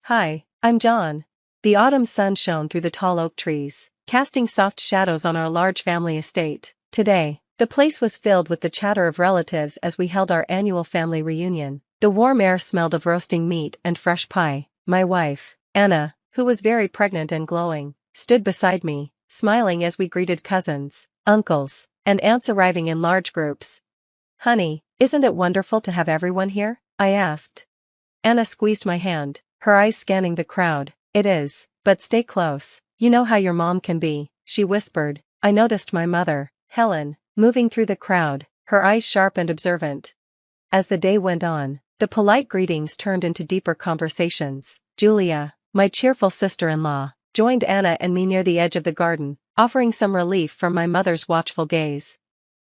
Hi, I'm John. The autumn sun shone through the tall oak trees, casting soft shadows on our large family estate. Today, the place was filled with the chatter of relatives as we held our annual family reunion. The warm air smelled of roasting meat and fresh pie. My wife, Anna, who was very pregnant and glowing, stood beside me, smiling as we greeted cousins, uncles, and aunts arriving in large groups. "Honey, isn't it wonderful to have everyone here?" I asked. Anna squeezed my hand, her eyes scanning the crowd. "It is, but stay close. You know how your mom can be," she whispered. I noticed my mother, Helen, moving through the crowd, her eyes sharp and observant. As the day went on, the polite greetings turned into deeper conversations. Julia, my cheerful sister-in-law, joined Anna and me near the edge of the garden, offering some relief from my mother's watchful gaze.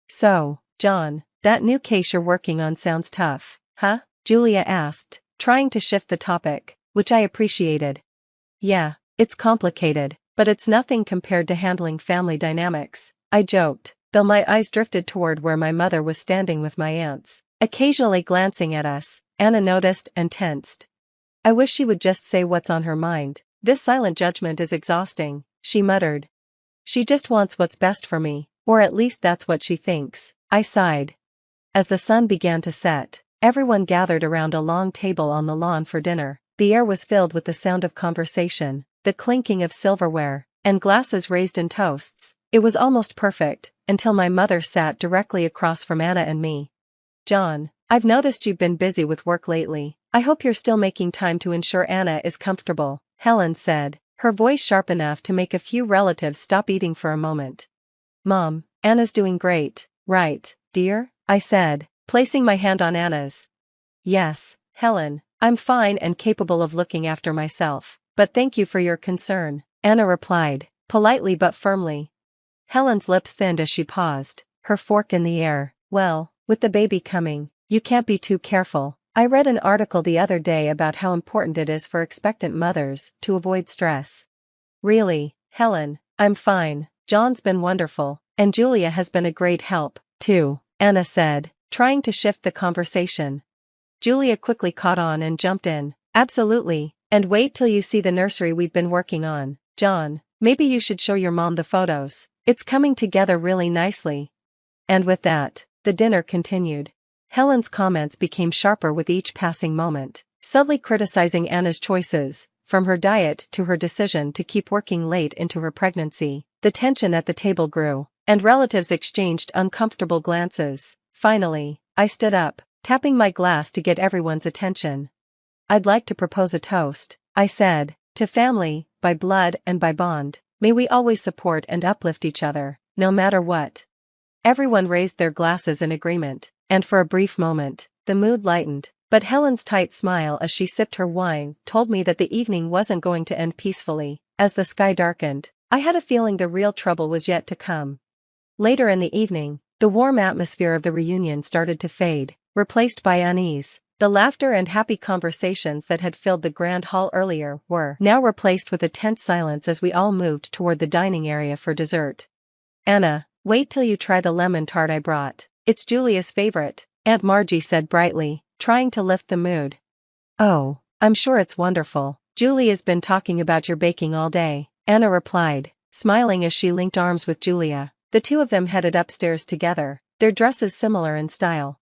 "So, John, that new case you're working on sounds tough, huh?" Julia asked, trying to shift the topic, which I appreciated. "Yeah, it's complicated, but it's nothing compared to handling family dynamics," I joked, though my eyes drifted toward where my mother was standing with my aunts, occasionally glancing at us. Anna noticed and tensed. "I wish she would just say what's on her mind. This silent judgment is exhausting," she muttered. "She just wants what's best for me, or at least that's what she thinks," I sighed. As the sun began to set, everyone gathered around a long table on the lawn for dinner. The air was filled with the sound of conversation, the clinking of silverware, and glasses raised in toasts. It was almost perfect, until my mother sat directly across from Anna and me. "John, I've noticed you've been busy with work lately. I hope you're still making time to ensure Anna is comfortable," Helen said, her voice sharp enough to make a few relatives stop eating for a moment. "Mom, Anna's doing great, right, dear?" I said, placing my hand on Anna's. "Yes, Helen, I'm fine and capable of looking after myself, but thank you for your concern," Anna replied, politely but firmly. Helen's lips thinned as she paused, her fork in the air. "Well, with the baby coming, you can't be too careful. I read an article the other day about how important it is for expectant mothers to avoid stress." "Really, Helen, I'm fine. John's been wonderful, and Julia has been a great help, too," Anna said, trying to shift the conversation. Julia quickly caught on and jumped in. "Absolutely, and wait till you see the nursery we've been working on. John, maybe you should show your mom the photos. It's coming together really nicely." And with that, the dinner continued. Helen's comments became sharper with each passing moment, subtly criticizing Anna's choices, from her diet to her decision to keep working late into her pregnancy. The tension at the table grew, and relatives exchanged uncomfortable glances. Finally, I stood up, tapping my glass to get everyone's attention. "I'd like to propose a toast," I said, "to family, by blood and by bond. May we always support and uplift each other, no matter what." Everyone raised their glasses in agreement, and for a brief moment, the mood lightened, but Helen's tight smile as she sipped her wine told me that the evening wasn't going to end peacefully. As the sky darkened, I had a feeling the real trouble was yet to come. Later in the evening, the warm atmosphere of the reunion started to fade, replaced by unease. The laughter and happy conversations that had filled the grand hall earlier were now replaced with a tense silence as we all moved toward the dining area for dessert. "Anna, wait till you try the lemon tart I brought. It's Julia's favorite," Aunt Margie said brightly, trying to lift the mood. "Oh, I'm sure it's wonderful. Julia's been talking about your baking all day," Anna replied, smiling as she linked arms with Julia. The two of them headed upstairs together, their dresses similar in style.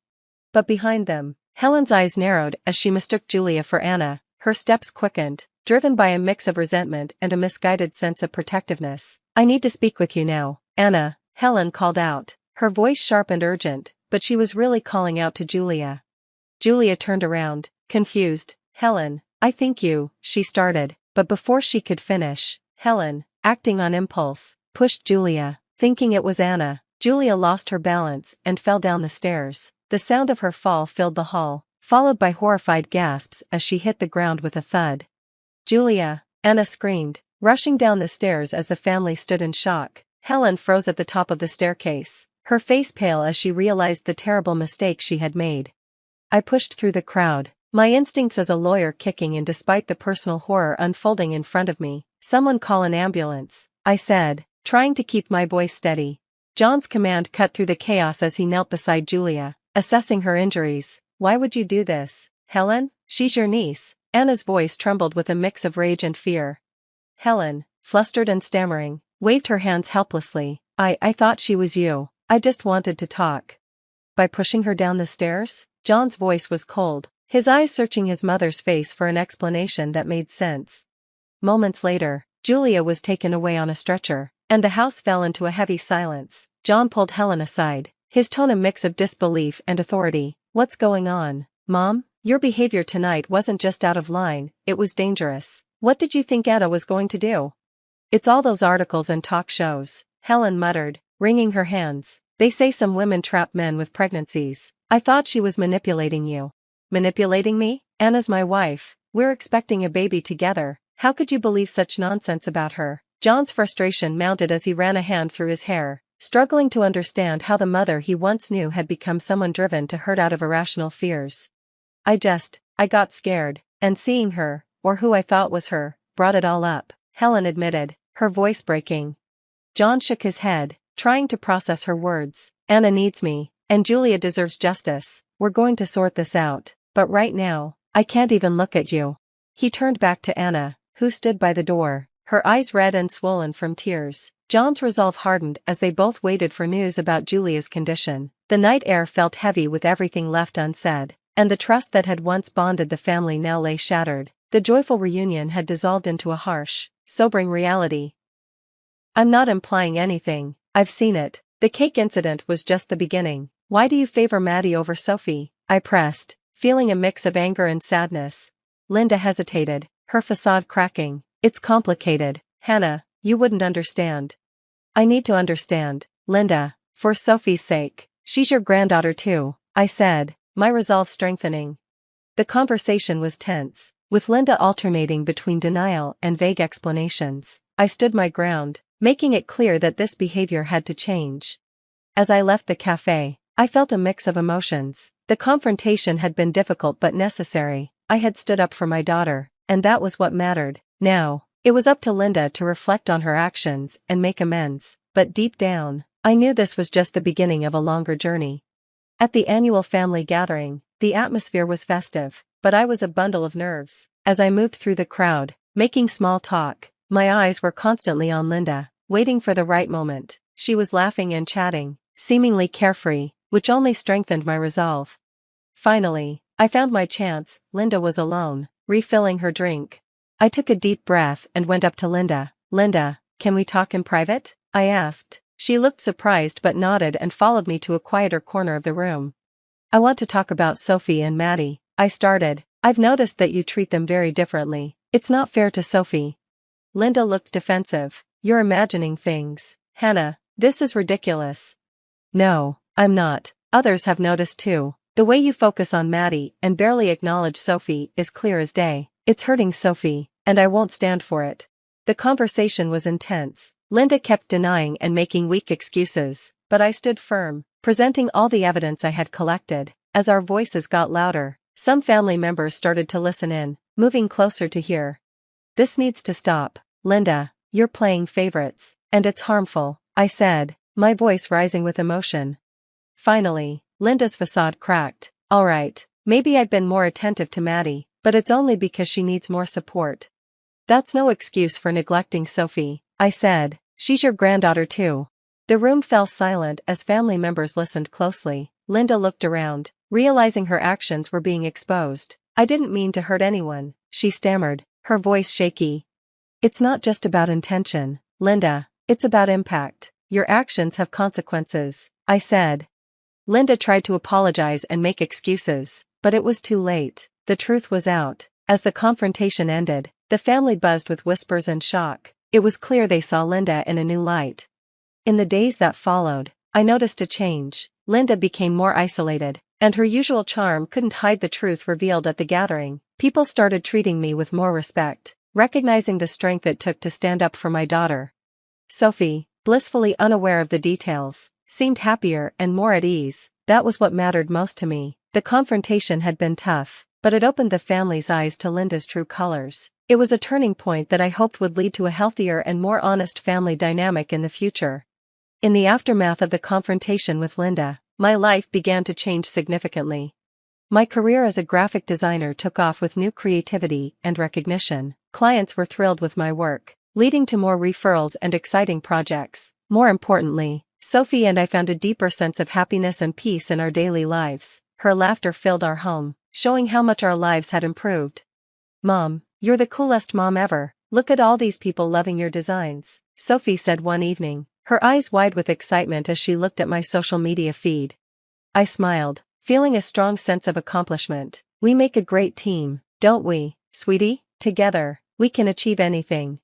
But behind them, Helen's eyes narrowed as she mistook Julia for Anna. Her steps quickened, driven by a mix of resentment and a misguided sense of protectiveness. "I need to speak with you now, Anna," Helen called out, her voice sharp and urgent, but she was really calling out to Julia. Julia turned around, confused. "Helen, I think you," she started, but before she could finish, Helen, acting on impulse, pushed Julia. Thinking it was Anna, Julia lost her balance and fell down the stairs. The sound of her fall filled the hall, followed by horrified gasps as she hit the ground with a thud. "Julia!" Anna screamed, rushing down the stairs as the family stood in shock. Helen froze at the top of the staircase, her face pale as she realized the terrible mistake she had made. I pushed through the crowd, my instincts as a lawyer kicking in despite the personal horror unfolding in front of me. "Someone call an ambulance," I said, trying to keep my voice steady. John's command cut through the chaos as he knelt beside Julia, assessing her injuries. "Why would you do this, Helen? She's your niece," Anna's voice trembled with a mix of rage and fear. Helen, flustered and stammering, waved her hands helplessly. I thought she was you. I just wanted to talk. By pushing her down the stairs? John's voice was cold, his eyes searching his mother's face for an explanation that made sense. Moments later, Julia was taken away on a stretcher, and the house fell into a heavy silence. John pulled Helen aside, his tone a mix of disbelief and authority. What's going on, Mom? Your behavior tonight wasn't just out of line, it was dangerous. What did you think Aita was going to do? It's all those articles and talk shows, Helen muttered, wringing her hands. They say some women trap men with pregnancies. I thought she was manipulating you. Manipulating me? Anna's my wife. We're expecting a baby together. How could you believe such nonsense about her? John's frustration mounted as he ran a hand through his hair, struggling to understand how the mother he once knew had become someone driven to hurt out of irrational fears. I got scared, and seeing her, or who I thought was her, brought it all up, Helen admitted, her voice breaking. John shook his head, trying to process her words. Anna needs me, and Julia deserves justice. We're going to sort this out, but right now, I can't even look at you. He turned back to Anna, who stood by the door, her eyes red and swollen from tears. John's resolve hardened as they both waited for news about Julia's condition. The night air felt heavy with everything left unsaid, and the trust that had once bonded the family now lay shattered. The joyful reunion had dissolved into a harsh, sobering reality. I'm not implying anything, I've seen it. The cake incident was just the beginning. Why do you favor Maddie over Sophie? I pressed, feeling a mix of anger and sadness. Linda hesitated, her facade cracking. It's complicated, Hannah, you wouldn't understand. I need to understand, Linda, for Sophie's sake. She's your granddaughter too, I said, my resolve strengthening. The conversation was tense, with Linda alternating between denial and vague explanations. I stood my ground, making it clear that this behavior had to change. As I left the cafe, I felt a mix of emotions. The confrontation had been difficult but necessary. I had stood up for my daughter, and that was what mattered. Now, it was up to Linda to reflect on her actions and make amends, but deep down, I knew this was just the beginning of a longer journey. At the annual family gathering, the atmosphere was festive, but I was a bundle of nerves. As I moved through the crowd, making small talk, my eyes were constantly on Linda, waiting for the right moment. She was laughing and chatting, seemingly carefree, which only strengthened my resolve. Finally, I found my chance. Linda was alone, refilling her drink. I took a deep breath and went up to Linda. Linda, can we talk in private? I asked. She looked surprised but nodded and followed me to a quieter corner of the room. I want to talk about Sophie and Maddie, I started. I've noticed that you treat them very differently. It's not fair to Sophie. Linda looked defensive. You're imagining things, Hannah. This is ridiculous. No, I'm not. Others have noticed too. The way you focus on Maddie and barely acknowledge Sophie is clear as day. It's hurting Sophie, and I won't stand for it. The conversation was intense. Linda kept denying and making weak excuses, but I stood firm, presenting all the evidence I had collected. As our voices got louder, some family members started to listen in, moving closer to hear. This needs to stop, Linda. You're playing favorites, and it's harmful, I said, my voice rising with emotion. Finally, Linda's facade cracked. All right, maybe I've been more attentive to Maddie, but it's only because she needs more support. That's no excuse for neglecting Sophie, I said. She's your granddaughter too. The room fell silent as family members listened closely. Linda looked around, realizing her actions were being exposed. I didn't mean to hurt anyone, she stammered, her voice shaky. It's not just about intention, Linda, it's about impact. Your actions have consequences, I said. Linda tried to apologize and make excuses, but it was too late. The truth was out. As the confrontation ended, the family buzzed with whispers and shock. It was clear they saw Linda in a new light. In the days that followed, I noticed a change. Linda became more isolated, and her usual charm couldn't hide the truth revealed at the gathering. People started treating me with more respect, recognizing the strength it took to stand up for my daughter. Sophie, blissfully unaware of the details, seemed happier and more at ease. That was what mattered most to me. The confrontation had been tough, but it opened the family's eyes to Linda's true colors. It was a turning point that I hoped would lead to a healthier and more honest family dynamic in the future. In the aftermath of the confrontation with Linda, my life began to change significantly. My career as a graphic designer took off with new creativity and recognition. Clients were thrilled with my work, leading to more referrals and exciting projects. More importantly, Sophie and I found a deeper sense of happiness and peace in our daily lives. Her laughter filled our home, showing how much our lives had improved. "Mom, you're the coolest mom ever. Look at all these people loving your designs," Sophie said one evening, her eyes wide with excitement as she looked at my social media feed. I smiled, feeling a strong sense of accomplishment. We make a great team, don't we, sweetie? Together, we can achieve anything.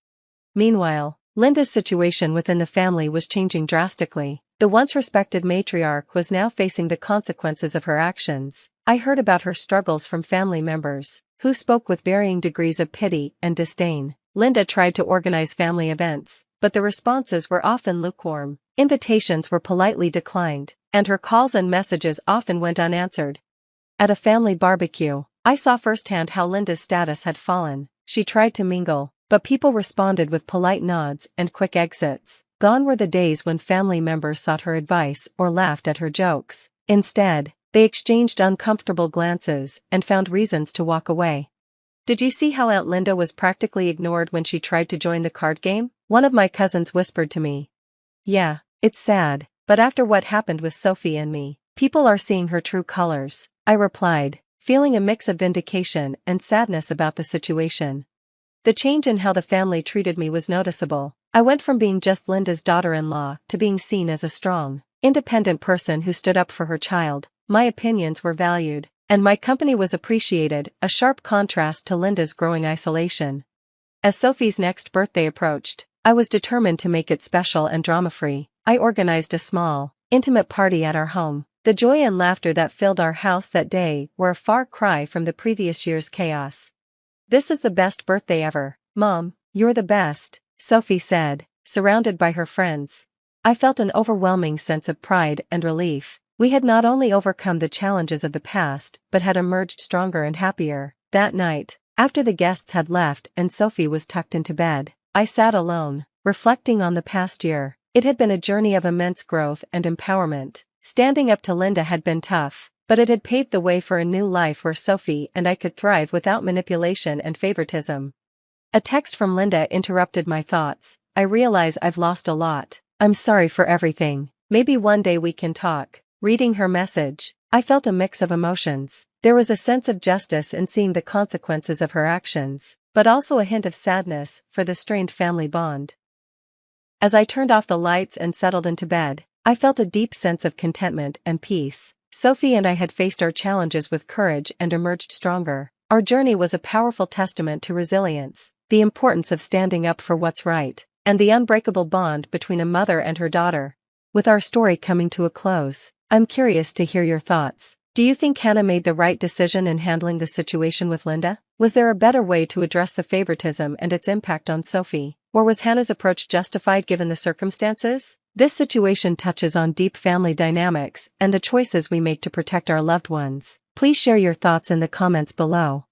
Meanwhile, Linda's situation within the family was changing drastically. The once respected matriarch was now facing the consequences of her actions. I heard about her struggles from family members, who spoke with varying degrees of pity and disdain. Linda tried to organize family events, but the responses were often lukewarm. Invitations were politely declined, and her calls and messages often went unanswered. At a family barbecue, I saw firsthand how Linda's status had fallen. She tried to mingle, but people responded with polite nods and quick exits. Gone were the days when family members sought her advice or laughed at her jokes. Instead, they exchanged uncomfortable glances and found reasons to walk away. "Did you see how Aunt Linda was practically ignored when she tried to join the card game?" one of my cousins whispered to me. "Yeah, it's sad, but after what happened with Sophie and me, people are seeing her true colors," I replied, feeling a mix of vindication and sadness about the situation. The change in how the family treated me was noticeable. I went from being just Linda's daughter-in-law to being seen as a strong, independent person who stood up for her child. My opinions were valued, and my company was appreciated, a sharp contrast to Linda's growing isolation. As Sophie's next birthday approached, I was determined to make it special and drama-free. I organized a small, intimate party at our home. The joy and laughter that filled our house that day were a far cry from the previous year's chaos. "This is the best birthday ever, Mom, you're the best," Sophie said, surrounded by her friends. I felt an overwhelming sense of pride and relief. We had not only overcome the challenges of the past but had emerged stronger and happier. That night, after the guests had left and Sophie was tucked into bed, I sat alone, reflecting on the past year. It had been a journey of immense growth and empowerment. Standing up to Linda had been tough, but it had paved the way for a new life where Sophie and I could thrive without manipulation and favoritism. A text from Linda interrupted my thoughts. "I realize I've lost a lot. I'm sorry for everything. Maybe one day we can talk." Reading her message, I felt a mix of emotions. There was a sense of justice in seeing the consequences of her actions, but also a hint of sadness for the strained family bond. As I turned off the lights and settled into bed, I felt a deep sense of contentment and peace. Sophie and I had faced our challenges with courage and emerged stronger. Our journey was a powerful testament to resilience, the importance of standing up for what's right, and the unbreakable bond between a mother and her daughter. With our story coming to a close, I'm curious to hear your thoughts. Do you think Hannah made the right decision in handling the situation with Linda? Was there a better way to address the favoritism and its impact on Sophie? Or was Hannah's approach justified given the circumstances? This situation touches on deep family dynamics and the choices we make to protect our loved ones. Please share your thoughts in the comments below.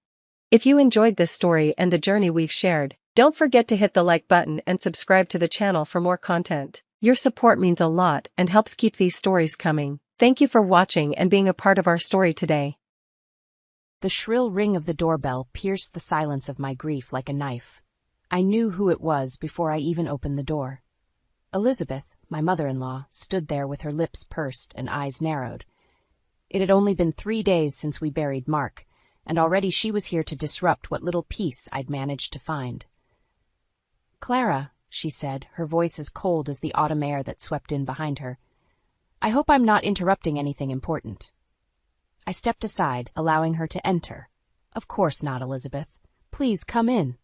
If you enjoyed this story and the journey we've shared, don't forget to hit the like button and subscribe to the channel for more content. Your support means a lot and helps keep these stories coming. Thank you for watching and being a part of our story today. The shrill ring of the doorbell pierced the silence of my grief like a knife. I knew who it was before I even opened the door. Elizabeth, my mother-in-law, stood there with her lips pursed and eyes narrowed. It had only been 3 days since we buried Mark, and already she was here to disrupt what little peace I'd managed to find. "Clara," she said, her voice as cold as the autumn air that swept in behind her, "I hope I'm not interrupting anything important." I stepped aside, allowing her to enter. "Of course not, Elizabeth. Please come in."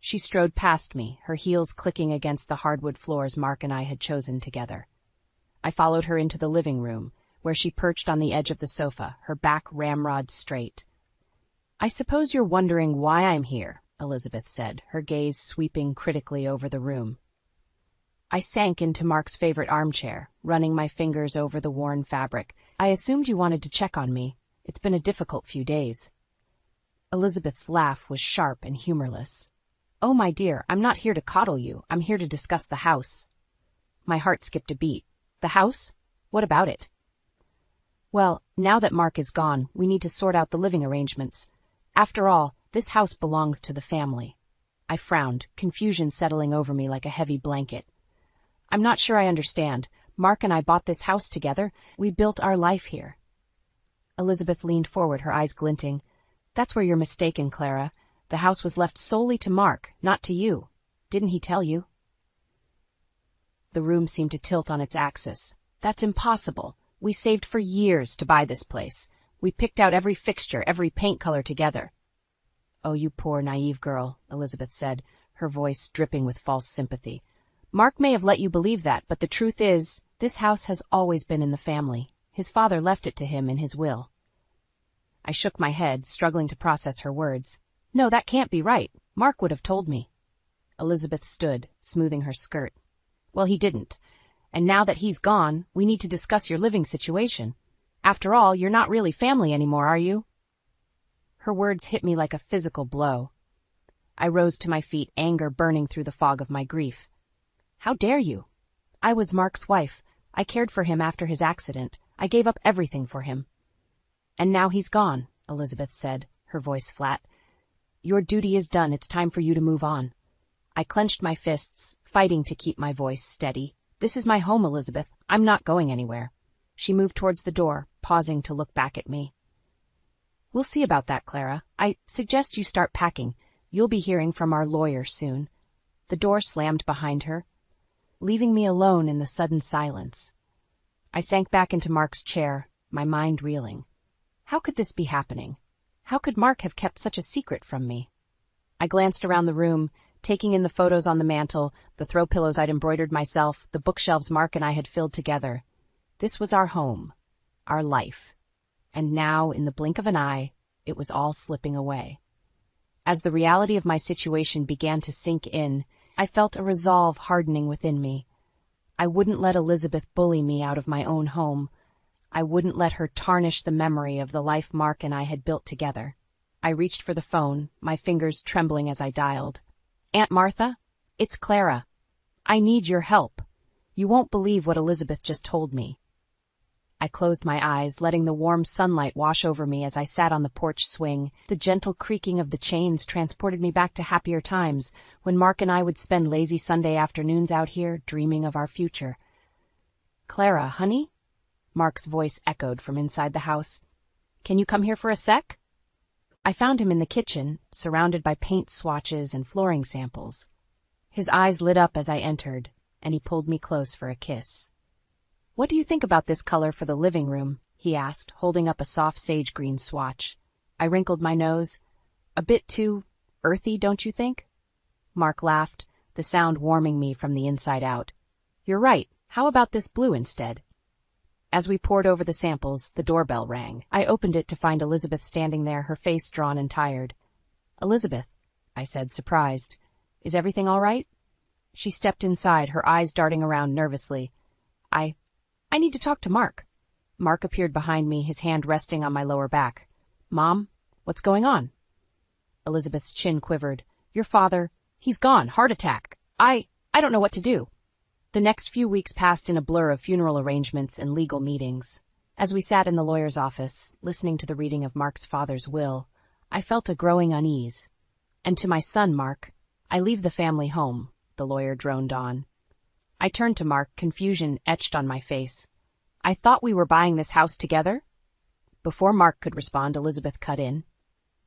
She strode past me, her heels clicking against the hardwood floors Mark and I had chosen together. I followed her into the living room, where she perched on the edge of the sofa, her back ramrod straight. "I suppose you're wondering why I'm here," Elizabeth said, her gaze sweeping critically over the room. I sank into Mark's favorite armchair, running my fingers over the worn fabric. "I assumed you wanted to check on me. It's been a difficult few days." Elizabeth's laugh was sharp and humorless. "Oh, my dear, I'm not here to coddle you. I'm here to discuss the house." My heart skipped a beat. "The house? What about it?" Well, now that Mark is gone, we need to sort out the living arrangements. After all, this house belongs to the family. I frowned, confusion settling over me like a heavy blanket. I'm not sure I understand. Mark and I bought this house together. We built our life here. Elizabeth leaned forward, her eyes glinting. That's where you're mistaken, Clara. The house was left solely to Mark, not to you. Didn't he tell you? The room seemed to tilt on its axis. That's impossible. We saved for years to buy this place. We picked out every fixture, every paint color together. Oh, you poor, naive girl, Elizabeth said, her voice dripping with false sympathy. Mark may have let you believe that, but the truth is, this house has always been in the family. His father left it to him in his will. I shook my head, struggling to process her words. No, that can't be right. Mark would have told me. Elizabeth stood, smoothing her skirt. Well, he didn't. And now that he's gone, we need to discuss your living situation. After all, you're not really family anymore, are you? Her words hit me like a physical blow. I rose to my feet, anger burning through the fog of my grief. How dare you? I was Mark's wife. I cared for him after his accident. I gave up everything for him. And now he's gone, Elizabeth said, her voice flat. Your duty is done. It's time for you to move on. I clenched my fists, fighting to keep my voice steady. This is my home, Elizabeth. I'm not going anywhere. She moved towards the door, pausing to look back at me. We'll see about that, Clara. I suggest you start packing. You'll be hearing from our lawyer soon. The door slammed behind her, leaving me alone in the sudden silence. I sank back into Mark's chair, my mind reeling. How could this be happening? How could Mark have kept such a secret from me? I glanced around the room, taking in the photos on the mantel, the throw pillows I'd embroidered myself, the bookshelves Mark and I had filled together. This was our home, our life. And now, in the blink of an eye, it was all slipping away. As the reality of my situation began to sink in, I felt a resolve hardening within me. I wouldn't let Elizabeth bully me out of my own home. I wouldn't let her tarnish the memory of the life Mark and I had built together. I reached for the phone, my fingers trembling as I dialed. Aunt Martha? It's Clara. I need your help. You won't believe what Elizabeth just told me. I closed my eyes, letting the warm sunlight wash over me as I sat on the porch swing. The gentle creaking of the chains transported me back to happier times, when Mark and I would spend lazy Sunday afternoons out here, dreaming of our future. Clara, honey? Mark's voice echoed from inside the house. Can you come here for a sec? I found him in the kitchen, surrounded by paint swatches and flooring samples. His eyes lit up as I entered, and he pulled me close for a kiss. What do you think about this color for the living room? He asked, holding up a soft sage green swatch. I wrinkled my nose. A bit too earthy, don't you think? Mark laughed, the sound warming me from the inside out. You're right. How about this blue instead? As we pored over the samples, the doorbell rang. I opened it to find Elizabeth standing there, her face drawn and tired. Elizabeth, I said, surprised. Is everything all right? She stepped inside, her eyes darting around nervously. I need to talk to Mark. Mark appeared behind me, his hand resting on my lower back. Mom, what's going on? Elizabeth's chin quivered. Your father, he's gone, heart attack. I don't know what to do. The next few weeks passed in a blur of funeral arrangements and legal meetings. As we sat in the lawyer's office, listening to the reading of Mark's father's will, I felt a growing unease. And to my son, Mark, I leave the family home, the lawyer droned on. I turned to Mark, confusion etched on my face. I thought we were buying this house together? Before Mark could respond, Elizabeth cut in.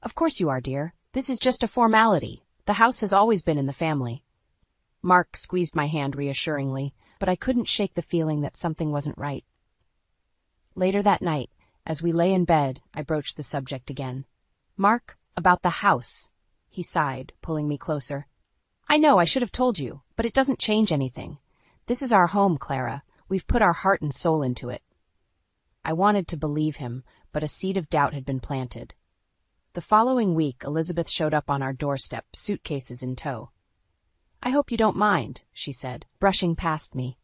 Of course you are, dear. This is just a formality. The house has always been in the family. Mark squeezed my hand reassuringly, but I couldn't shake the feeling that something wasn't right. Later that night, as we lay in bed, I broached the subject again. Mark, about the house. He sighed, pulling me closer. I know I should have told you, but it doesn't change anything. This is our home, Clara. We've put our heart and soul into it. I wanted to believe him, but a seed of doubt had been planted. The following week, Elizabeth showed up on our doorstep, suitcases in tow. I hope you don't mind, she said, brushing past me.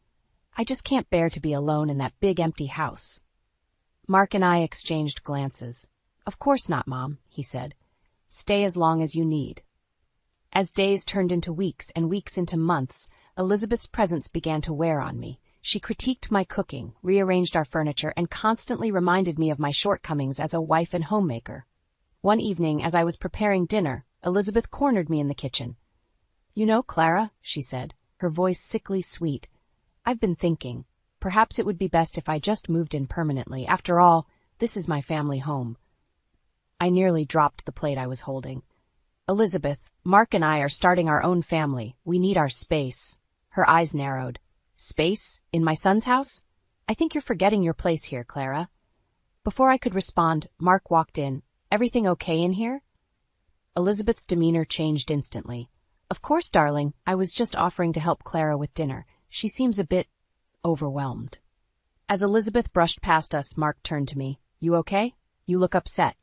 I just can't bear to be alone in that big empty house. Mark and I exchanged glances. Of course not, Mom, he said. Stay as long as you need. As days turned into weeks and weeks into months, Elizabeth's presence began to wear on me. She critiqued my cooking, rearranged our furniture, and constantly reminded me of my shortcomings as a wife and homemaker. One evening, as I was preparing dinner, Elizabeth cornered me in the kitchen. "You know, Clara," she said, her voice sickly sweet, "I've been thinking. Perhaps it would be best if I just moved in permanently. After all, this is my family home." I nearly dropped the plate I was holding. "Elizabeth, Mark and I are starting our own family. We need our space." Her eyes narrowed. "Space? In my son's house? I think you're forgetting your place here, Clara." Before I could respond, Mark walked in. "Everything okay in here?" Elizabeth's demeanor changed instantly. "Of course, darling. I was just offering to help Clara with dinner. She seems a bit overwhelmed." As Elizabeth brushed past us, Mark turned to me. "You okay? You look upset."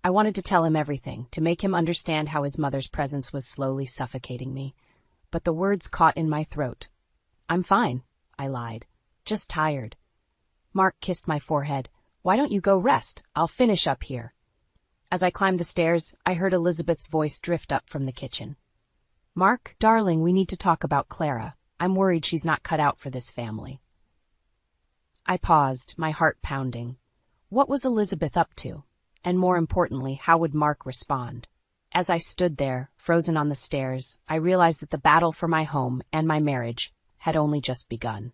I wanted to tell him everything, to make him understand how his mother's presence was slowly suffocating me. But the words caught in my throat. "I'm fine," I lied. "Just tired." Mark kissed my forehead. "Why don't you go rest? I'll finish up here." As I climbed the stairs, I heard Elizabeth's voice drift up from the kitchen. "Mark, darling, we need to talk about Clara. I'm worried she's not cut out for this family." I paused, my heart pounding. What was Elizabeth up to? And more importantly, how would Mark respond? As I stood there, frozen on the stairs, I realized that the battle for my home and my marriage had only just begun.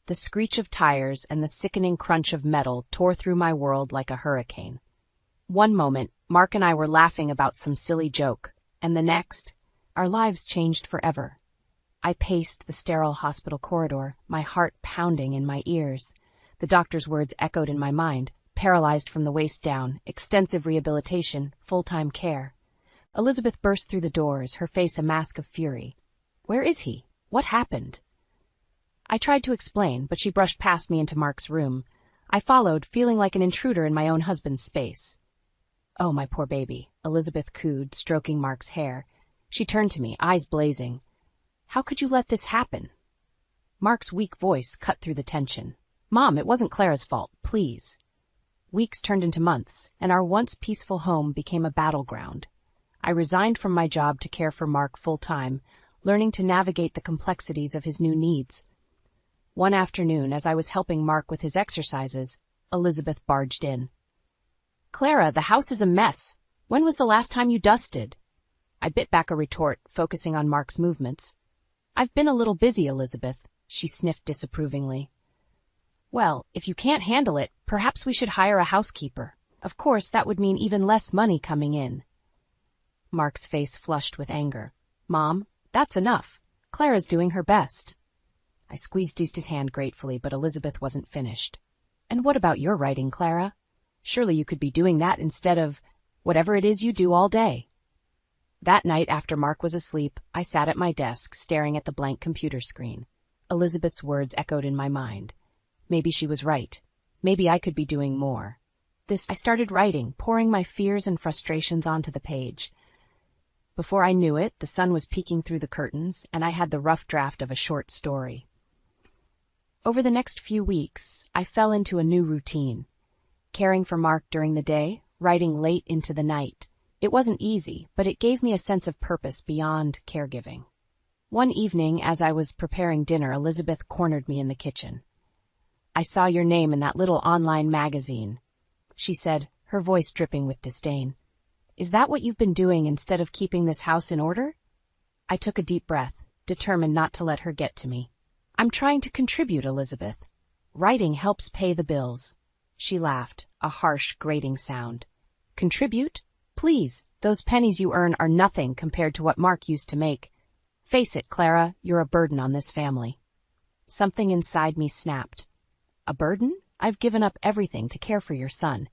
The screech of tires and the sickening crunch of metal tore through my world like a hurricane. One moment, Mark and I were laughing about some silly joke, and the next, our lives changed forever. I paced the sterile hospital corridor, my heart pounding in my ears. The doctor's words echoed in my mind: paralyzed from the waist down, extensive rehabilitation, full-time care. Elizabeth burst through the doors, her face a mask of fury. "Where is he? What happened?" I tried to explain, but she brushed past me into Mark's room. I followed, feeling like an intruder in my own husband's space. "Oh, my poor baby," Elizabeth cooed, stroking Mark's hair. She turned to me, eyes blazing. "How could you let this happen?" Mark's weak voice cut through the tension. "Mom, it wasn't Clara's fault, please." Weeks turned into months, and our once peaceful home became a battleground. I resigned from my job to care for Mark full-time, learning to navigate the complexities of his new needs. One afternoon, as I was helping Mark with his exercises, Elizabeth barged in. "Clara, the house is a mess. When was the last time you dusted?" I bit back a retort, focusing on Mark's movements. "I've been a little busy, Elizabeth," she sniffed disapprovingly. "Well, if you can't handle it, perhaps we should hire a housekeeper. Of course, that would mean even less money coming in." Mark's face flushed with anger. "Mom, that's enough. Clara's doing her best." I squeezed his hand gratefully, but Elizabeth wasn't finished. "And what about your writing, Clara? Surely you could be doing that instead of whatever it is you do all day." That night, after Mark was asleep, I sat at my desk, staring at the blank computer screen. Elizabeth's words echoed in my mind. Maybe she was right. Maybe I could be doing more. I started writing, pouring my fears and frustrations onto the page. Before I knew it, the sun was peeking through the curtains, and I had the rough draft of a short story. Over the next few weeks, I fell into a new routine. Caring for Mark during the day, writing late into the night. It wasn't easy, but it gave me a sense of purpose beyond caregiving. One evening, as I was preparing dinner, Elizabeth cornered me in the kitchen. "I saw your name in that little online magazine," she said, her voice dripping with disdain. "Is that what you've been doing instead of keeping this house in order?" I took a deep breath, determined not to let her get to me. "I'm trying to contribute, Elizabeth. Writing helps pay the bills." She laughed, a harsh, grating sound. "Contribute? Please, those pennies you earn are nothing compared to what Mark used to make. Face it, Clara, you're a burden on this family." Something inside me snapped. "A burden? I've given up everything to care for your son.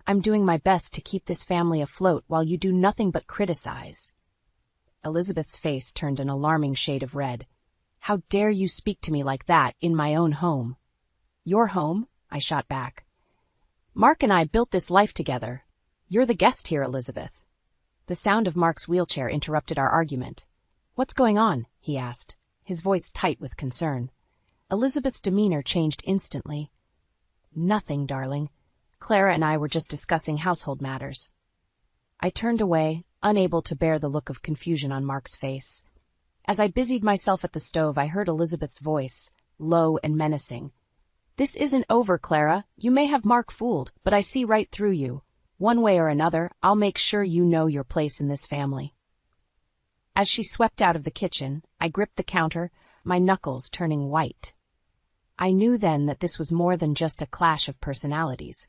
I'm doing my best to keep this family afloat while you do nothing but criticize." Elizabeth's face turned an alarming shade of red. "How dare you speak to me like that in my own home?" "Your home?" I shot back. "Mark and I built this life together. You're the guest here, Elizabeth." The sound of Mark's wheelchair interrupted our argument. "What's going on?" he asked, his voice tight with concern. Elizabeth's demeanor changed instantly. "Nothing, darling. Clara and I were just discussing household matters." I turned away, unable to bear the look of confusion on Mark's face. As I busied myself at the stove, I heard Elizabeth's voice, low and menacing. "This isn't over, Clara. You may have Mark fooled, but I see right through you. One way or another, I'll make sure you know your place in this family." As she swept out of the kitchen, I gripped the counter, my knuckles turning white. I knew then that this was more than just a clash of personalities.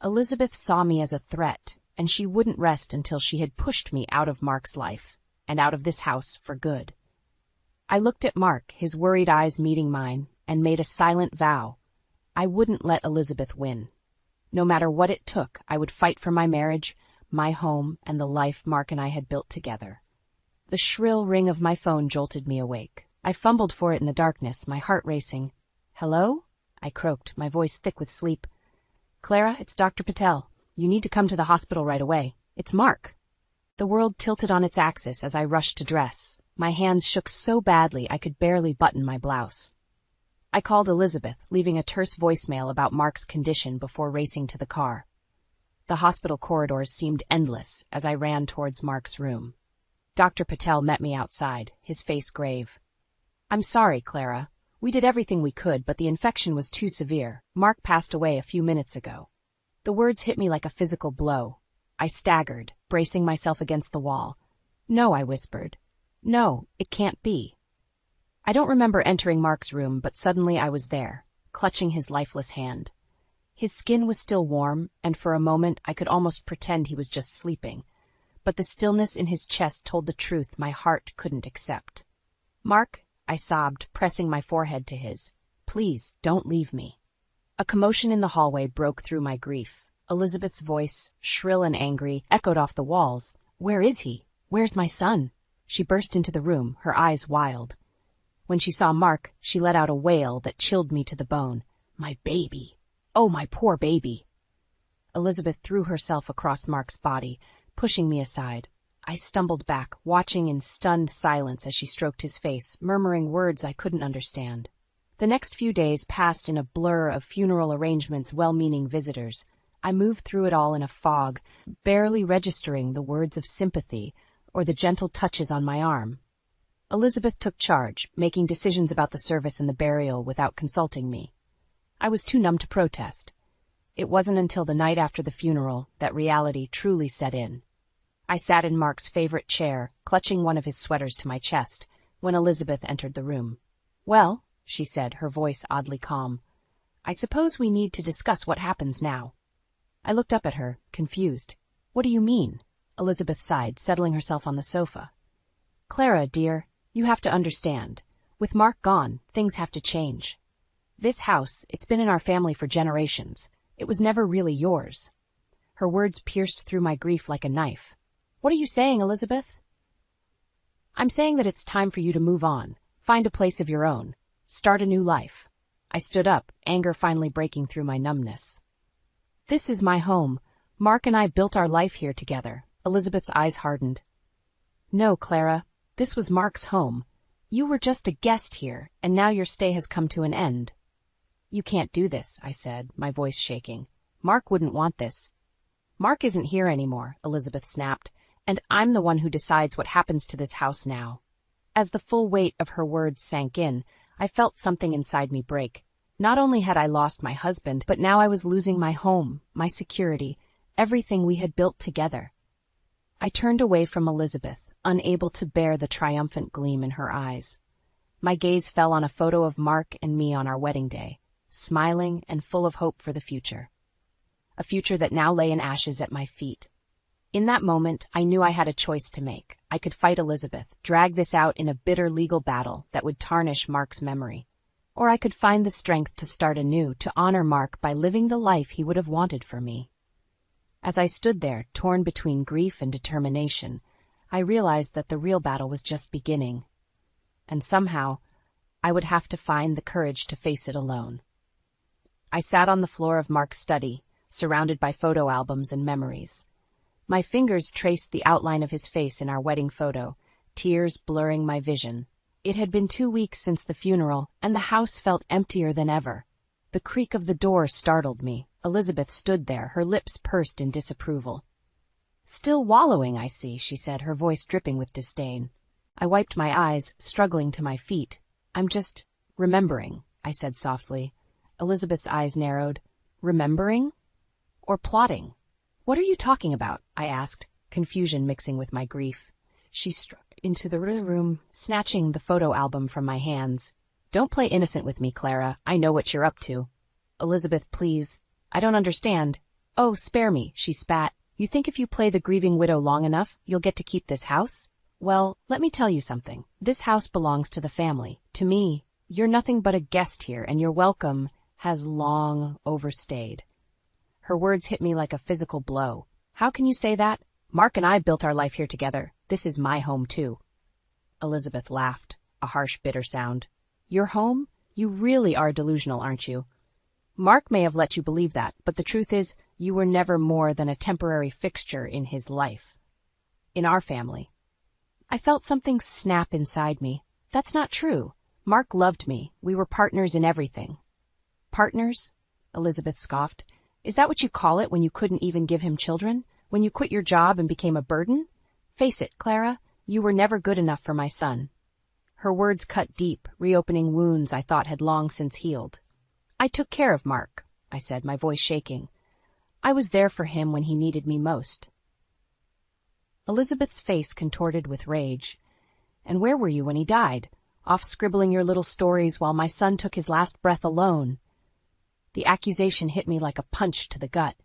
Elizabeth saw me as a threat, and she wouldn't rest until she had pushed me out of Mark's life, and out of this house for good. I looked at Mark, his worried eyes meeting mine, and made a silent vow. I wouldn't let Elizabeth win. No matter what it took, I would fight for my marriage, my home, and the life Mark and I had built together. The shrill ring of my phone jolted me awake. I fumbled for it in the darkness, my heart racing. "Hello?" I croaked, my voice thick with sleep. "Clara, it's Dr. Patel. You need to come to the hospital right away. It's Mark." The world tilted on its axis as I rushed to dress. My hands shook so badly I could barely button my blouse. I called Elizabeth, leaving a terse voicemail about Mark's condition before racing to the car. The hospital corridors seemed endless as I ran towards Mark's room. Dr. Patel met me outside, his face grave. "I'm sorry, Clara. We did everything we could, but the infection was too severe. Mark passed away a few minutes ago." The words hit me like a physical blow. I staggered, bracing myself against the wall. "No," I whispered. "No, it can't be." I don't remember entering Mark's room, but suddenly I was there, clutching his lifeless hand. His skin was still warm, and for a moment I could almost pretend he was just sleeping. But the stillness in his chest told the truth my heart couldn't accept. "Mark," I sobbed, pressing my forehead to his. "Please, don't leave me." A commotion in the hallway broke through my grief. Elizabeth's voice, shrill and angry, echoed off the walls. "Where is he? Where's my son?" She burst into the room, her eyes wild. When she saw Mark, she let out a wail that chilled me to the bone. "My baby! Oh, my poor baby!" Elizabeth threw herself across Mark's body, pushing me aside. I stumbled back, watching in stunned silence as she stroked his face, murmuring words I couldn't understand. The next few days passed in a blur of funeral arrangements, well-meaning visitors. I moved through it all in a fog, barely registering the words of sympathy or the gentle touches on my arm. Elizabeth took charge, making decisions about the service and the burial without consulting me. I was too numb to protest. It wasn't until the night after the funeral that reality truly set in. I sat in Mark's favorite chair, clutching one of his sweaters to my chest, when Elizabeth entered the room. "Well," she said, her voice oddly calm, "I suppose we need to discuss what happens now." I looked up at her, confused. "What do you mean?" Elizabeth sighed, settling herself on the sofa. "Clara, dear, you have to understand. With Mark gone, things have to change. This house, it's been in our family for generations. It was never really yours." Her words pierced through my grief like a knife. "What are you saying, Elizabeth?" "I'm saying that it's time for you to move on, find a place of your own, start a new life." I stood up, anger finally breaking through my numbness. "This is my home. Mark and I built our life here together." Elizabeth's eyes hardened. "No, Clara, this was Mark's home. You were just a guest here, and now your stay has come to an end." "You can't do this," I said, my voice shaking. "Mark wouldn't want this." "Mark isn't here anymore," Elizabeth snapped, "and I'm the one who decides what happens to this house now." As the full weight of her words sank in, I felt something inside me break. Not only had I lost my husband, but now I was losing my home, my security, everything we had built together. I turned away from Elizabeth, unable to bear the triumphant gleam in her eyes. My gaze fell on a photo of Mark and me on our wedding day, smiling and full of hope for the future. A future that now lay in ashes at my feet. In that moment, I knew I had a choice to make. I could fight Elizabeth, drag this out in a bitter legal battle that would tarnish Mark's memory. Or I could find the strength to start anew, to honor Mark by living the life he would have wanted for me. As I stood there, torn between grief and determination, I realized that the real battle was just beginning. And somehow, I would have to find the courage to face it alone. I sat on the floor of Mark's study, surrounded by photo albums and memories. My fingers traced the outline of his face in our wedding photo, tears blurring my vision. It had been 2 weeks since the funeral, and the house felt emptier than ever. The creak of the door startled me. Elizabeth stood there, her lips pursed in disapproval. "Still wallowing, I see," she said, her voice dripping with disdain. I wiped my eyes, struggling to my feet. "I'm just remembering," I said softly. Elizabeth's eyes narrowed. Remembering? Or plotting? What are you talking about? I asked, confusion mixing with my grief. She struck into the room, snatching the photo album from my hands. Don't play innocent with me, Clara. I know what you're up to. Elizabeth, please. I don't understand. Oh, spare me, she spat. You think if you play the grieving widow long enough, you'll get to keep this house? Well, let me tell you something. This house belongs to the family. To me, you're nothing but a guest here, and your welcome has long overstayed. Her words hit me like a physical blow. How can you say that? Mark and I built our life here together. This is my home, too. Elizabeth laughed, a harsh, bitter sound. Your home? You really are delusional, aren't you? Mark may have let you believe that, but the truth is, you were never more than a temporary fixture in his life. In our family. I felt something snap inside me. That's not true. Mark loved me. We were partners in everything. Partners? Elizabeth scoffed. Is that what you call it when you couldn't even give him children? When you quit your job and became a burden? Face it, Clara, you were never good enough for my son. Her words cut deep, reopening wounds I thought had long since healed. I took care of Mark, I said, my voice shaking. I was there for him when he needed me most. Elizabeth's face contorted with rage. And where were you when he died? Off scribbling your little stories while my son took his last breath alone. The accusation hit me like a punch to the gut.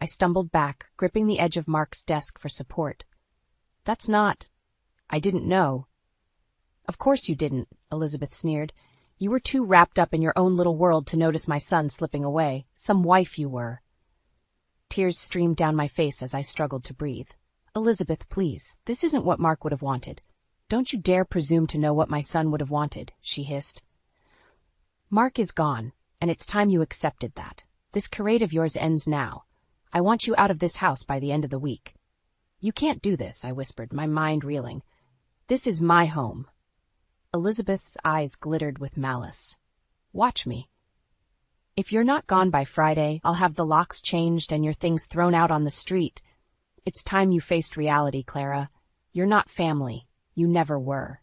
I stumbled back, gripping the edge of Mark's desk for support. That's not... I didn't know. Of course you didn't, Elizabeth sneered. You were too wrapped up in your own little world to notice my son slipping away. Some wife you were. Tears streamed down my face as I struggled to breathe. Elizabeth, please, this isn't what Mark would have wanted. Don't you dare presume to know what my son would have wanted, she hissed. Mark is gone, and it's time you accepted that. This charade of yours ends now. I want you out of this house by the end of the week. You can't do this, I whispered, my mind reeling. This is my home. Elizabeth's eyes glittered with malice. Watch me. If you're not gone by Friday, I'll have the locks changed and your things thrown out on the street. It's time you faced reality, Clara. You're not family. You never were.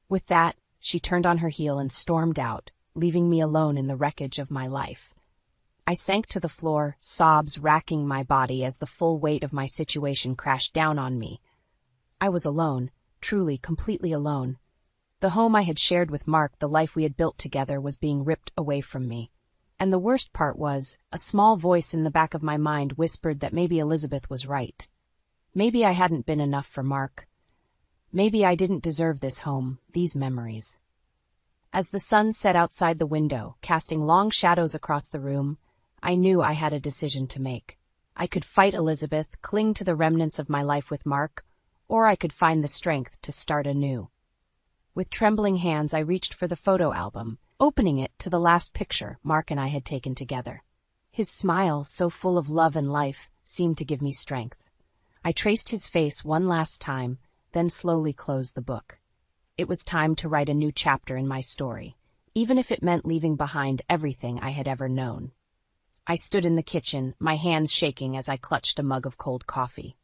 With that, she turned on her heel and stormed out, leaving me alone in the wreckage of my life. I sank to the floor, sobs racking my body as the full weight of my situation crashed down on me. I was alone, truly, completely alone. The home I had shared with Mark, the life we had built together, was being ripped away from me. And the worst part was, a small voice in the back of my mind whispered that maybe Elizabeth was right. Maybe I hadn't been enough for Mark. Maybe I didn't deserve this home, these memories. As the sun set outside the window, casting long shadows across the room, I knew I had a decision to make. I could fight Elizabeth, cling to the remnants of my life with Mark, or I could find the strength to start anew. With trembling hands, I reached for the photo album, opening it to the last picture Mark and I had taken together. His smile, so full of love and life, seemed to give me strength. I traced his face one last time, then slowly closed the book. It was time to write a new chapter in my story, even if it meant leaving behind everything I had ever known. I stood in the kitchen, my hands shaking as I clutched a mug of cold coffee.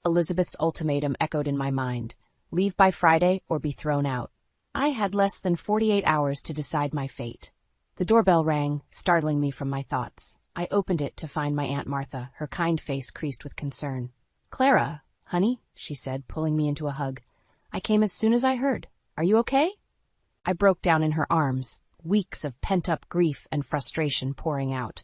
Elizabeth's ultimatum echoed in my mind. Leave by Friday or be thrown out. I had less than 48 hours to decide my fate. The doorbell rang, startling me from my thoughts. I opened it to find my Aunt Martha, her kind face creased with concern. Clara, honey, she said, pulling me into a hug. I came as soon as I heard. Are you okay? I broke down in her arms, weeks of pent-up grief and frustration pouring out.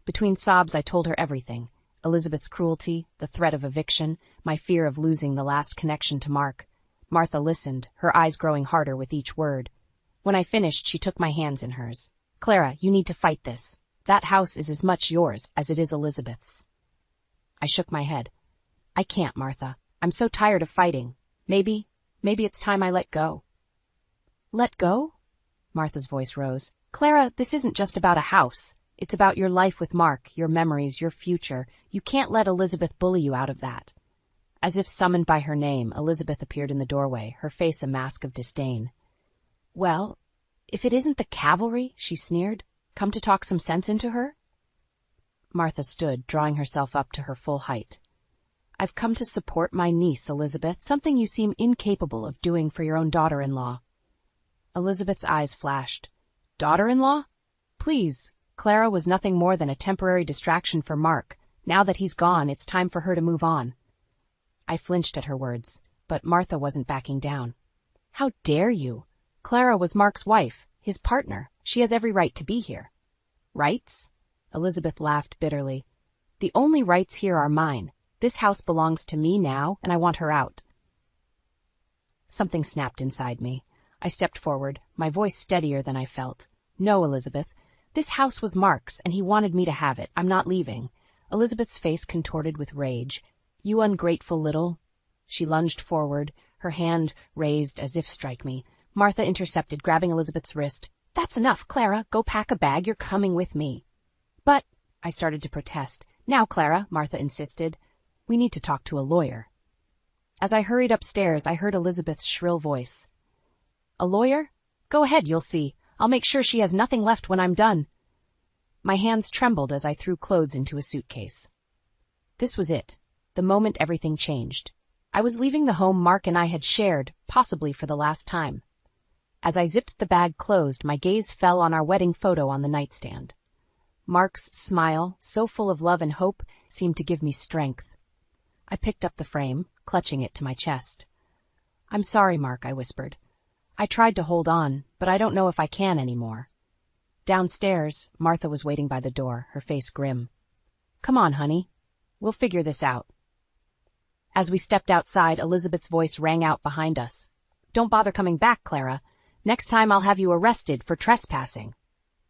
Between sobs, I told her everything. Elizabeth's cruelty, the threat of eviction, my fear of losing the last connection to Mark. Martha listened, her eyes growing harder with each word. When I finished, she took my hands in hers. Clara, you need to fight this. That house is as much yours as it is Elizabeth's. I shook my head. I can't, Martha. I'm so tired of fighting. Maybe it's time I let go. Let go? Martha's voice rose. Clara, this isn't just about a house. It's about your life with Mark, your memories, your future. You can't let Elizabeth bully you out of that. As if summoned by her name, Elizabeth appeared in the doorway, her face a mask of disdain. Well, if it isn't the cavalry, she sneered, come to talk some sense into her? Martha stood, drawing herself up to her full height. I've come to support my niece, Elizabeth, something you seem incapable of doing for your own daughter-in-law. Elizabeth's eyes flashed. Daughter-in-law? Please, Clara was nothing more than a temporary distraction for Mark. Now that he's gone, it's time for her to move on. I flinched at her words, but Martha wasn't backing down. How dare you? Clara was Mark's wife, his partner. She has every right to be here. Rights? Elizabeth laughed bitterly. The only rights here are mine. This house belongs to me now, and I want her out. Something snapped inside me. I stepped forward, my voice steadier than I felt. No, Elizabeth. This house was Mark's, and he wanted me to have it. I'm not leaving. Elizabeth's face contorted with rage. You ungrateful little... She lunged forward, her hand raised as if strike me. Martha intercepted, grabbing Elizabeth's wrist. That's enough, Clara. Go pack a bag. You're coming with me. But... I started to protest. Now, Clara, Martha insisted. We need to talk to a lawyer. As I hurried upstairs, I heard Elizabeth's shrill voice. A lawyer? Go ahead, you'll see. I'll make sure she has nothing left when I'm done. My hands trembled as I threw clothes into a suitcase. This was it, the moment everything changed. I was leaving the home Mark and I had shared, possibly for the last time. As I zipped the bag closed, my gaze fell on our wedding photo on the nightstand. Mark's smile, so full of love and hope, seemed to give me strength. I picked up the frame, clutching it to my chest. I'm sorry, Mark, I whispered. I tried to hold on, but I don't know if I can anymore. Downstairs, Martha was waiting by the door, her face grim. Come on, honey. We'll figure this out. As we stepped outside, Elizabeth's voice rang out behind us. Don't bother coming back, Clara. Next time I'll have you arrested for trespassing.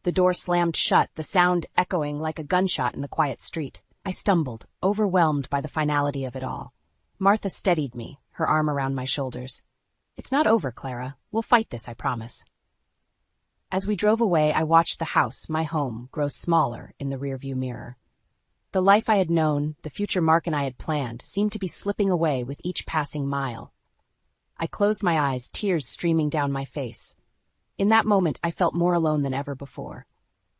The door slammed shut, the sound echoing like a gunshot in the quiet street. I stumbled, overwhelmed by the finality of it all. Martha steadied me, her arm around my shoulders. It's not over, Clara. We'll fight this, I promise. As we drove away, I watched the house, my home, grow smaller in the rearview mirror. The life I had known, the future Mark and I had planned, seemed to be slipping away with each passing mile. I closed my eyes, tears streaming down my face. In that moment, I felt more alone than ever before.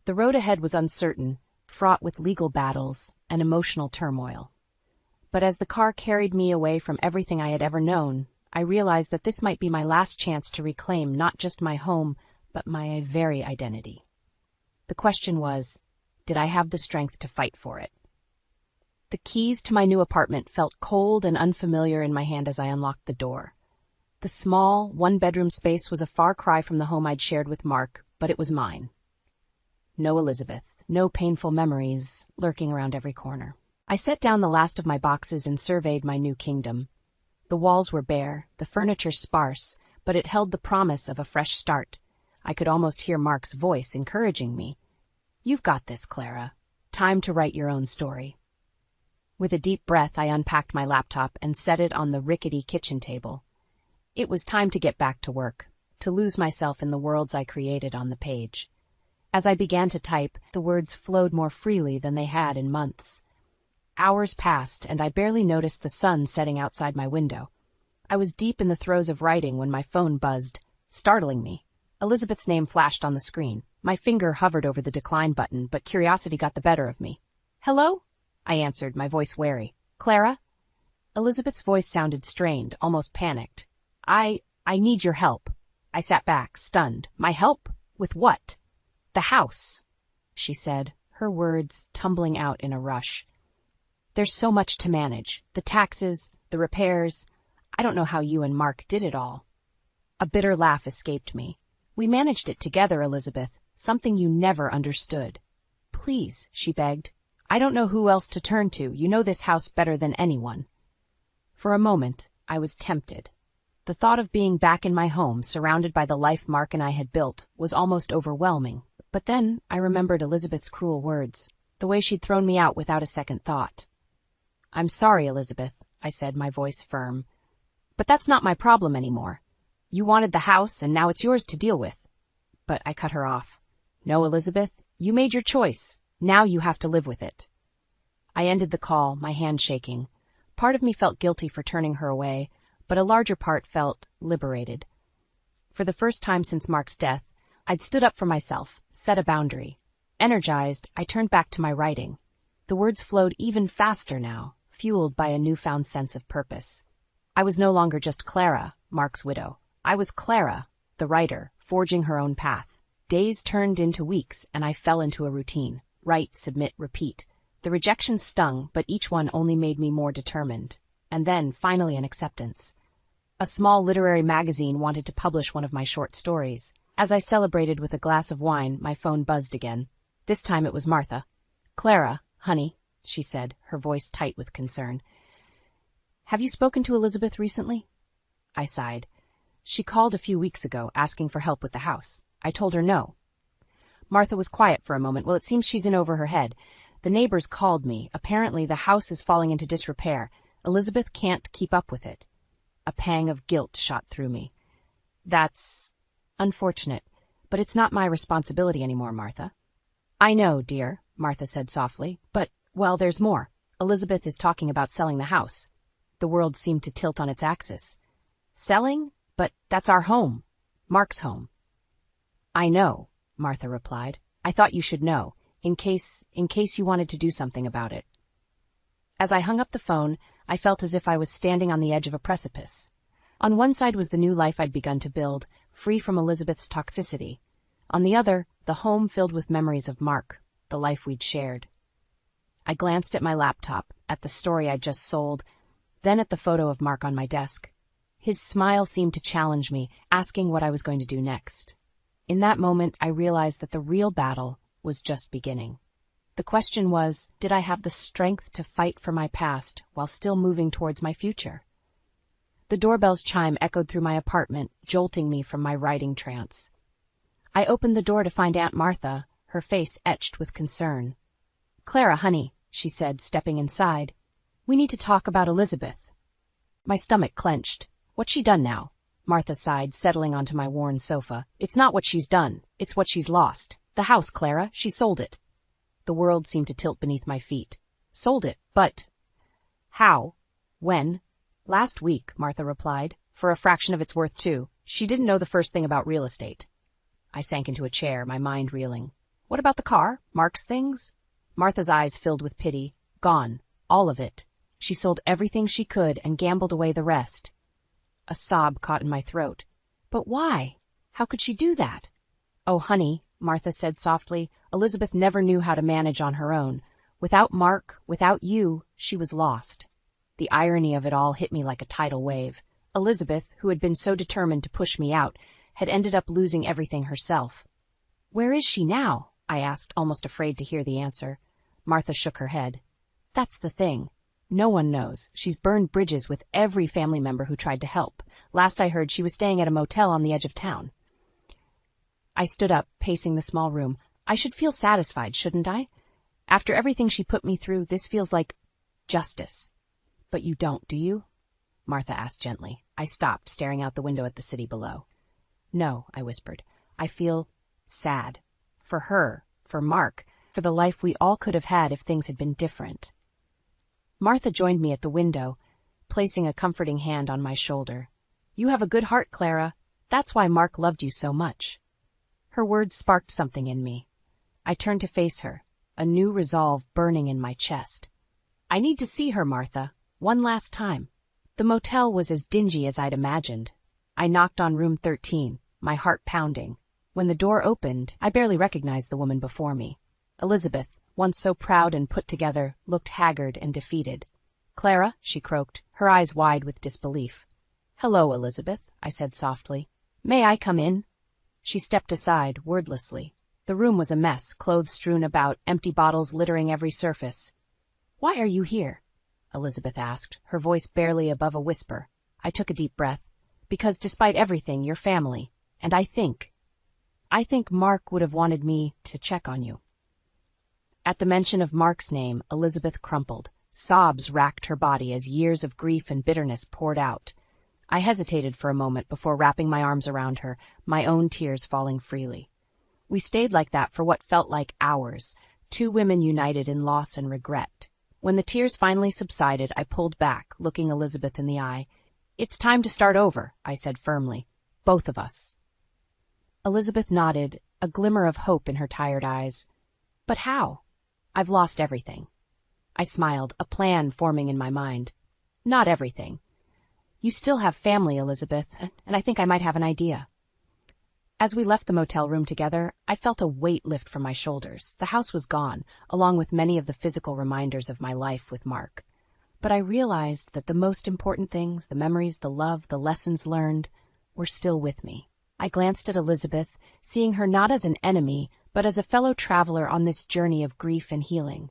The road ahead was uncertain, fraught with legal battles and emotional turmoil. But as the car carried me away from everything I had ever known, I realized that this might be my last chance to reclaim not just my home, but my very identity. The question was, did I have the strength to fight for it? The keys to my new apartment felt cold and unfamiliar in my hand as I unlocked the door. The small, one-bedroom space was a far cry from the home I'd shared with Mark, but it was mine. No Elizabeth, no painful memories lurking around every corner. I set down the last of my boxes and surveyed my new kingdom. The walls were bare, the furniture sparse, but it held the promise of a fresh start. I could almost hear Mark's voice encouraging me. You've got this, Clara. Time to write your own story. With a deep breath, I unpacked my laptop and set it on the rickety kitchen table. It was time to get back to work, to lose myself in the worlds I created on the page. As I began to type, the words flowed more freely than they had in months. Hours passed, and I barely noticed the sun setting outside my window. I was deep in the throes of writing when my phone buzzed, startling me. Elizabeth's name flashed on the screen. My finger hovered over the decline button, but curiosity got the better of me. Hello? I answered, my voice wary. Clara? Elizabeth's voice sounded strained, almost panicked. I need your help. I sat back, stunned. My help? With what? The house, she said, her words tumbling out in a rush. There's so much to manage. The taxes, the repairs. I don't know how you and Mark did it all. A bitter laugh escaped me. We managed it together, Elizabeth, something you never understood. Please, she begged. I don't know who else to turn to. You know this house better than anyone. For a moment, I was tempted. The thought of being back in my home, surrounded by the life Mark and I had built, was almost overwhelming. But then I remembered Elizabeth's cruel words, the way she'd thrown me out without a second thought. I'm sorry, Elizabeth, I said, my voice firm. But that's not my problem anymore. You wanted the house, and now it's yours to deal with. But I cut her off. No, Elizabeth, you made your choice. Now you have to live with it. I ended the call, my hand shaking. Part of me felt guilty for turning her away, but a larger part felt liberated. For the first time since Mark's death, I'd stood up for myself, set a boundary. Energized, I turned back to my writing. The words flowed even faster now, fueled by a newfound sense of purpose. I was no longer just Clara, Mark's widow. I was Clara, the writer, forging her own path. Days turned into weeks, and I fell into a routine. Write, submit, repeat. The rejection stung, but each one only made me more determined. And then, finally, an acceptance. A small literary magazine wanted to publish one of my short stories. As I celebrated with a glass of wine, my phone buzzed again. This time it was Martha. "Clara, honey," she said, her voice tight with concern. "Have you spoken to Elizabeth recently?" I sighed. "She called a few weeks ago, asking for help with the house. I told her no." Martha was quiet for a moment. "Well, it seems she's in over her head. The neighbors called me. Apparently the house is falling into disrepair. Elizabeth can't keep up with it." A pang of guilt shot through me. "That's unfortunate, but it's not my responsibility anymore, Martha." "I know, dear," Martha said softly, "but, well, there's more. Elizabeth is talking about selling the house." The world seemed to tilt on its axis. "Selling? But that's our home. Mark's home." "I know," Martha replied. "I thought you should know, in case you wanted to do something about it." As I hung up the phone, I felt as if I was standing on the edge of a precipice. On one side was the new life I'd begun to build, free from Elizabeth's toxicity. On the other, the home filled with memories of Mark, the life we'd shared. I glanced at my laptop, at the story I'd just sold, then at the photo of Mark on my desk. His smile seemed to challenge me, asking what I was going to do next. In that moment, I realized that the real battle was just beginning. The question was, did I have the strength to fight for my past while still moving towards my future? The doorbell's chime echoed through my apartment, jolting me from my writing trance. I opened the door to find Aunt Martha, her face etched with concern. "Clara, honey," she said, stepping inside. "We need to talk about Elizabeth." My stomach clenched. "What's she done now?" Martha sighed, settling onto my worn sofa. "It's not what she's done. It's what she's lost. The house, Clara. She sold it." The world seemed to tilt beneath my feet. "Sold it? But how? When?" "Last week," Martha replied. "For a fraction of its worth, too. She didn't know the first thing about real estate." I sank into a chair, my mind reeling. "What about the car? Mark's things?" Martha's eyes filled with pity. "Gone. All of it. She sold everything she could and gambled away the rest." A sob caught in my throat. "But why? How could she do that?" "Oh, honey," Martha said softly, "Elizabeth never knew how to manage on her own. Without Mark, without you, she was lost." The irony of it all hit me like a tidal wave. Elizabeth, who had been so determined to push me out, had ended up losing everything herself. "Where is she now?" I asked, almost afraid to hear the answer. Martha shook her head. "That's the thing. No one knows. She's burned bridges with every family member who tried to help. Last I heard, she was staying at a motel on the edge of town." I stood up, pacing the small room. I should feel satisfied, shouldn't I? After everything she put me through, this feels like justice. "But you don't, do you?" Martha asked gently. I stopped, staring out the window at the city below. "No," I whispered. "I feel sad. For her, for Mark, for the life we all could have had if things had been different." Martha joined me at the window, placing a comforting hand on my shoulder. "You have a good heart, Clara. That's why Mark loved you so much." Her words sparked something in me. I turned to face her, a new resolve burning in my chest. "I need to see her, Martha, one last time." The motel was as dingy as I'd imagined. I knocked on room 13, my heart pounding. When the door opened, I barely recognized the woman before me. Elizabeth, once so proud and put together, looked haggard and defeated. "Clara," she croaked, her eyes wide with disbelief. "Hello, Elizabeth," I said softly. "May I come in?" She stepped aside, wordlessly. The room was a mess, clothes strewn about, empty bottles littering every surface. "Why are you here?" Elizabeth asked, her voice barely above a whisper. I took a deep breath. "Because despite everything, you're family, and I think Mark would have wanted me to check on you." At the mention of Mark's name, Elizabeth crumpled. Sobs racked her body as years of grief and bitterness poured out. I hesitated for a moment before wrapping my arms around her, my own tears falling freely. We stayed like that for what felt like hours, two women united in loss and regret. When the tears finally subsided, I pulled back, looking Elizabeth in the eye. "It's time to start over," I said firmly. "Both of us." Elizabeth nodded, a glimmer of hope in her tired eyes. "But how?" "I've lost everything." I smiled, a plan forming in my mind. "Not everything. You still have family, Elizabeth, and I think I might have an idea." As we left the motel room together, I felt a weight lift from my shoulders. The house was gone, along with many of the physical reminders of my life with Mark. But I realized that the most important things, the memories, the love, the lessons learned, were still with me. I glanced at Elizabeth, seeing her not as an enemy, but as a fellow traveler on this journey of grief and healing.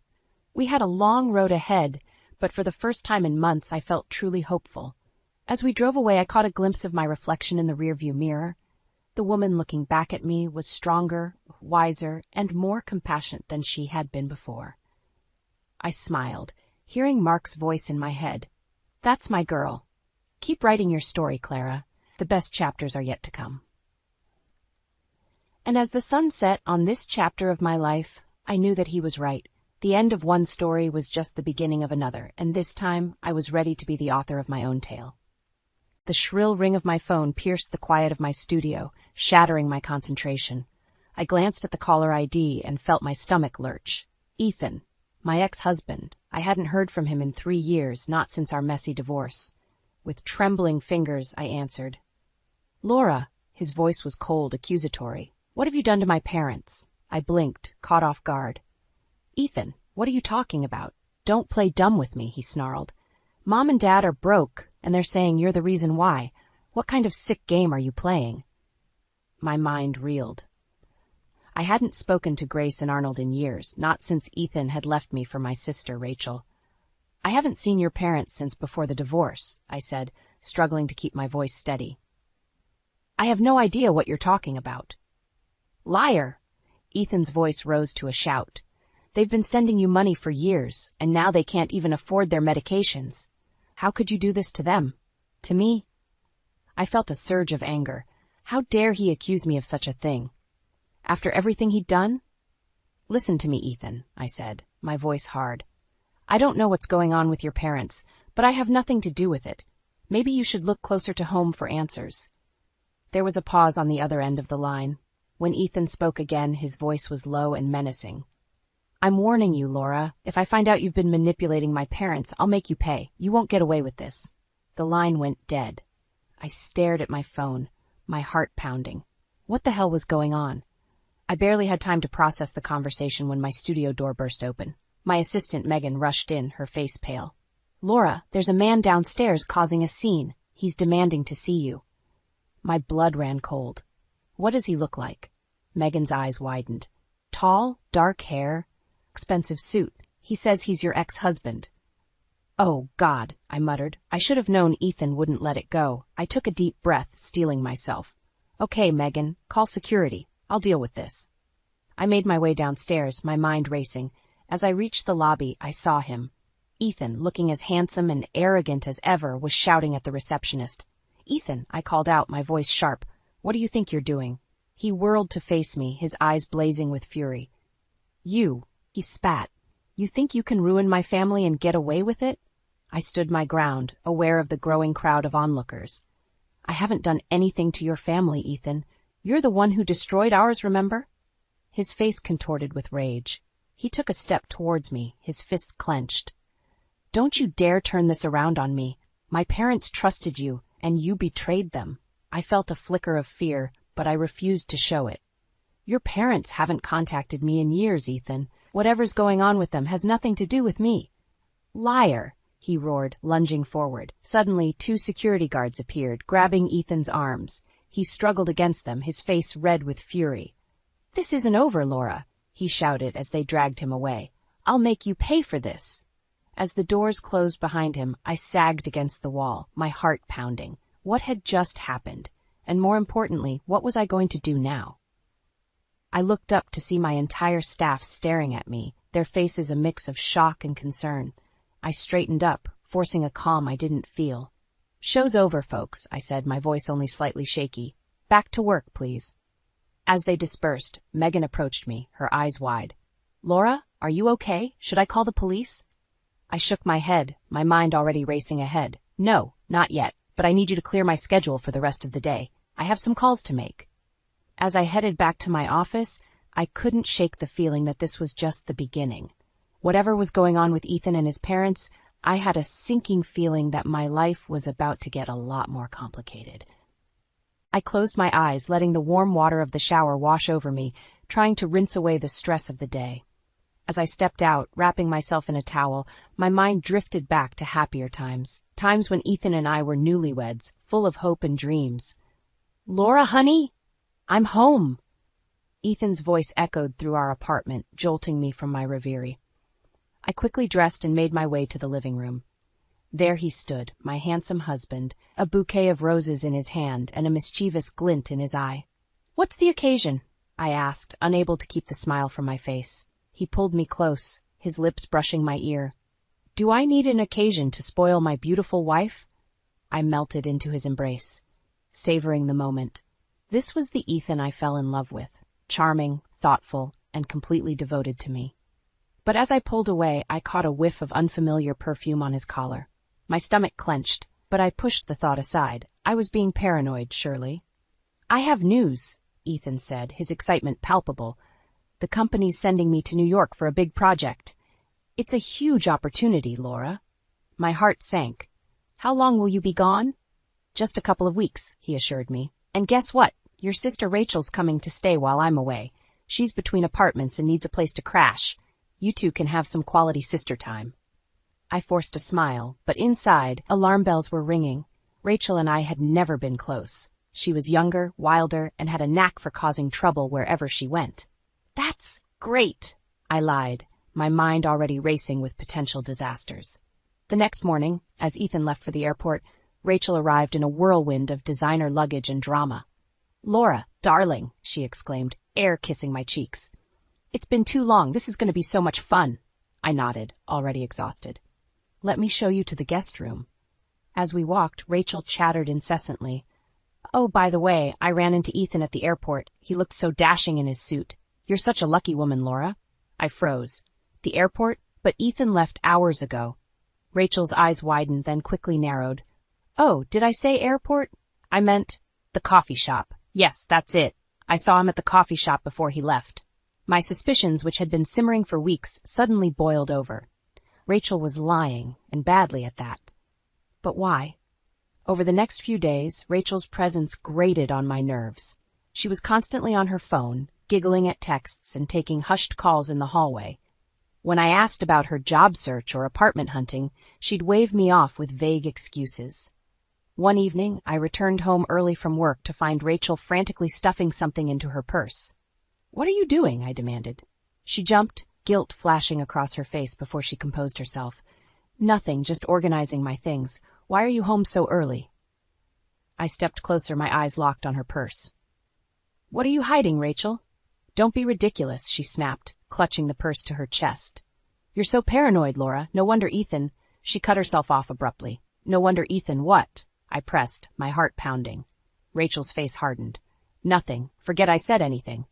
We had a long road ahead, but for the first time in months I felt truly hopeful. As we drove away, I caught a glimpse of my reflection in the rearview mirror. The woman looking back at me was stronger, wiser, and more compassionate than she had been before. I smiled, hearing Mark's voice in my head. "That's my girl. Keep writing your story, Clara. The best chapters are yet to come." And as the sun set on this chapter of my life, I knew that he was right. The end of one story was just the beginning of another, and this time I was ready to be the author of my own tale. The shrill ring of my phone pierced the quiet of my studio, shattering my concentration. I glanced at the caller ID and felt my stomach lurch. Ethan, my ex-husband. I hadn't heard from him in 3 years, not since our messy divorce. With trembling fingers, I answered. "Laura," his voice was cold, accusatory. "What have you done to my parents?" I blinked, caught off guard. "Ethan, what are you talking about? Don't play dumb with me," he snarled. "Mom and Dad are broke, and they're saying you're the reason why. What kind of sick game are you playing?" My mind reeled. I hadn't spoken to Grace and Arnold in years, not since Ethan had left me for my sister, Rachel. "I haven't seen your parents since before the divorce," I said, struggling to keep my voice steady. "I have no idea what you're talking about." "Liar!" Ethan's voice rose to a shout. "They've been sending you money for years, and now they can't even afford their medications. How could you do this to them? To me?" I felt a surge of anger. How dare he accuse me of such a thing? After everything he'd done? "Listen to me, Ethan," I said, my voice hard. "I don't know what's going on with your parents, but I have nothing to do with it. Maybe you should look closer to home for answers." There was a pause on the other end of the line. When Ethan spoke again, his voice was low and menacing. "I'm warning you, Laura. If I find out you've been manipulating my parents, I'll make you pay. You won't get away with this." The line went dead. I stared at my phone, my heart pounding. What the hell was going on? I barely had time to process the conversation when my studio door burst open. My assistant, Megan, rushed in, her face pale. "Laura, there's a man downstairs causing a scene. He's demanding to see you." My blood ran cold. "What does he look like?" Megan's eyes widened. "Tall, dark hair, expensive suit. He says he's your ex-husband." "Oh, God," I muttered. I should have known Ethan wouldn't let it go. I took a deep breath, steeling myself. "Okay, Megan, call security. I'll deal with this." I made my way downstairs, my mind racing. As I reached the lobby, I saw him. Ethan, looking as handsome and arrogant as ever, was shouting at the receptionist. "Ethan," I called out, my voice sharp. "What do you think you're doing?" He whirled to face me, his eyes blazing with fury. "You," he spat. "You think you can ruin my family and get away with it?" I stood my ground, aware of the growing crowd of onlookers. "I haven't done anything to your family, Ethan. You're the one who destroyed ours, remember?" His face contorted with rage. He took a step towards me, his fists clenched. "Don't you dare turn this around on me. My parents trusted you, and you betrayed them." I felt a flicker of fear, but I refused to show it. "Your parents haven't contacted me in years, Ethan. Whatever's going on with them has nothing to do with me." "Liar!" he roared, lunging forward. Suddenly, 2 security guards appeared, grabbing Ethan's arms. He struggled against them, his face red with fury. "This isn't over, Laura," he shouted as they dragged him away. "I'll make you pay for this." As the doors closed behind him, I sagged against the wall, my heart pounding. What had just happened? And more importantly, what was I going to do now? I looked up to see my entire staff staring at me, their faces a mix of shock and concern. I straightened up, forcing a calm I didn't feel. "Show's over, folks," I said, my voice only slightly shaky. "Back to work, please." As they dispersed, Megan approached me, her eyes wide. "Laura, are you okay? Should I call the police?" I shook my head, my mind already racing ahead. "No, not yet, but I need you to clear my schedule for the rest of the day. I have some calls to make." As I headed back to my office, I couldn't shake the feeling that this was just the beginning. Whatever was going on with Ethan and his parents, I had a sinking feeling that my life was about to get a lot more complicated. I closed my eyes, letting the warm water of the shower wash over me, trying to rinse away the stress of the day. As I stepped out, wrapping myself in a towel, my mind drifted back to happier times, times when Ethan and I were newlyweds, full of hope and dreams. "Laura, honey, I'm home." Ethan's voice echoed through our apartment, jolting me from my reverie. I quickly dressed and made my way to the living room. There he stood, my handsome husband, a bouquet of roses in his hand and a mischievous glint in his eye. "What's the occasion?" I asked, unable to keep the smile from my face. He pulled me close, his lips brushing my ear. "Do I need an occasion to spoil my beautiful wife?" I melted into his embrace, savoring the moment. This was the Ethan I fell in love with, charming, thoughtful, and completely devoted to me. But as I pulled away, I caught a whiff of unfamiliar perfume on his collar. My stomach clenched, but I pushed the thought aside. I was being paranoid, surely. "I have news," Ethan said, his excitement palpable. "The company's sending me to New York for a big project. It's a huge opportunity, Laura." My heart sank. "How long will you be gone?" "Just a couple of weeks," he assured me. "And guess what? Your sister Rachel's coming to stay while I'm away. She's between apartments and needs a place to crash. You two can have some quality sister time." I forced a smile, but inside, alarm bells were ringing. Rachel and I had never been close. She was younger, wilder, and had a knack for causing trouble wherever she went. "That's great," I lied, my mind already racing with potential disasters. The next morning, as Ethan left for the airport, Rachel arrived in a whirlwind of designer luggage and drama. "Laura, darling," she exclaimed, air-kissing my cheeks. "It's been too long. This is going to be so much fun." I nodded, already exhausted. "Let me show you to the guest room." As we walked, Rachel chattered incessantly. "Oh, by the way, I ran into Ethan at the airport. He looked so dashing in his suit. You're such a lucky woman, Laura." I froze. The airport? But Ethan left hours ago. Rachel's eyes widened, then quickly narrowed. "Oh, did I say airport? I meant the coffee shop. Yes, that's it. I saw him at the coffee shop before he left." My suspicions, which had been simmering for weeks, suddenly boiled over. Rachel was lying, and badly at that. But why? Over the next few days, Rachel's presence grated on my nerves. She was constantly on her phone, giggling at texts and taking hushed calls in the hallway. When I asked about her job search or apartment hunting, she'd wave me off with vague excuses. One evening, I returned home early from work to find Rachel frantically stuffing something into her purse. "What are you doing?" I demanded. She jumped, guilt flashing across her face before she composed herself. "Nothing, just organizing my things. Why are you home so early?" I stepped closer, my eyes locked on her purse. "What are you hiding, Rachel?" "Don't be ridiculous," she snapped, clutching the purse to her chest. "You're so paranoid, Laura. No wonder Ethan—" She cut herself off abruptly. "No wonder Ethan what?" I pressed, my heart pounding. Rachel's face hardened. "Nothing. Forget I said anything."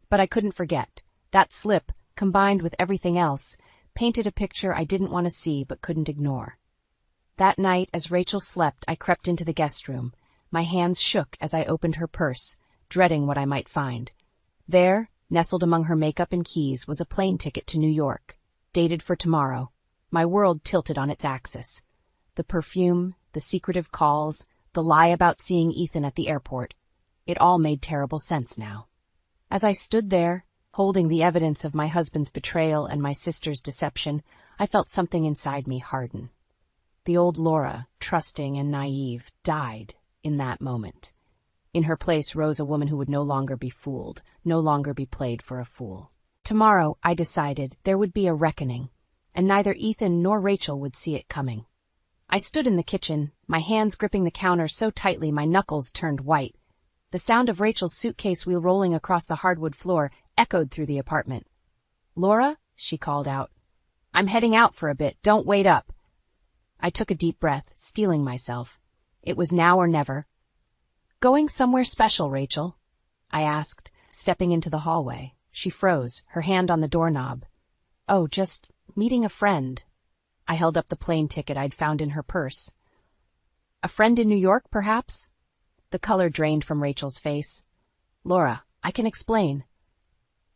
But I couldn't forget. That slip, combined with everything else, painted a picture I didn't want to see but couldn't ignore. That night, as Rachel slept, I crept into the guest room. My hands shook as I opened her purse, dreading what I might find. There, nestled among her makeup and keys, was a plane ticket to New York, dated for tomorrow. My world tilted on its axis. The perfume, the secretive calls, the lie about seeing Ethan at the airport. It all made terrible sense now. As I stood there, holding the evidence of my husband's betrayal and my sister's deception, I felt something inside me harden. The old Laura, trusting and naive, died in that moment. In her place rose a woman who would no longer be fooled, no longer be played for a fool. Tomorrow, I decided, there would be a reckoning, and neither Ethan nor Rachel would see it coming. I stood in the kitchen, my hands gripping the counter so tightly my knuckles turned white. The sound of Rachel's suitcase wheel rolling across the hardwood floor echoed through the apartment. "Laura?" she called out. "I'm heading out for a bit. Don't wait up." I took a deep breath, steeling myself. It was now or never. "Going somewhere special, Rachel?" I asked, stepping into the hallway. She froze, her hand on the doorknob. "Oh, just meeting a friend." I held up the plane ticket I'd found in her purse. "A friend in New York, perhaps?" The color drained from Rachel's face. "Laura, I can explain."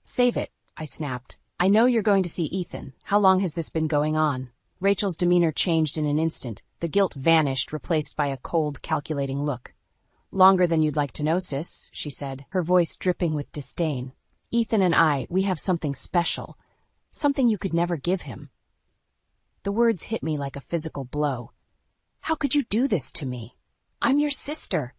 "Save it," I snapped. "I know you're going to see Ethan. How long has this been going on?" Rachel's demeanor changed in an instant. The guilt vanished, replaced by a cold, calculating look. Longer than you'd like to know, sis, she said, her voice dripping with disdain. Ethan and I, we have something special. Something you could never give him. The words hit me like a physical blow. How could you do this to me? I'm your sister.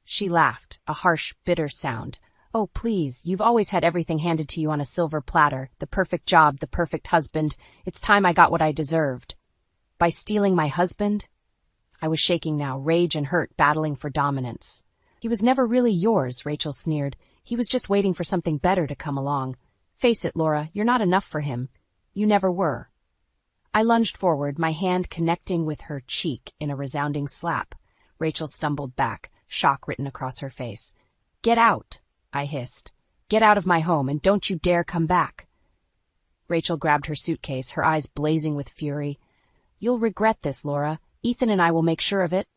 She laughed, a harsh, bitter sound. Oh, please, you've always had everything handed to you on a silver platter, the perfect job, the perfect husband. It's time I got what I deserved. By stealing my husband? I was shaking now, rage and hurt battling for dominance. He was never really yours, Rachel sneered. He was just waiting for something better to come along. Face it, Laura, you're not enough for him. You never were. I lunged forward, my hand connecting with her cheek in a resounding slap. Rachel stumbled back, shock written across her face. Get out, I hissed. Get out of my home, and don't you dare come back. Rachel grabbed her suitcase, her eyes blazing with fury. You'll regret this, Laura. Ethan and I will make sure of it.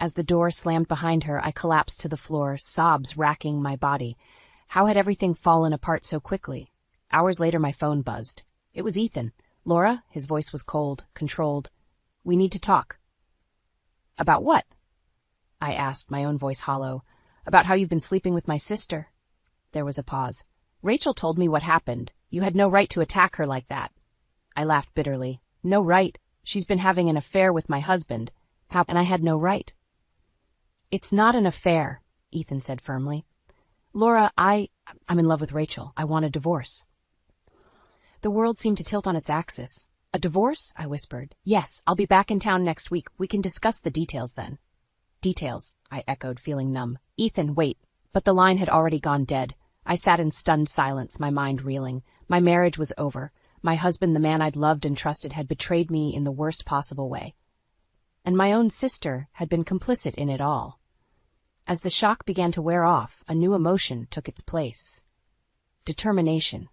As the door slammed behind her, I collapsed to the floor, sobs racking my body. How had everything fallen apart so quickly? Hours later, my phone buzzed. It was Ethan. Laura, his voice was cold, controlled. We need to talk. About what? I asked, my own voice hollow. About how you've been sleeping with my sister. There was a pause. Rachel told me what happened. You had no right to attack her like that. I laughed bitterly. No right. She's been having an affair with my husband. And I had no right. It's not an affair, Ethan said firmly. Laura, I'm in love with Rachel. I want a divorce. The world seemed to tilt on its axis. A divorce? I whispered. Yes, I'll be back in town next week. We can discuss the details then. Details, I echoed, feeling numb. Ethan, wait. But the line had already gone dead. I sat in stunned silence, my mind reeling. My marriage was over. My husband, the man I'd loved and trusted, had betrayed me in the worst possible way. And my own sister had been complicit in it all. As the shock began to wear off, a new emotion took its place. Determination.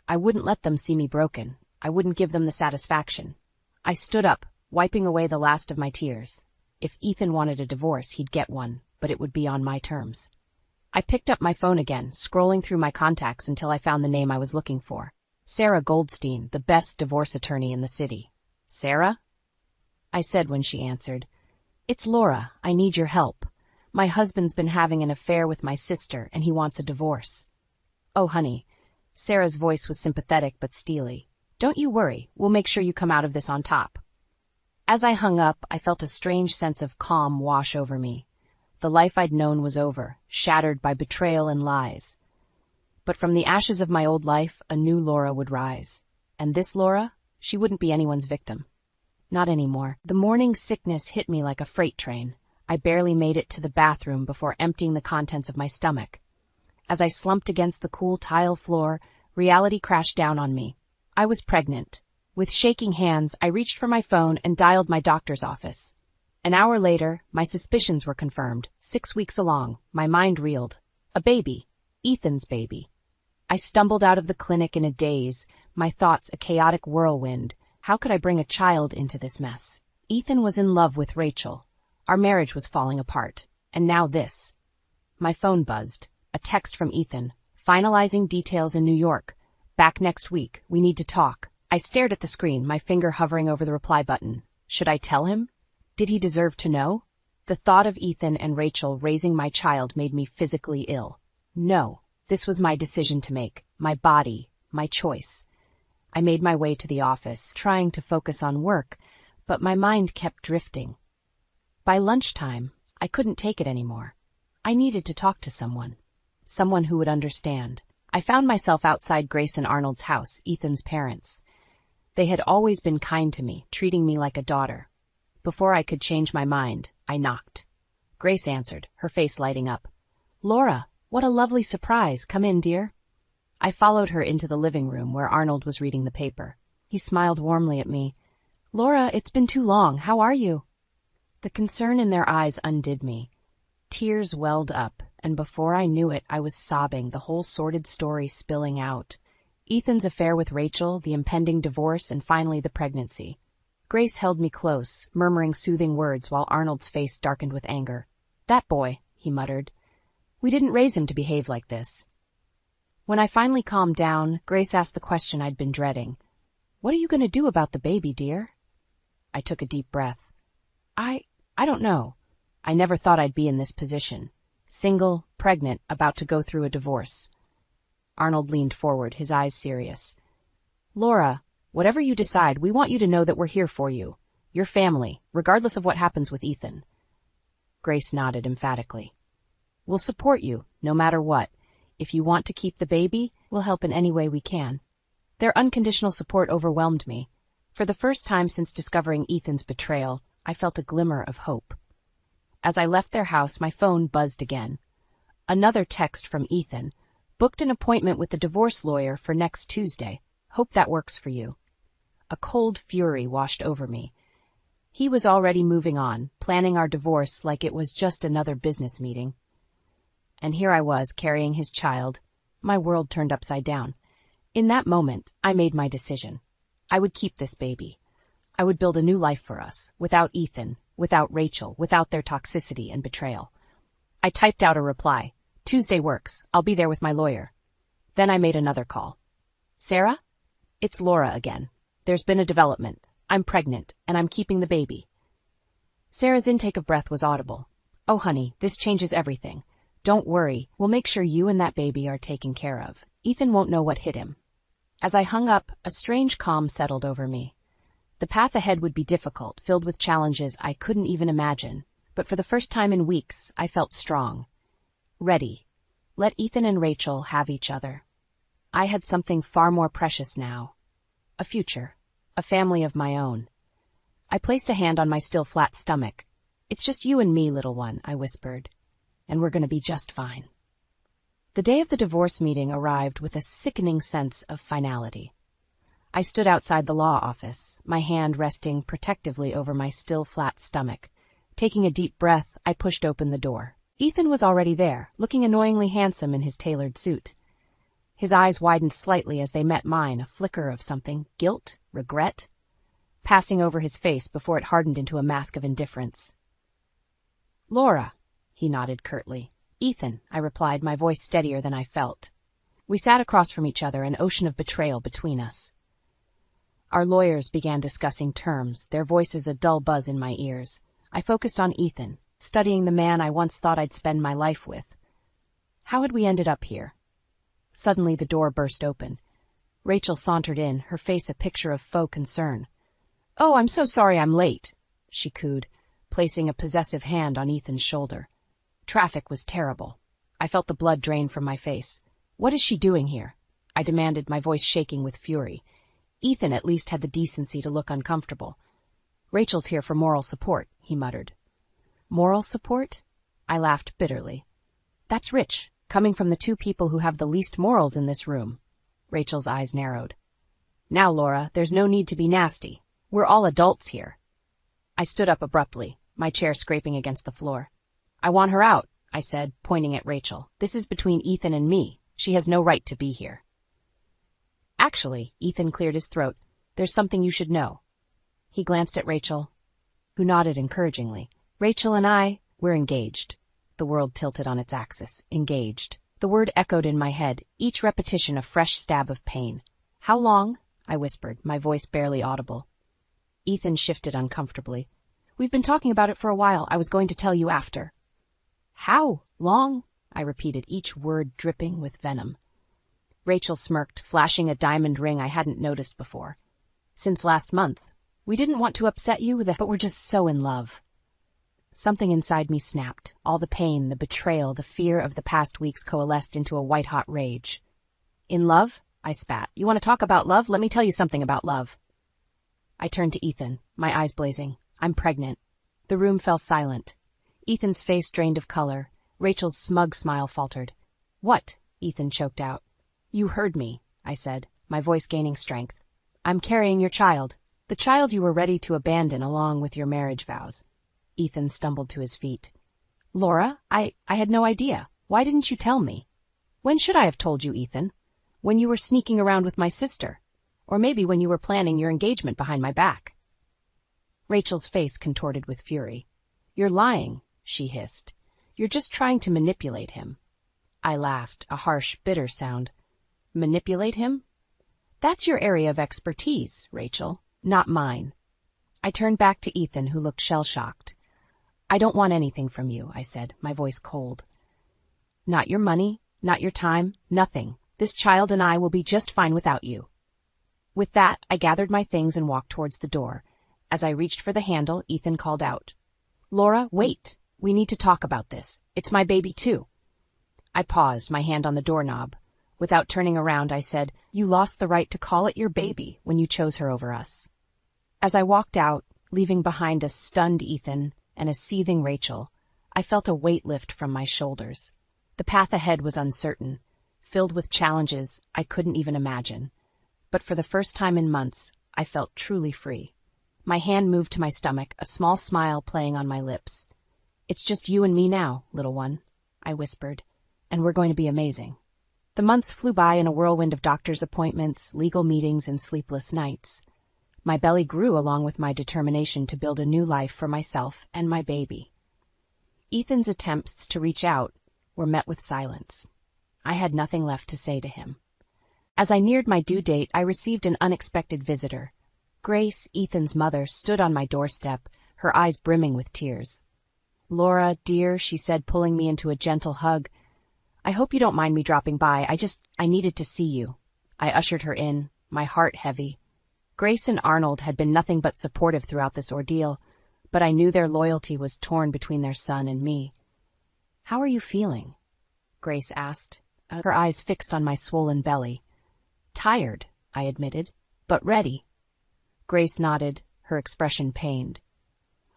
I wouldn't let them see me broken. I wouldn't give them the satisfaction. I stood up, wiping away the last of my tears. If Ethan wanted a divorce, he'd get one, but it would be on my terms. I picked up my phone again, scrolling through my contacts until I found the name I was looking for. Sarah Goldstein, the best divorce attorney in the city. Sarah? I said when she answered. It's Laura. I need your help. My husband's been having an affair with my sister, and he wants a divorce. Oh, honey. Sarah's voice was sympathetic but steely. Don't you worry. We'll make sure you come out of this on top. As I hung up, I felt a strange sense of calm wash over me. The life I'd known was over, shattered by betrayal and lies. But from the ashes of my old life, a new Laura would rise. And this Laura, she wouldn't be anyone's victim. Not anymore. The morning sickness hit me like a freight train. I barely made it to the bathroom before emptying the contents of my stomach. As I slumped against the cool tile floor, reality crashed down on me. I was pregnant. With shaking hands, I reached for my phone and dialed my doctor's office. An hour later, my suspicions were confirmed. 6 weeks along, my mind reeled. A baby. Ethan's baby. I stumbled out of the clinic in a daze, my thoughts a chaotic whirlwind. How could I bring a child into this mess? Ethan was in love with Rachel. Our marriage was falling apart. And now this. My phone buzzed. A text from Ethan. Finalizing details in New York. Back next week. We need to talk. I stared at the screen, my finger hovering over the reply button. Should I tell him? Did he deserve to know? The thought of Ethan and Rachel raising my child made me physically ill. No, this was my decision to make. My body. My choice. I made my way to the office, trying to focus on work, but my mind kept drifting. By lunchtime, I couldn't take it anymore. I needed to talk to someone. Someone who would understand. I found myself outside Grace and Arnold's house, Ethan's parents. They had always been kind to me, treating me like a daughter. Before I could change my mind, I knocked. Grace answered, her face lighting up. Laura, what a lovely surprise. Come in, dear. I followed her into the living room where Arnold was reading the paper. He smiled warmly at me. Laura, it's been too long. How are you? The concern in their eyes undid me. Tears welled up, and before I knew it, I was sobbing, the whole sordid story spilling out. Ethan's affair with Rachel, the impending divorce, and finally the pregnancy. Grace held me close, murmuring soothing words while Arnold's face darkened with anger. That boy, he muttered. We didn't raise him to behave like this. When I finally calmed down, Grace asked the question I'd been dreading. What are you going to do about the baby, dear? I took a deep breath. I don't know. I never thought I'd be in this position. Single, pregnant, about to go through a divorce. Arnold leaned forward, his eyes serious. Laura, whatever you decide, we want you to know that we're here for you. Your family, regardless of what happens with Ethan. Grace nodded emphatically. We'll support you, no matter what. If you want to keep the baby, we'll help in any way we can. Their unconditional support overwhelmed me. For the first time since discovering Ethan's betrayal, I felt a glimmer of hope. As I left their house, my phone buzzed again. Another text from Ethan. Booked an appointment with the divorce lawyer for next Tuesday. Hope that works for you. A cold fury washed over me. He was already moving on, planning our divorce like it was just another business meeting. And here I was, carrying his child. My world turned upside down. In that moment, I made my decision. I would keep this baby. I would build a new life for us, without Ethan, without Rachel, without their toxicity and betrayal. I typed out a reply. Tuesday works. I'll be there with my lawyer. Then I made another call. Sarah? It's Laura again. There's been a development. I'm pregnant, and I'm keeping the baby. Sarah's intake of breath was audible. Oh, honey, this changes everything. Don't worry, we'll make sure you and that baby are taken care of. Ethan won't know what hit him. As I hung up, a strange calm settled over me. The path ahead would be difficult, filled with challenges I couldn't even imagine, but for the first time in weeks, I felt strong. Ready. Let Ethan and Rachel have each other. I had something far more precious now. A future. A family of my own. I placed a hand on my still flat stomach. It's just you and me, little one, I whispered. And we're going to be just fine. The day of the divorce meeting arrived with a sickening sense of finality. I stood outside the law office, my hand resting protectively over my still flat stomach. Taking a deep breath, I pushed open the door. Ethan was already there, looking annoyingly handsome in his tailored suit. His eyes widened slightly as they met mine, a flicker of something, guilt, regret, passing over his face before it hardened into a mask of indifference. Laura, he nodded curtly. Ethan, I replied, my voice steadier than I felt. We sat across from each other, an ocean of betrayal between us. Our lawyers began discussing terms, their voices a dull buzz in my ears. I focused on Ethan, studying the man I once thought I'd spend my life with. How had we ended up here? Suddenly the door burst open. Rachel sauntered in, her face a picture of faux concern. Oh, I'm so sorry I'm late, she cooed, placing a possessive hand on Ethan's shoulder. Traffic was terrible. I felt the blood drain from my face. What is she doing here? I demanded, my voice shaking with fury. Ethan at least had the decency to look uncomfortable. Rachel's here for moral support, he muttered. Moral support? I laughed bitterly. That's rich, coming from the two people who have the least morals in this room. Rachel's eyes narrowed. Now, Laura, there's no need to be nasty. We're all adults here. I stood up abruptly, my chair scraping against the floor. I want her out, I said, pointing at Rachel. This is between Ethan and me. She has no right to be here. Actually, Ethan cleared his throat. There's something you should know. He glanced at Rachel, who nodded encouragingly. Rachel and we're engaged. The world tilted on its axis. Engaged. The word echoed in my head, each repetition a fresh stab of pain. How long? I whispered, my voice barely audible. Ethan shifted uncomfortably. We've been talking about it for a while. I was going to tell you after. How long? I repeated, each word dripping with venom. Rachel smirked, flashing a diamond ring I hadn't noticed before. Since last month. We didn't want to upset you, but we're just so in love. Something inside me snapped. All the pain, the betrayal, the fear of the past weeks coalesced into a white-hot rage. In love? I spat. You want to talk about love? Let me tell you something about love. I turned to Ethan, my eyes blazing. I'm pregnant. The room fell silent. Ethan's face drained of color. Rachel's smug smile faltered. What? Ethan choked out. You heard me, I said, my voice gaining strength. I'm carrying your child. The child you were ready to abandon along with your marriage vows. Ethan stumbled to his feet. Laura, I had no idea. Why didn't you tell me? When should I have told you, Ethan? When you were sneaking around with my sister. Or maybe when you were planning your engagement behind my back. Rachel's face contorted with fury. You're lying, she hissed. You're just trying to manipulate him. I laughed, a harsh, bitter sound. Manipulate him? That's your area of expertise, Rachel, not mine. I turned back to Ethan, who looked shell-shocked. I don't want anything from you, I said, my voice cold. Not your money, not your time, nothing. This child and I will be just fine without you. With that, I gathered my things and walked towards the door. As I reached for the handle, Ethan called out, "Laura, wait. We need to talk about this. It's my baby too." I paused, my hand on the doorknob. Without turning around, I said, "You lost the right to call it your baby when you chose her over us." As I walked out, leaving behind a stunned Ethan and a seething Rachel, I felt a weight lift from my shoulders. The path ahead was uncertain, filled with challenges I couldn't even imagine. But for the first time in months, I felt truly free. My hand moved to my stomach, a small smile playing on my lips. "It's just you and me now, little one," I whispered, "and we're going to be amazing." The months flew by in a whirlwind of doctor's appointments, legal meetings, and sleepless nights. My belly grew along with my determination to build a new life for myself and my baby. Ethan's attempts to reach out were met with silence. I had nothing left to say to him. As I neared my due date, I received an unexpected visitor. Grace, Ethan's mother, stood on my doorstep, her eyes brimming with tears. "Laura, dear," she said, pulling me into a gentle hug, "I hope you don't mind me dropping by. I needed to see you." I ushered her in, my heart heavy. Grace and Arnold had been nothing but supportive throughout this ordeal, but I knew their loyalty was torn between their son and me. "How are you feeling?" Grace asked, her eyes fixed on my swollen belly. "Tired," I admitted, "but ready." Grace nodded, her expression pained.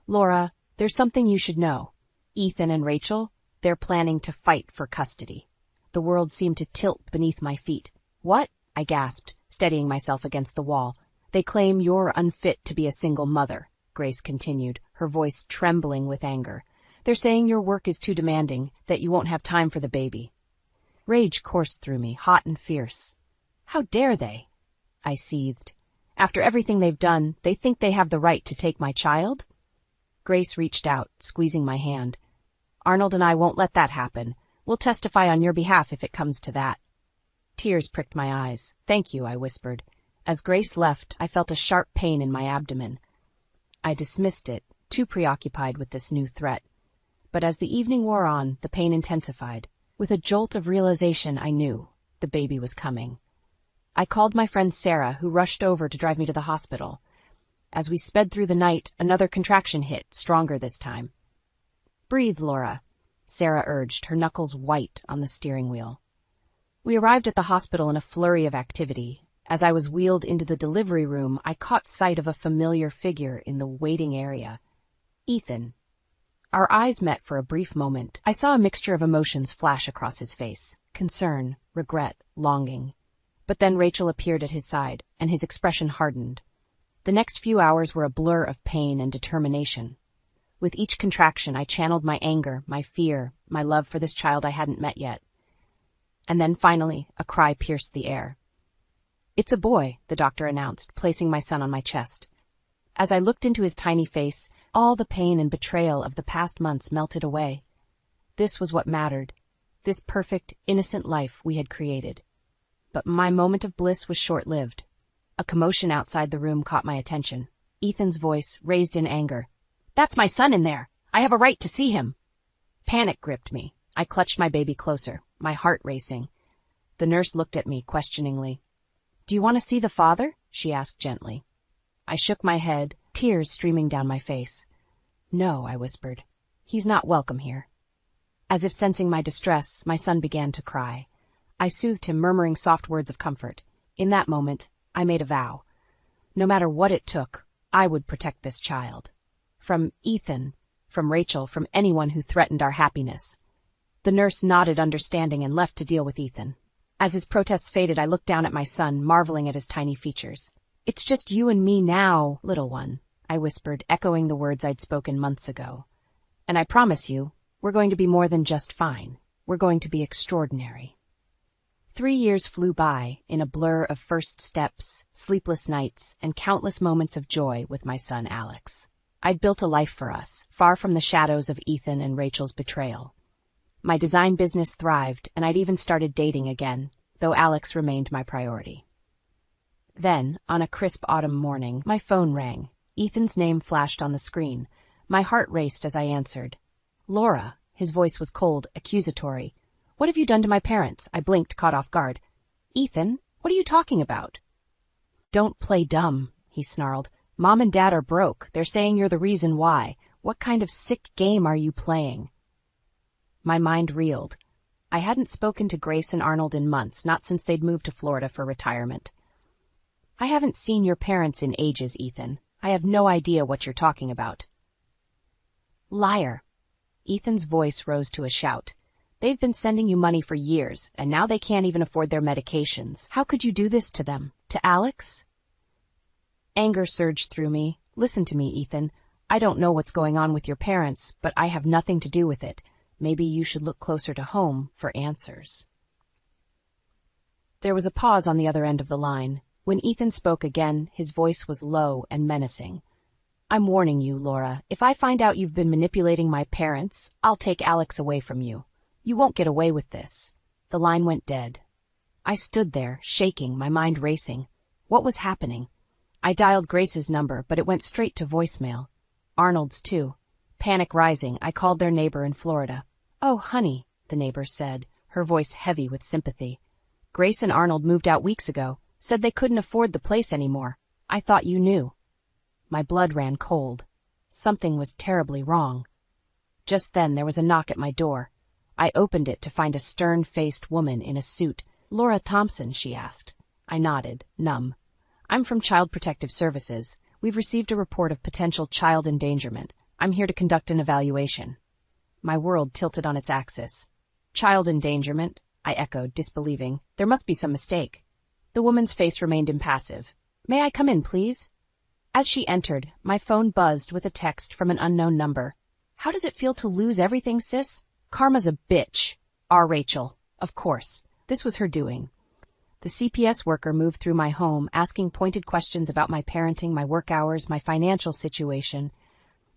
"Laura, there's something you should know. Ethan and Rachel, they're planning to fight for custody." The world seemed to tilt beneath my feet. "What?" I gasped, steadying myself against the wall. "They claim you're unfit to be a single mother," Grace continued, her voice trembling with anger. "They're saying your work is too demanding, that you won't have time for the baby." Rage coursed through me, hot and fierce. "How dare they?" I seethed. "After everything they've done, they think they have the right to take my child?" Grace reached out, squeezing my hand. "Arnold and I won't let that happen. We'll testify on your behalf if it comes to that." Tears pricked my eyes. "Thank you," I whispered. As Grace left, I felt a sharp pain in my abdomen. I dismissed it, too preoccupied with this new threat. But as the evening wore on, the pain intensified. With a jolt of realization, I knew the baby was coming. I called my friend Sarah, who rushed over to drive me to the hospital. As we sped through the night, another contraction hit, stronger this time. "Breathe, Laura," Sarah urged, her knuckles white on the steering wheel. We arrived at the hospital in a flurry of activity. As I was wheeled into the delivery room, I caught sight of a familiar figure in the waiting area. Ethan. Our eyes met for a brief moment. I saw a mixture of emotions flash across his face: concern, regret, longing. But then Rachel appeared at his side, and his expression hardened. The next few hours were a blur of pain and determination. With each contraction, I channeled my anger, my fear, my love for this child I hadn't met yet. And then finally, a cry pierced the air. "It's a boy," the doctor announced, placing my son on my chest. As I looked into his tiny face, all the pain and betrayal of the past months melted away. This was what mattered, this perfect, innocent life we had created. But my moment of bliss was short-lived. A commotion outside the room caught my attention. Ethan's voice, raised in anger. "That's my son in there! I have a right to see him!" Panic gripped me. I clutched my baby closer, my heart racing. The nurse looked at me questioningly. "Do you want to see the father?" she asked gently. I shook my head, tears streaming down my face. "No," I whispered. "He's not welcome here." As if sensing my distress, my son began to cry. I soothed him, murmuring soft words of comfort. In that moment, I made a vow. No matter what it took, I would protect this child. From Ethan, from Rachel, from anyone who threatened our happiness. The nurse nodded understanding and left to deal with Ethan. As his protests faded, I looked down at my son, marveling at his tiny features. "It's just you and me now, little one," I whispered, echoing the words I'd spoken months ago. "And I promise you, we're going to be more than just fine. We're going to be extraordinary." 3 years flew by in a blur of first steps, sleepless nights, and countless moments of joy with my son Alex. I'd built a life for us, far from the shadows of Ethan and Rachel's betrayal. My design business thrived, and I'd even started dating again, though Alex remained my priority. Then, on a crisp autumn morning, my phone rang. Ethan's name flashed on the screen. My heart raced as I answered. Laura, his voice was cold, accusatory. What have you done to my parents? I blinked, caught off guard. Ethan, what are you talking about? Don't play dumb, he snarled. Mom and Dad are broke. They're saying you're the reason why. What kind of sick game are you playing? My mind reeled. I hadn't spoken to Grace and Arnold in months, not since they'd moved to Florida for retirement. I haven't seen your parents in ages, Ethan. I have no idea what you're talking about. Liar. Ethan's voice rose to a shout. They've been sending you money for years, and now they can't even afford their medications. How could you do this to them? To Alex? Anger surged through me. Listen to me, Ethan. I don't know what's going on with your parents, but I have nothing to do with it. Maybe you should look closer to home for answers. There was a pause on the other end of the line. When Ethan spoke again, his voice was low and menacing. I'm warning you, Laura. If I find out you've been manipulating my parents, I'll take Alex away from you. You won't get away with this. The line went dead. I stood there, shaking, my mind racing. What was happening? I dialed Grace's number, but it went straight to voicemail. Arnold's too. Panic rising, I called their neighbor in Florida. Oh, honey, the neighbor said, her voice heavy with sympathy. Grace and Arnold moved out weeks ago, said they couldn't afford the place anymore. I thought you knew. My blood ran cold. Something was terribly wrong. Just then there was a knock at my door. I opened it to find a stern-faced woman in a suit. Laura Thompson, she asked. I nodded, numb. I'm from Child Protective Services. We've received a report of potential child endangerment. I'm here to conduct an evaluation. My world tilted on its axis. Child endangerment? I echoed, disbelieving. There must be some mistake. The woman's face remained impassive. May I come in, please? As she entered, my phone buzzed with a text from an unknown number. How does it feel to lose everything, sis? Karma's a bitch. Our Rachel. Of course. This was her doing. The CPS worker moved through my home, asking pointed questions about my parenting, my work hours, my financial situation.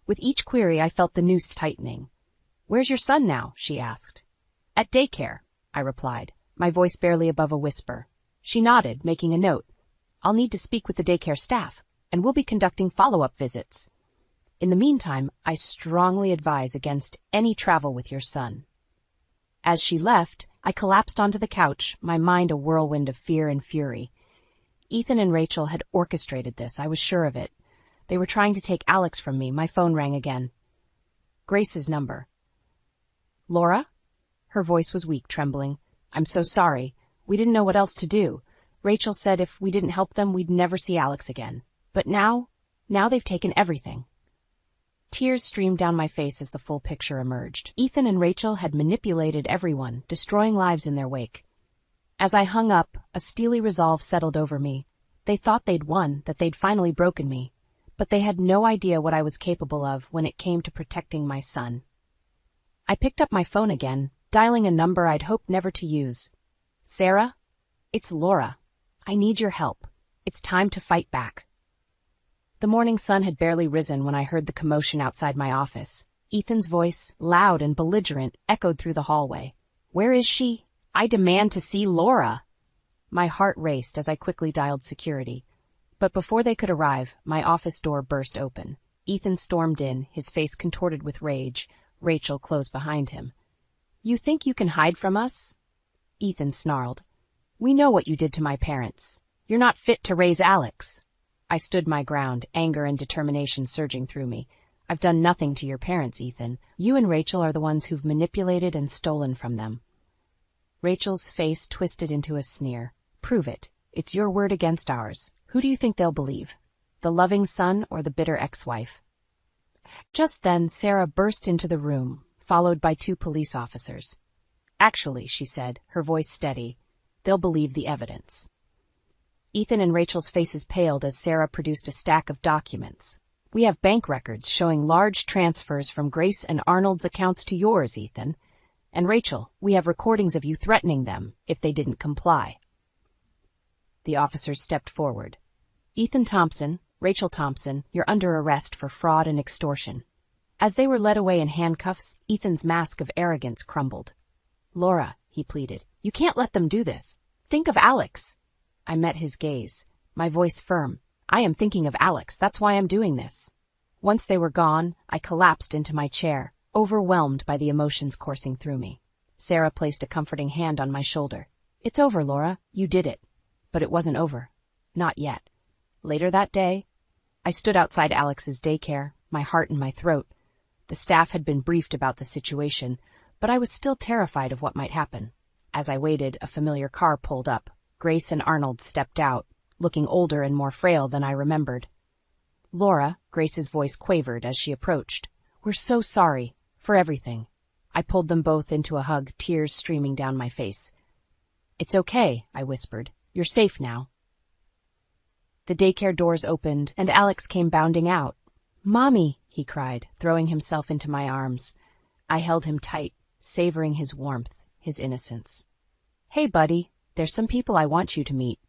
With each query, I felt the noose tightening. Where's your son now? She asked. At daycare, I replied, my voice barely above a whisper. She nodded, making a note. I'll need to speak with the daycare staff, and we'll be conducting follow-up visits. In the meantime, I strongly advise against any travel with your son. As she left, I collapsed onto the couch, my mind a whirlwind of fear and fury. Ethan and Rachel had orchestrated this, I was sure of it. They were trying to take Alex from me. My phone rang again. Grace's number. Laura? Her voice was weak, trembling. I'm so sorry. We didn't know what else to do. Rachel said if we didn't help them, we'd never see Alex again. But now they've taken everything. Tears streamed down my face as the full picture emerged. Ethan and Rachel had manipulated everyone, destroying lives in their wake. As I hung up, a steely resolve settled over me. They thought they'd won, that they'd finally broken me. But they had no idea what I was capable of when it came to protecting my son. I picked up my phone again, dialing a number I'd hoped never to use. Sarah? It's Laura. I need your help. It's time to fight back. The morning sun had barely risen when I heard the commotion outside my office. Ethan's voice, loud and belligerent, echoed through the hallway. Where is she? I demand to see Laura. My heart raced as I quickly dialed security. But before they could arrive, my office door burst open. Ethan stormed in, his face contorted with rage. Rachel closed behind him. You think you can hide from us? Ethan snarled. We know what you did to my parents. You're not fit to raise Alex. I stood my ground, anger and determination surging through me. I've done nothing to your parents, Ethan. You and Rachel are the ones who've manipulated and stolen from them. Rachel's face twisted into a sneer. Prove it. It's your word against ours. Who do you think they'll believe? The loving son or the bitter ex-wife? Just then, Sarah burst into the room, followed by 2 police officers. Actually, she said, her voice steady, they'll believe the evidence. Ethan and Rachel's faces paled as Sarah produced a stack of documents. We have bank records showing large transfers from Grace and Arnold's accounts to yours, Ethan. And Rachel, we have recordings of you threatening them if they didn't comply. The officers stepped forward. Ethan Thompson, Rachel Thompson, you're under arrest for fraud and extortion. As they were led away in handcuffs, Ethan's mask of arrogance crumbled. Laura, he pleaded, you can't let them do this. Think of Alex. I met his gaze, my voice firm. I am thinking of Alex, that's why I'm doing this. Once they were gone, I collapsed into my chair, overwhelmed by the emotions coursing through me. Sarah placed a comforting hand on my shoulder. "It's over, Laura. You did it." But it wasn't over. Not yet. Later that day, I stood outside Alex's daycare, my heart in my throat. The staff had been briefed about the situation, but I was still terrified of what might happen. As I waited, a familiar car pulled up. Grace and Arnold stepped out, looking older and more frail than I remembered. "Laura," Grace's voice quavered as she approached. "We're so sorry. For everything." I pulled them both into a hug, tears streaming down my face. "It's okay," I whispered. "You're safe now." The daycare doors opened, and Alex came bounding out. "Mommy," he cried, throwing himself into my arms. I held him tight, savoring his warmth, his innocence. "Hey, buddy, there's some people I want you to meet."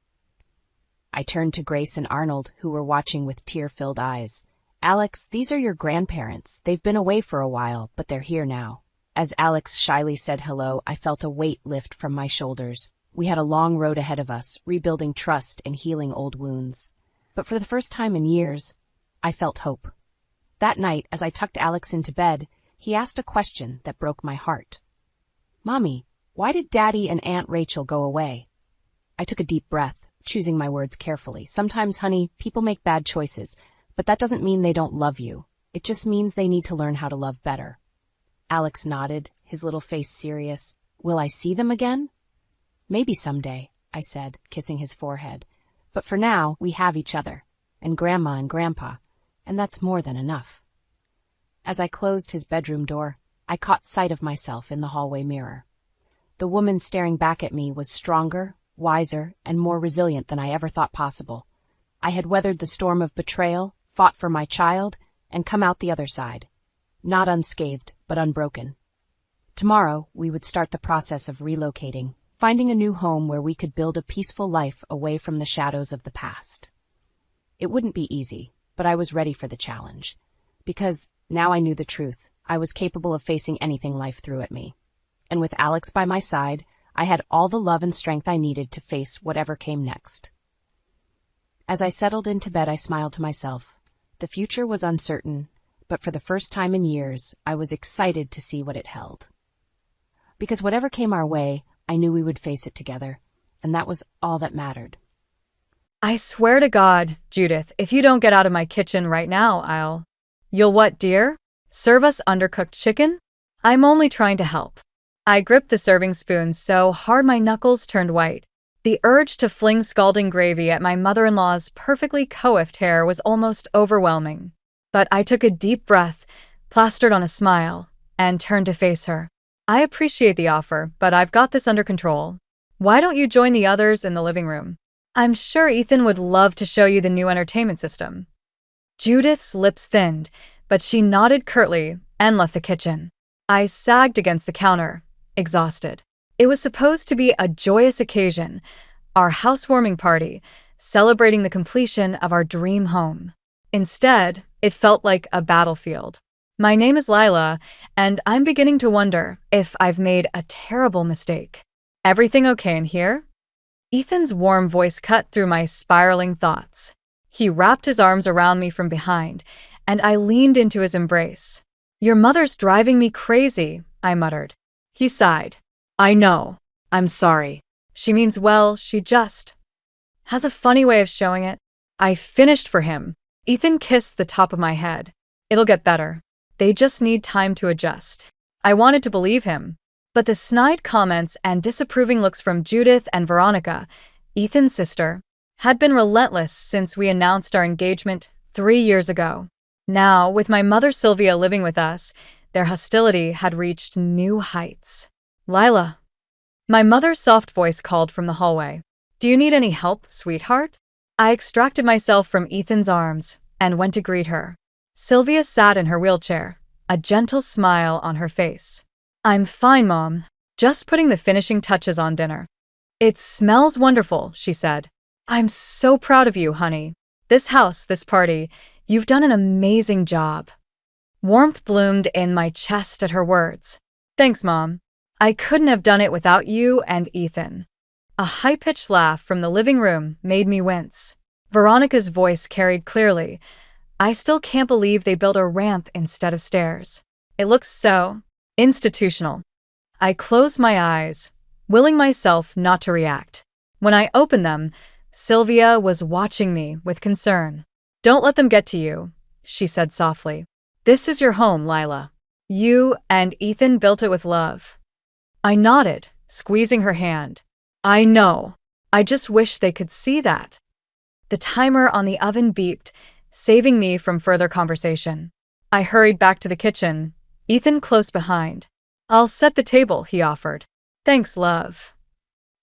I turned to Grace and Arnold, who were watching with tear-filled eyes. "Alex, these are your grandparents. They've been away for a while, but they're here now." As Alex shyly said hello, I felt a weight lift from my shoulders. We had a long road ahead of us, rebuilding trust and healing old wounds. But for the first time in years, I felt hope. That night, as I tucked Alex into bed, he asked a question that broke my heart. "Mommy, why did Daddy and Aunt Rachel go away?" I took a deep breath, choosing my words carefully. Sometimes, honey, people make bad choices, but that doesn't mean they don't love you. It just means they need to learn how to love better. Alex nodded, his little face serious. "Will I see them again?" "Maybe someday," I said, kissing his forehead. "But for now, we have each other, and Grandma and Grandpa, and that's more than enough." As I closed his bedroom door, I caught sight of myself in the hallway mirror. The woman staring back at me was stronger, wiser, and more resilient than I ever thought possible. I had weathered the storm of betrayal, fought for my child, and come out the other side. Not unscathed, but unbroken. Tomorrow, we would start the process of relocating, finding a new home where we could build a peaceful life away from the shadows of the past. It wouldn't be easy, but I was ready for the challenge. Because now I knew the truth. I was capable of facing anything life threw at me. And with Alex by my side, I had all the love and strength I needed to face whatever came next. As I settled into bed, I smiled to myself. The future was uncertain, but for the first time in years, I was excited to see what it held. Because whatever came our way, I knew we would face it together, and that was all that mattered. I swear to God, Judith, if you don't get out of my kitchen right now, You'll what, dear? Serve us undercooked chicken? I'm only trying to help. I gripped the serving spoon so hard my knuckles turned white. The urge to fling scalding gravy at my mother-in-law's perfectly coiffed hair was almost overwhelming. But I took a deep breath, plastered on a smile, and turned to face her. I appreciate the offer, but I've got this under control. Why don't you join the others in the living room? I'm sure Ethan would love to show you the new entertainment system. Judith's lips thinned, but she nodded curtly and left the kitchen. I sagged against the counter, exhausted. It was supposed to be a joyous occasion, our housewarming party, celebrating the completion of our dream home. Instead, it felt like a battlefield. My name is Lila, and I'm beginning to wonder if I've made a terrible mistake. Everything okay in here? Ethan's warm voice cut through my spiraling thoughts. He wrapped his arms around me from behind, and I leaned into his embrace. Your mother's driving me crazy, I muttered. He sighed. I know. I'm sorry. She means well, she just has a funny way of showing it. I finished for him. Ethan kissed the top of my head. It'll get better. They just need time to adjust. I wanted to believe him, but the snide comments and disapproving looks from Judith and Veronica, Ethan's sister, had been relentless since we announced our engagement 3 years ago. Now, with my mother Sylvia living with us, their hostility had reached new heights. Lila. My mother's soft voice called from the hallway. Do you need any help, sweetheart? I extracted myself from Ethan's arms and went to greet her. Sylvia sat in her wheelchair, a gentle smile on her face. I'm fine, Mom. Just putting the finishing touches on dinner. It smells wonderful, she said. I'm so proud of you, honey. This house, this party, you've done an amazing job. Warmth bloomed in my chest at her words. Thanks, Mom. I couldn't have done it without you and Ethan. A high-pitched laugh from the living room made me wince. Veronica's voice carried clearly. I still can't believe they built a ramp instead of stairs. It looks so institutional. I closed my eyes, willing myself not to react. When I opened them, Sylvia was watching me with concern. "Don't let them get to you," she said softly. "This is your home, Lila. You and Ethan built it with love." I nodded, squeezing her hand. "I know. I just wish they could see that." The timer on the oven beeped, saving me from further conversation. I hurried back to the kitchen, Ethan close behind. "I'll set the table," he offered. "Thanks, love."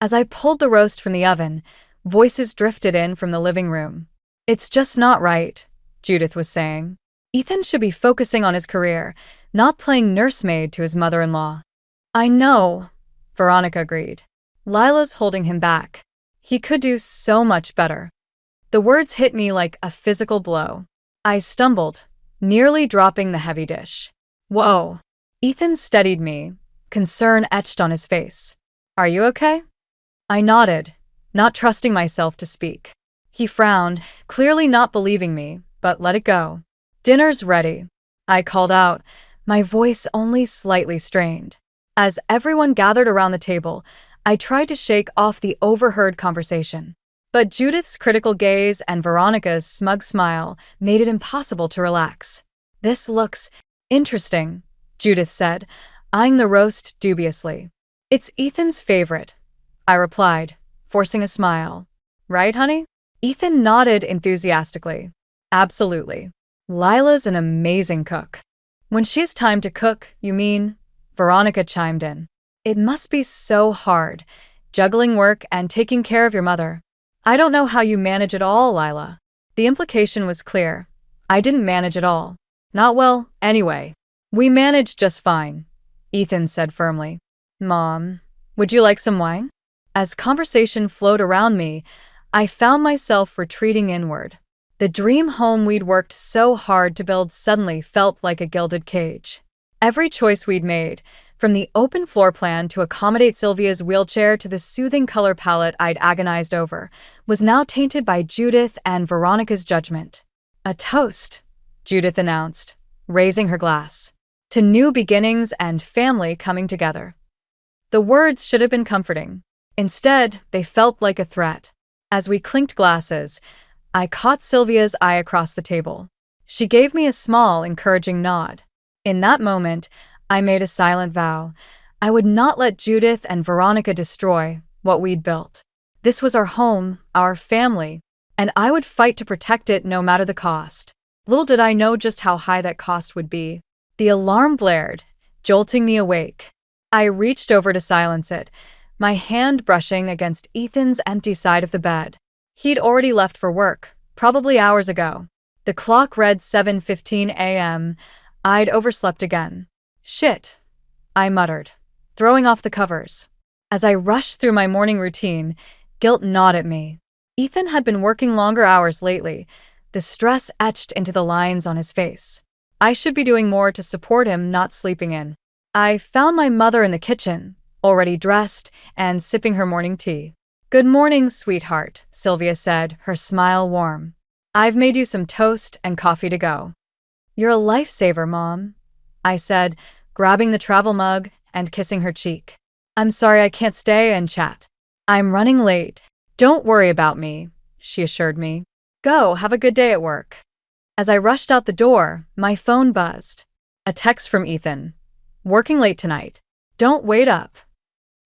As I pulled the roast from the oven, voices drifted in from the living room. "It's just not right," Judith was saying. "Ethan should be focusing on his career, not playing nursemaid to his mother-in-law." "I know," Veronica agreed. "Lila's holding him back. He could do so much better." The words hit me like a physical blow. I stumbled, nearly dropping the heavy dish. "Whoa." Ethan steadied me, concern etched on his face. "Are you okay?" I nodded, not trusting myself to speak. He frowned, clearly not believing me, but let it go. "Dinner's ready," I called out, my voice only slightly strained. As everyone gathered around the table, I tried to shake off the overheard conversation. But Judith's critical gaze and Veronica's smug smile made it impossible to relax. "This looks interesting," Judith said, eyeing the roast dubiously. "It's Ethan's favorite," I replied, forcing a smile. "Right, honey?" Ethan nodded enthusiastically. "Absolutely. Lila's an amazing cook." "When she has time to cook, you mean?" Veronica chimed in. "It must be so hard, juggling work and taking care of your mother." "I don't know how you manage it all, Lila." The implication was clear. I didn't manage it all. Not well, anyway. "We managed just fine," Ethan said firmly. "Mom, would you like some wine?" As conversation flowed around me, I found myself retreating inward. The dream home we'd worked so hard to build suddenly felt like a gilded cage. Every choice we'd made, from the open floor plan to accommodate Sylvia's wheelchair to the soothing color palette I'd agonized over, was now tainted by Judith and Veronica's judgment. "A toast," Judith announced, raising her glass. "To new beginnings and family coming together." The words should have been comforting. Instead, they felt like a threat. As we clinked glasses, I caught Sylvia's eye across the table. She gave me a small, encouraging nod. In that moment, I made a silent vow. I would not let Judith and Veronica destroy what we'd built. This was our home, our family, and I would fight to protect it no matter the cost. Little did I know just how high that cost would be. The alarm blared, jolting me awake. I reached over to silence it, my hand brushing against Ethan's empty side of the bed. He'd already left for work, probably hours ago. The clock read 7:15 a.m. I'd overslept again. "Shit," I muttered, throwing off the covers. As I rushed through my morning routine, guilt gnawed at me. Ethan had been working longer hours lately, the stress etched into the lines on his face. I should be doing more to support him, not sleeping in. I found my mother in the kitchen, already dressed and sipping her morning tea. "Good morning, sweetheart," Sylvia said, her smile warm. "I've made you some toast and coffee to go." "You're a lifesaver, Mom," I said, grabbing the travel mug and kissing her cheek. "I'm sorry I can't stay and chat. I'm running late." "Don't worry about me," she assured me. "Go, have a good day at work." As I rushed out the door, my phone buzzed. A text from Ethan. "Working late tonight. Don't wait up."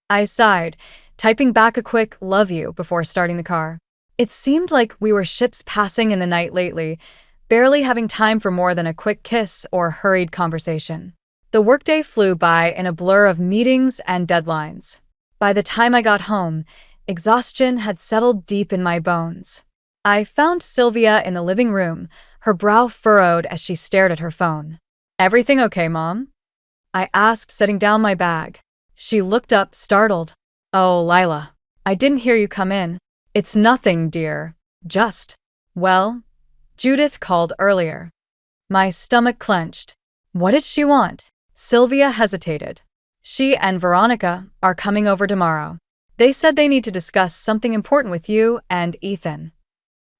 I sighed, typing back a quick "love you" before starting the car. It seemed like we were ships passing in the night lately, barely having time for more than a quick kiss or hurried conversation. The workday flew by in a blur of meetings and deadlines. By the time I got home, exhaustion had settled deep in my bones. I found Sylvia in the living room, her brow furrowed as she stared at her phone. "Everything okay, Mom?" I asked, setting down my bag. She looked up, startled. "Oh, Lila, I didn't hear you come in." "It's nothing, dear. Just, well, Judith called earlier." My stomach clenched. What did she want? Sylvia hesitated. "She and Veronica are coming over tomorrow. They said they need to discuss something important with you and Ethan."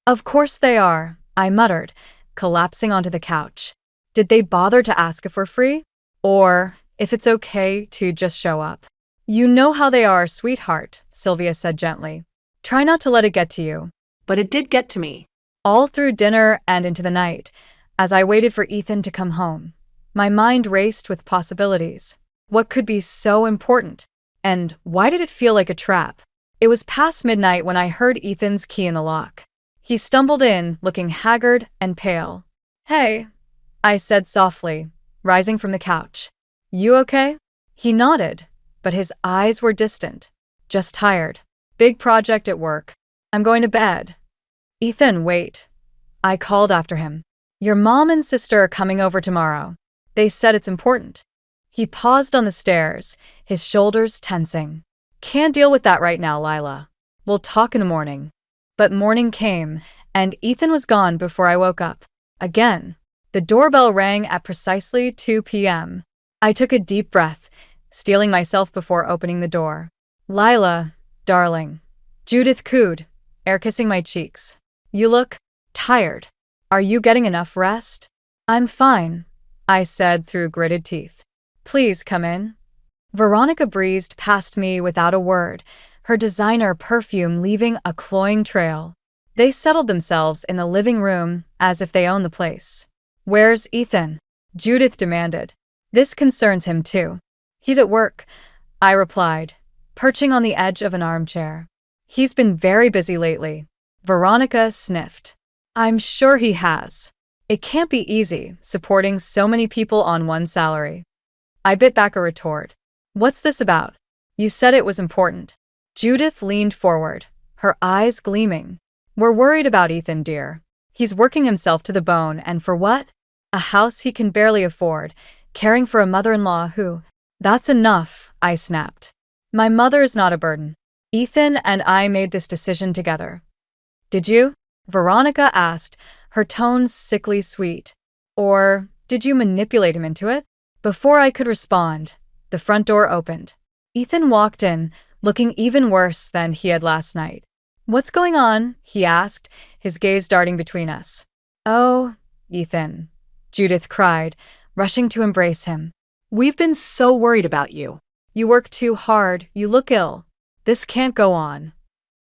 "Of course they are," I muttered, collapsing onto the couch. Did they bother to ask if we're free? Or if it's okay to just show up? You know how they are, sweetheart, Sylvia said gently. Try not to let it get to you. But it did get to me. All through dinner and into the night, as I waited for Ethan to come home, my mind raced with possibilities. What could be so important? And why did it feel like a trap? It was past midnight when I heard Ethan's key in the lock. He stumbled in, looking haggard and pale. Hey, I said softly, rising from the couch. You okay? He nodded, but his eyes were distant. Just tired. Big project at work. I'm going to bed. Ethan, wait. I called after him. Your mom and sister are coming over tomorrow. They said it's important. He paused on the stairs, his shoulders tensing. Can't deal with that right now, Lila. We'll talk in the morning. But morning came, and Ethan was gone before I woke up. Again. The doorbell rang at precisely 2 p.m. I took a deep breath, steeling myself before opening the door. Lila, darling. Judith cooed, air kissing my cheeks. You look tired. Are you getting enough rest? I'm fine, I said through gritted teeth. Please come in. Veronica breezed past me without a word, her designer perfume leaving a cloying trail. They settled themselves in the living room as if they owned the place. Where's Ethan? Judith demanded. This concerns him too. He's at work, I replied, perching on the edge of an armchair. He's been very busy lately. Veronica sniffed. I'm sure he has. It can't be easy, supporting so many people on one salary. I bit back a retort. What's this about? You said it was important. Judith leaned forward, her eyes gleaming. We're worried about Ethan, dear. He's working himself to the bone, and for what? A house he can barely afford, caring for a mother-in-law who… That's enough, I snapped. My mother is not a burden. Ethan and I made this decision together. Did you? Veronica asked, her tone sickly sweet. Or did you manipulate him into it? Before I could respond, the front door opened. Ethan walked in, looking even worse than he had last night. What's going on? He asked, his gaze darting between us. Oh, Ethan, Judith cried, rushing to embrace him. We've been so worried about you. You work too hard, you look ill. This can't go on.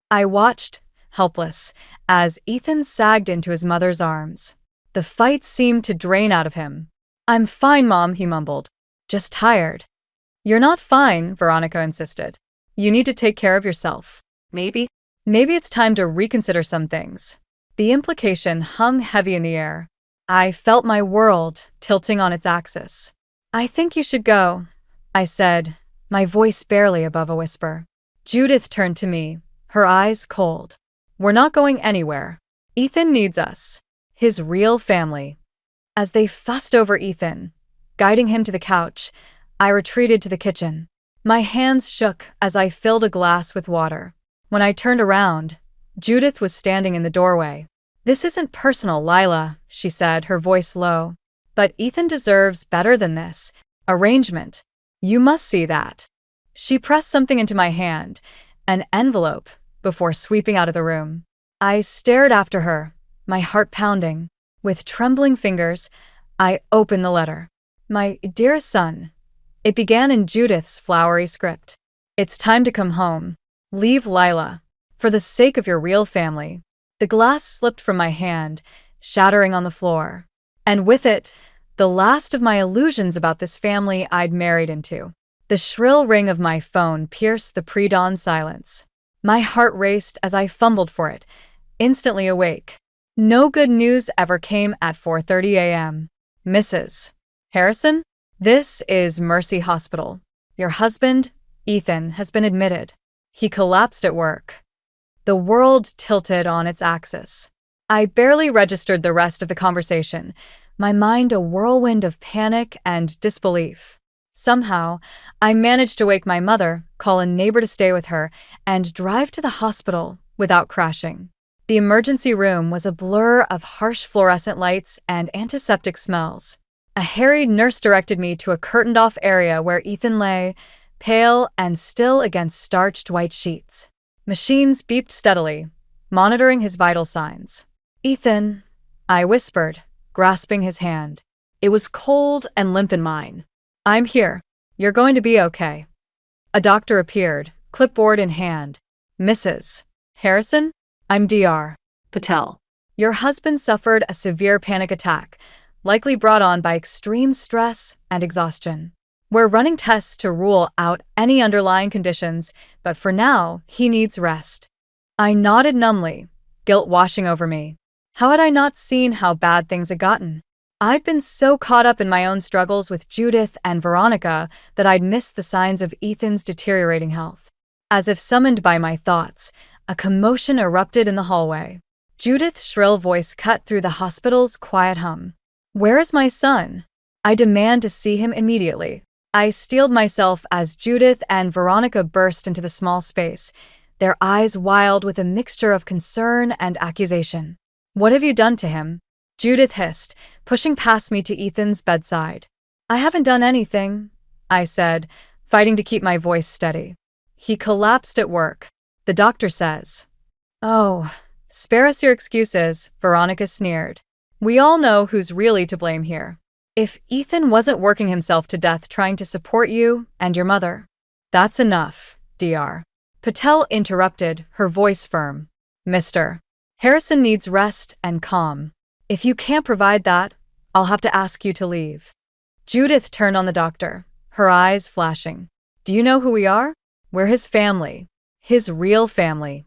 I watched, helpless, as Ethan sagged into his mother's arms. The fight seemed to drain out of him. I'm fine, Mom, he mumbled. Just tired. You're not fine, Veronica insisted. You need to take care of yourself. Maybe it's time to reconsider some things. The implication hung heavy in the air. I felt my world tilting on its axis. I think you should go, I said, my voice barely above a whisper. Judith turned to me, her eyes cold. We're not going anywhere. Ethan needs us. His real family. As they fussed over Ethan, guiding him to the couch, I retreated to the kitchen. My hands shook as I filled a glass with water. When I turned around, Judith was standing in the doorway. This isn't personal, Lila, she said, her voice low. But Ethan deserves better than this. Arrangement. You must see that. She pressed something into my hand, an envelope, before sweeping out of the room. I stared after her, my heart pounding. With trembling fingers, I opened the letter. My dearest son. It began in Judith's flowery script. It's time to come home. Leave Lila. For the sake of your real family. The glass slipped from my hand, shattering on the floor. And with it, the last of my illusions about this family I'd married into. The shrill ring of my phone pierced the pre-dawn silence. My heart raced as I fumbled for it, instantly awake. No good news ever came at 4:30 a.m. Mrs. Harrison? This is Mercy Hospital. Your husband, Ethan, has been admitted. He collapsed at work. The world tilted on its axis. I barely registered the rest of the conversation, my mind a whirlwind of panic and disbelief. Somehow, I managed to wake my mother, call a neighbor to stay with her, and drive to the hospital without crashing. The emergency room was a blur of harsh fluorescent lights and antiseptic smells. A harried nurse directed me to a curtained-off area where Ethan lay, pale and still against starched white sheets. Machines beeped steadily, monitoring his vital signs. Ethan, I whispered, grasping his hand. It was cold and limp in mine. "I'm here. You're going to be okay." A doctor appeared, clipboard in hand. "Mrs. Harrison? I'm Dr. Patel. Your husband suffered a severe panic attack, likely brought on by extreme stress and exhaustion. We're running tests to rule out any underlying conditions, but for now, he needs rest." I nodded numbly, guilt washing over me. How had I not seen how bad things had gotten? I'd been so caught up in my own struggles with Judith and Veronica that I'd missed the signs of Ethan's deteriorating health. As if summoned by my thoughts, a commotion erupted in the hallway. Judith's shrill voice cut through the hospital's quiet hum. "Where is my son? I demand to see him immediately." I steeled myself as Judith and Veronica burst into the small space, their eyes wild with a mixture of concern and accusation. "What have you done to him?" Judith hissed, pushing past me to Ethan's bedside. "I haven't done anything," I said, fighting to keep my voice steady. "He collapsed at work. The doctor says." "Oh, spare us your excuses," Veronica sneered. "We all know who's really to blame here. If Ethan wasn't working himself to death trying to support you and your mother." "That's enough, Dr. Patel interrupted, her voice firm. "Mr. Harrison needs rest and calm. If you can't provide that, I'll have to ask you to leave." Judith turned on the doctor, her eyes flashing. "Do you know who we are? We're his family. His real family."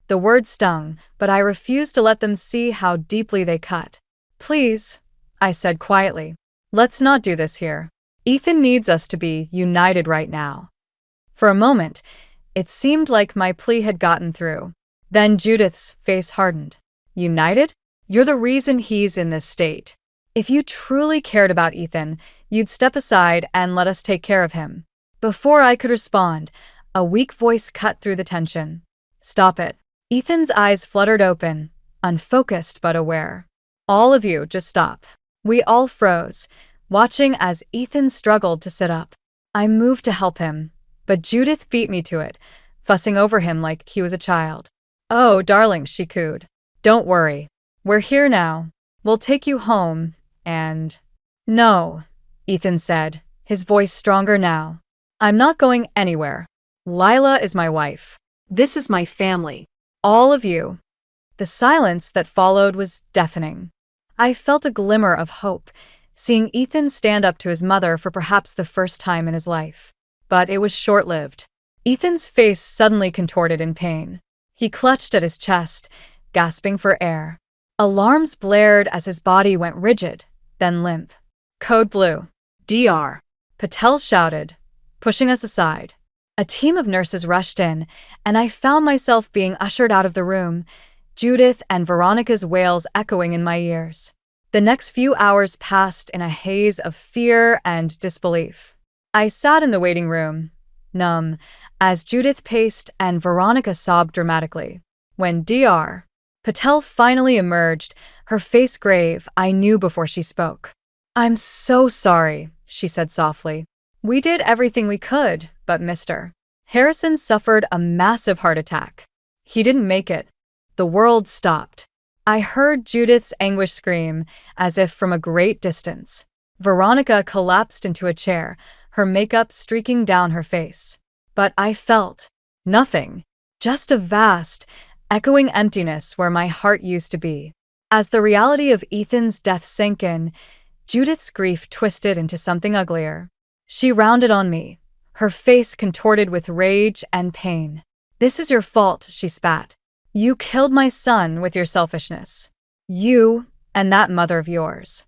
The words stung, but I refused to let them see how deeply they cut. "Please," I said quietly, "let's not do this here. Ethan needs us to be united right now." For a moment, it seemed like my plea had gotten through. Then Judith's face hardened. "United? You're the reason he's in this state. If you truly cared about Ethan, you'd step aside and let us take care of him." Before I could respond, a weak voice cut through the tension. "Stop it." Ethan's eyes fluttered open, unfocused but aware. "All of you, just stop." We all froze, watching as Ethan struggled to sit up. I moved to help him, but Judith beat me to it, fussing over him like he was a child. "Oh, darling," she cooed. "Don't worry. We're here now. We'll take you home, and—" "No," Ethan said, his voice stronger now. "I'm not going anywhere. Lila is my wife. This is my family. All of you." The silence that followed was deafening. I felt a glimmer of hope, seeing Ethan stand up to his mother for perhaps the first time in his life. But it was short-lived. Ethan's face suddenly contorted in pain. He clutched at his chest, gasping for air. Alarms blared as his body went rigid, then limp. "Code Blue." "Dr. Patel shouted, pushing us aside. A team of nurses rushed in, and I found myself being ushered out of the room, Judith and Veronica's wails echoing in my ears. The next few hours passed in a haze of fear and disbelief. I sat in the waiting room, numb, as Judith paced and Veronica sobbed dramatically. When Dr. Patel finally emerged, her face grave, I knew before she spoke. "I'm so sorry," she said softly. "We did everything we could, but Mr. Harrison suffered a massive heart attack. He didn't make it. The world stopped." I heard Judith's anguished scream, as if from a great distance. Veronica collapsed into a chair, her makeup streaking down her face. But I felt nothing, just a vast, echoing emptiness where my heart used to be. As the reality of Ethan's death sank in, Judith's grief twisted into something uglier. She rounded on me, her face contorted with rage and pain. "This is your fault," she spat. "You killed my son with your selfishness. You and that mother of yours."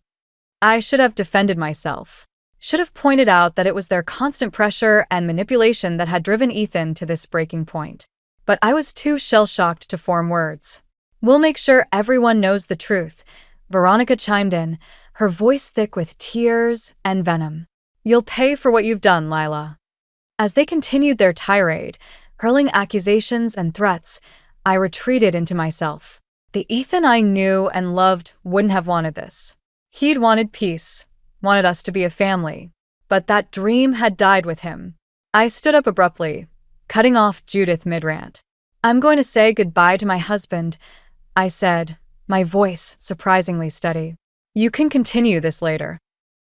I should have defended myself. Should have pointed out that it was their constant pressure and manipulation that had driven Ethan to this breaking point. But I was too shell-shocked to form words. "We'll make sure everyone knows the truth," Veronica chimed in, her voice thick with tears and venom. "You'll pay for what you've done, Lila." As they continued their tirade, hurling accusations and threats, I retreated into myself. The Ethan I knew and loved wouldn't have wanted this. He'd wanted peace, wanted us to be a family. But that dream had died with him. I stood up abruptly, cutting off Judith mid-rant. "I'm going to say goodbye to my husband," I said, my voice surprisingly steady. You can continue this later.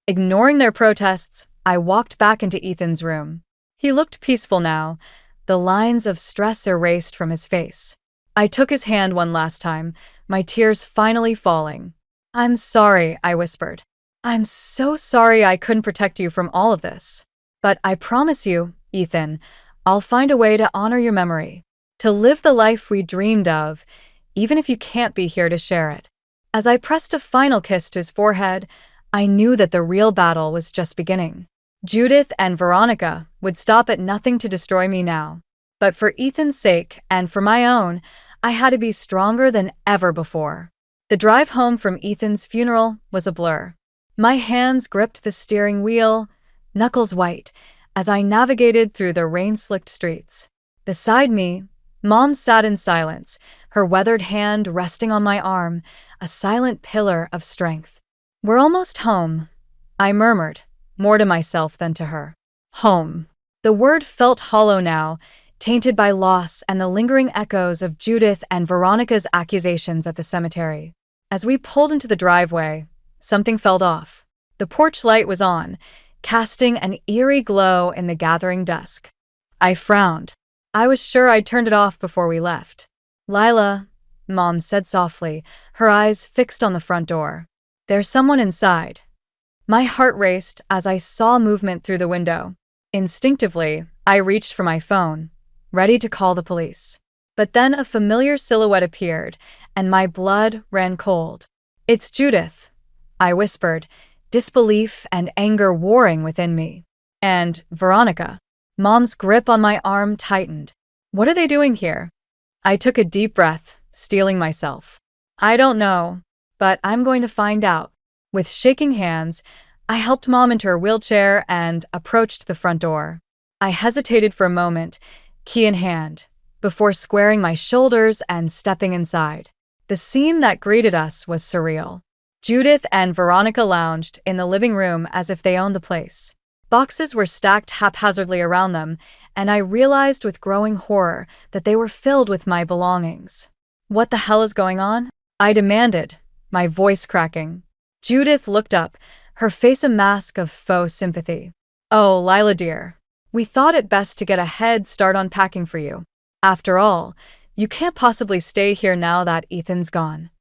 Ignoring their protests, I walked back into Ethan's room. He looked peaceful now, the lines of stress erased from his face. I took his hand one last time, my tears finally falling. "I'm sorry," I whispered. "I'm so sorry I couldn't protect you from all of this. But I promise you, Ethan, I'll find a way to honor your memory, to live the life we dreamed of, even if you can't be here to share it." As I pressed a final kiss to his forehead, I knew that the real battle was just beginning. Judith and Veronica would stop at nothing to destroy me now. But for Ethan's sake and for my own, I had to be stronger than ever before. The drive home from Ethan's funeral was a blur. My hands gripped the steering wheel, knuckles white, as I navigated through the rain-slicked streets. Beside me, Mom sat in silence, her weathered hand resting on my arm, a silent pillar of strength. "We're almost home," I murmured, more to myself than to her. Home. The word felt hollow now, tainted by loss and the lingering echoes of Judith and Veronica's accusations at the cemetery. As we pulled into the driveway, something felt off. The porch light was on, casting an eerie glow in the gathering dusk. I frowned. I was sure I'd turned it off before we left. "Lila," Mom said softly, her eyes fixed on the front door. "There's someone inside." My heart raced as I saw movement through the window. Instinctively, I reached for my phone, ready to call the police. But then a familiar silhouette appeared, and my blood ran cold. "It's Judith," I whispered, disbelief and anger warring within me. "And Veronica." Mom's grip on my arm tightened. "What are they doing here?" I took a deep breath, steeling myself. "I don't know, but I'm going to find out." With shaking hands, I helped Mom into her wheelchair and approached the front door. I hesitated for a moment, key in hand, before squaring my shoulders and stepping inside. The scene that greeted us was surreal. Judith and Veronica lounged in the living room as if they owned the place. Boxes were stacked haphazardly around them, and I realized with growing horror that they were filled with my belongings. "What the hell is going on?" I demanded, my voice cracking. Judith looked up, her face a mask of faux sympathy. "Oh, Lila dear. We thought it best to get a head start on packing for you. After all, you can't possibly stay here now that Ethan's gone."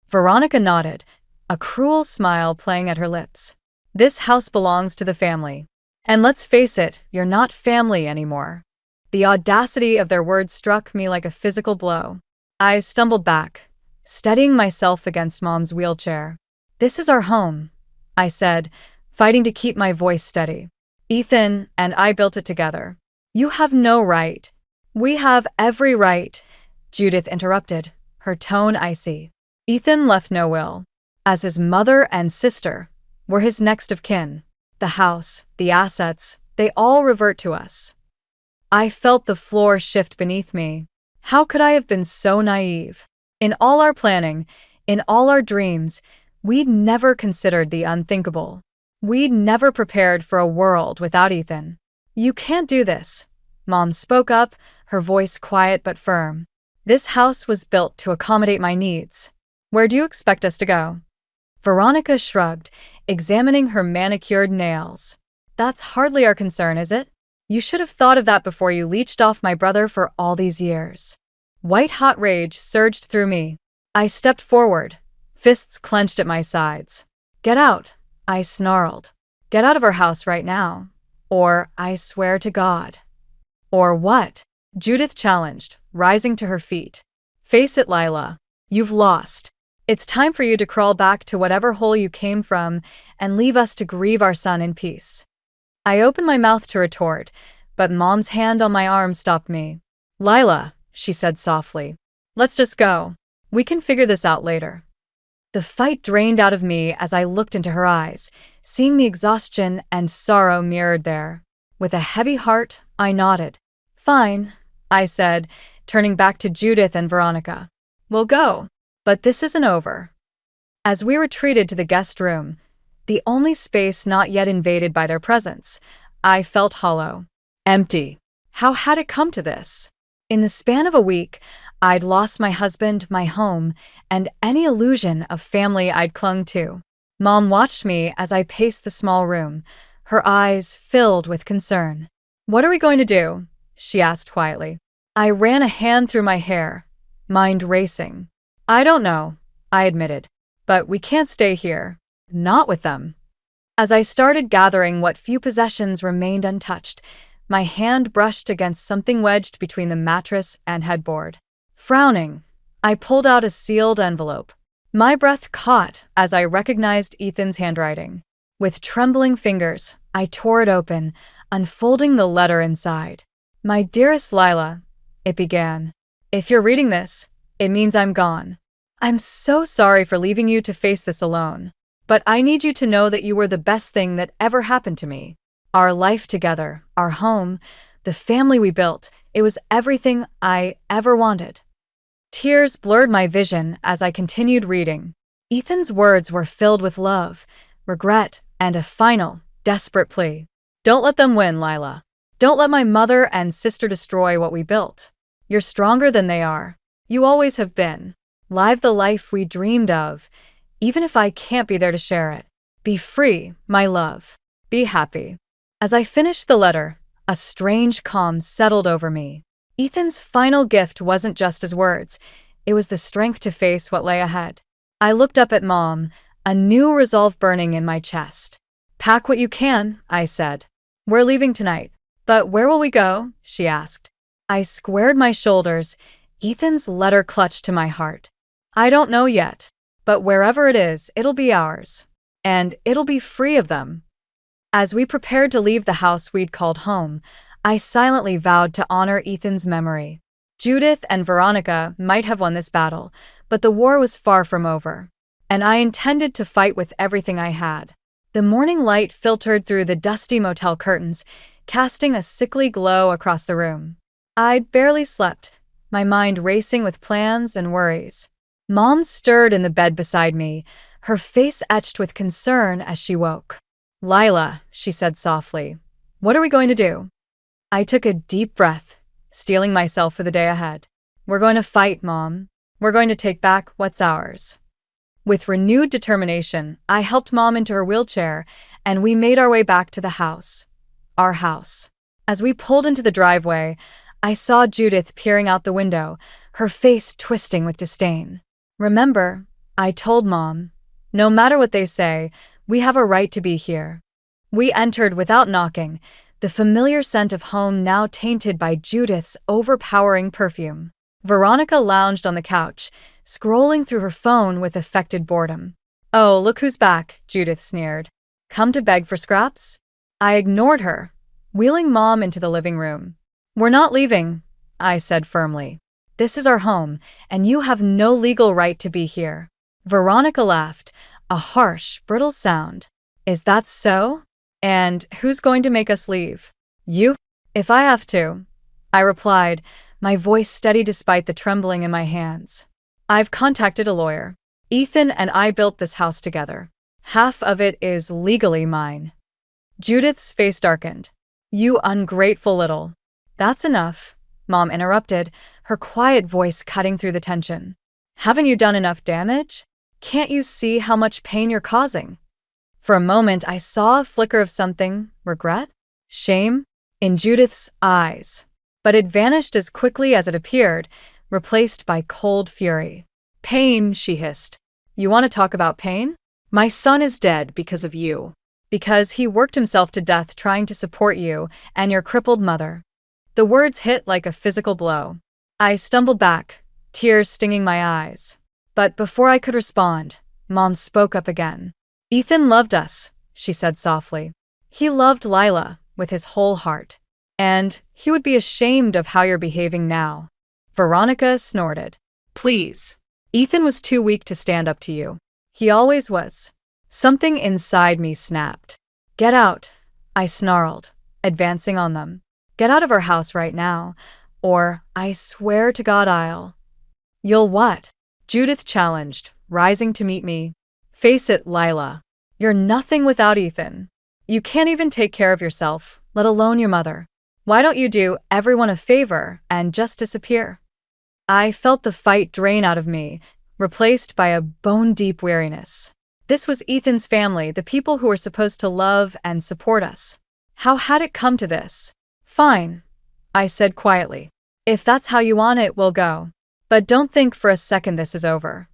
Veronica nodded, a cruel smile playing at her lips. "This house belongs to the family. And let's face it, you're not family anymore." The audacity of their words struck me like a physical blow. I stumbled back, steadying myself against Mom's wheelchair. "This is our home," I said, fighting to keep my voice steady. "Ethan and I built it together. You have no right." "We have every right," Judith interrupted, her tone icy. "Ethan left no will. As his mother and sister, we're his next of kin. The house, the assets, they all revert to us." I felt the floor shift beneath me. How could I have been so naive? In all our planning, in all our dreams, we'd never considered the unthinkable. We'd never prepared for a world without Ethan. "You can't do this," Mom spoke up, her voice quiet but firm. "This house was built to accommodate my needs. Where do you expect us to go?" Veronica shrugged, examining her manicured nails. "That's hardly our concern, is it? You should have thought of that before you leeched off my brother for all these years." White-hot rage surged through me. I stepped forward, fists clenched at my sides. "Get out," I snarled. "Get out of our house right now. Or I swear to God." "Or what?" Judith challenged, rising to her feet. "Face it, Lila. You've lost. It's time for you to crawl back to whatever hole you came from and leave us to grieve our son in peace." I opened my mouth to retort, but Mom's hand on my arm stopped me. "Lila," she said softly, "let's just go. We can figure this out later." The fight drained out of me as I looked into her eyes, seeing the exhaustion and sorrow mirrored there. With a heavy heart, I nodded. "Fine," I said, turning back to Judith and Veronica. "We'll go. But this isn't over." As we retreated to the guest room, the only space not yet invaded by their presence, I felt hollow. Empty. How had it come to this? In the span of a week, I'd lost my husband, my home, and any illusion of family I'd clung to. Mom watched me as I paced the small room, her eyes filled with concern. "What are we going to do?" she asked quietly. I ran a hand through my hair, mind racing. "I don't know," I admitted, "but we can't stay here. Not with them." As I started gathering what few possessions remained untouched, my hand brushed against something wedged between the mattress and headboard. Frowning, I pulled out a sealed envelope. My breath caught as I recognized Ethan's handwriting. With trembling fingers, I tore it open, unfolding the letter inside. "My dearest Lila," it began. "If you're reading this, it means I'm gone. I'm so sorry for leaving you to face this alone. But I need you to know that you were the best thing that ever happened to me. Our life together, our home, the family we built, it was everything I ever wanted." Tears blurred my vision as I continued reading. Ethan's words were filled with love, regret, and a final, desperate plea. "Don't let them win, Lila. Don't let my mother and sister destroy what we built. You're stronger than they are. You always have been. Live the life we dreamed of, even if I can't be there to share it. Be free, my love. Be happy." As I finished the letter, a strange calm settled over me. Ethan's final gift wasn't just his words, it was the strength to face what lay ahead. I looked up at Mom, a new resolve burning in my chest. "Pack what you can," I said. "We're leaving tonight." "But where will we go?" she asked. I squared my shoulders, Ethan's letter clutched to my heart. "I don't know yet, but wherever it is, it'll be ours. And it'll be free of them." As we prepared to leave the house we'd called home, I silently vowed to honor Ethan's memory. Judith and Veronica might have won this battle, but the war was far from over, and I intended to fight with everything I had. The morning light filtered through the dusty motel curtains, casting a sickly glow across the room. I'd barely slept, my mind racing with plans and worries. Mom stirred in the bed beside me, her face etched with concern as she woke. "Lila," she said softly, "what are we going to do?" I took a deep breath, steeling myself for the day ahead. "We're going to fight, Mom. We're going to take back what's ours." With renewed determination, I helped Mom into her wheelchair, and we made our way back to the house. Our house. As we pulled into the driveway, I saw Judith peering out the window, her face twisting with disdain. "Remember," I told Mom, "no matter what they say, we have a right to be here." We entered without knocking, the familiar scent of home now tainted by Judith's overpowering perfume. Veronica lounged on the couch, scrolling through her phone with affected boredom. "Oh, look who's back," Judith sneered. "Come to beg for scraps?" I ignored her, wheeling Mom into the living room. "We're not leaving," I said firmly. "This is our home, and you have no legal right to be here." Veronica laughed, a harsh, brittle sound. "Is that so? And who's going to make us leave? You?" "If I have to," I replied, my voice steady despite the trembling in my hands. "I've contacted a lawyer. Ethan and I built this house together. Half of it is legally mine." Judith's face darkened. "You ungrateful little—" "That's enough," Mom interrupted, her quiet voice cutting through the tension. "Haven't you done enough damage? Can't you see how much pain you're causing?" For a moment, I saw a flicker of something, regret, shame, in Judith's eyes. But it vanished as quickly as it appeared, replaced by cold fury. "Pain," she hissed. "You want to talk about pain? My son is dead because of you. Because he worked himself to death trying to support you and your crippled mother." The words hit like a physical blow. I stumbled back, tears stinging my eyes. But before I could respond, Mom spoke up again. "Ethan loved us," she said softly. "He loved Lila with his whole heart. And he would be ashamed of how you're behaving now." Veronica snorted. "Please. Ethan was too weak to stand up to you. He always was." Something inside me snapped. "Get out," I snarled, advancing on them. "Get out of our house right now, or I swear to God I'll—" "You'll what?" Judith challenged, rising to meet me. "Face it, Lila. You're nothing without Ethan. You can't even take care of yourself, let alone your mother. Why don't you do everyone a favor and just disappear?" I felt the fight drain out of me, replaced by a bone-deep weariness. This was Ethan's family, the people who were supposed to love and support us. How had it come to this? Fine, I said quietly. If that's how you want it, we'll go. But don't think for a second this is over.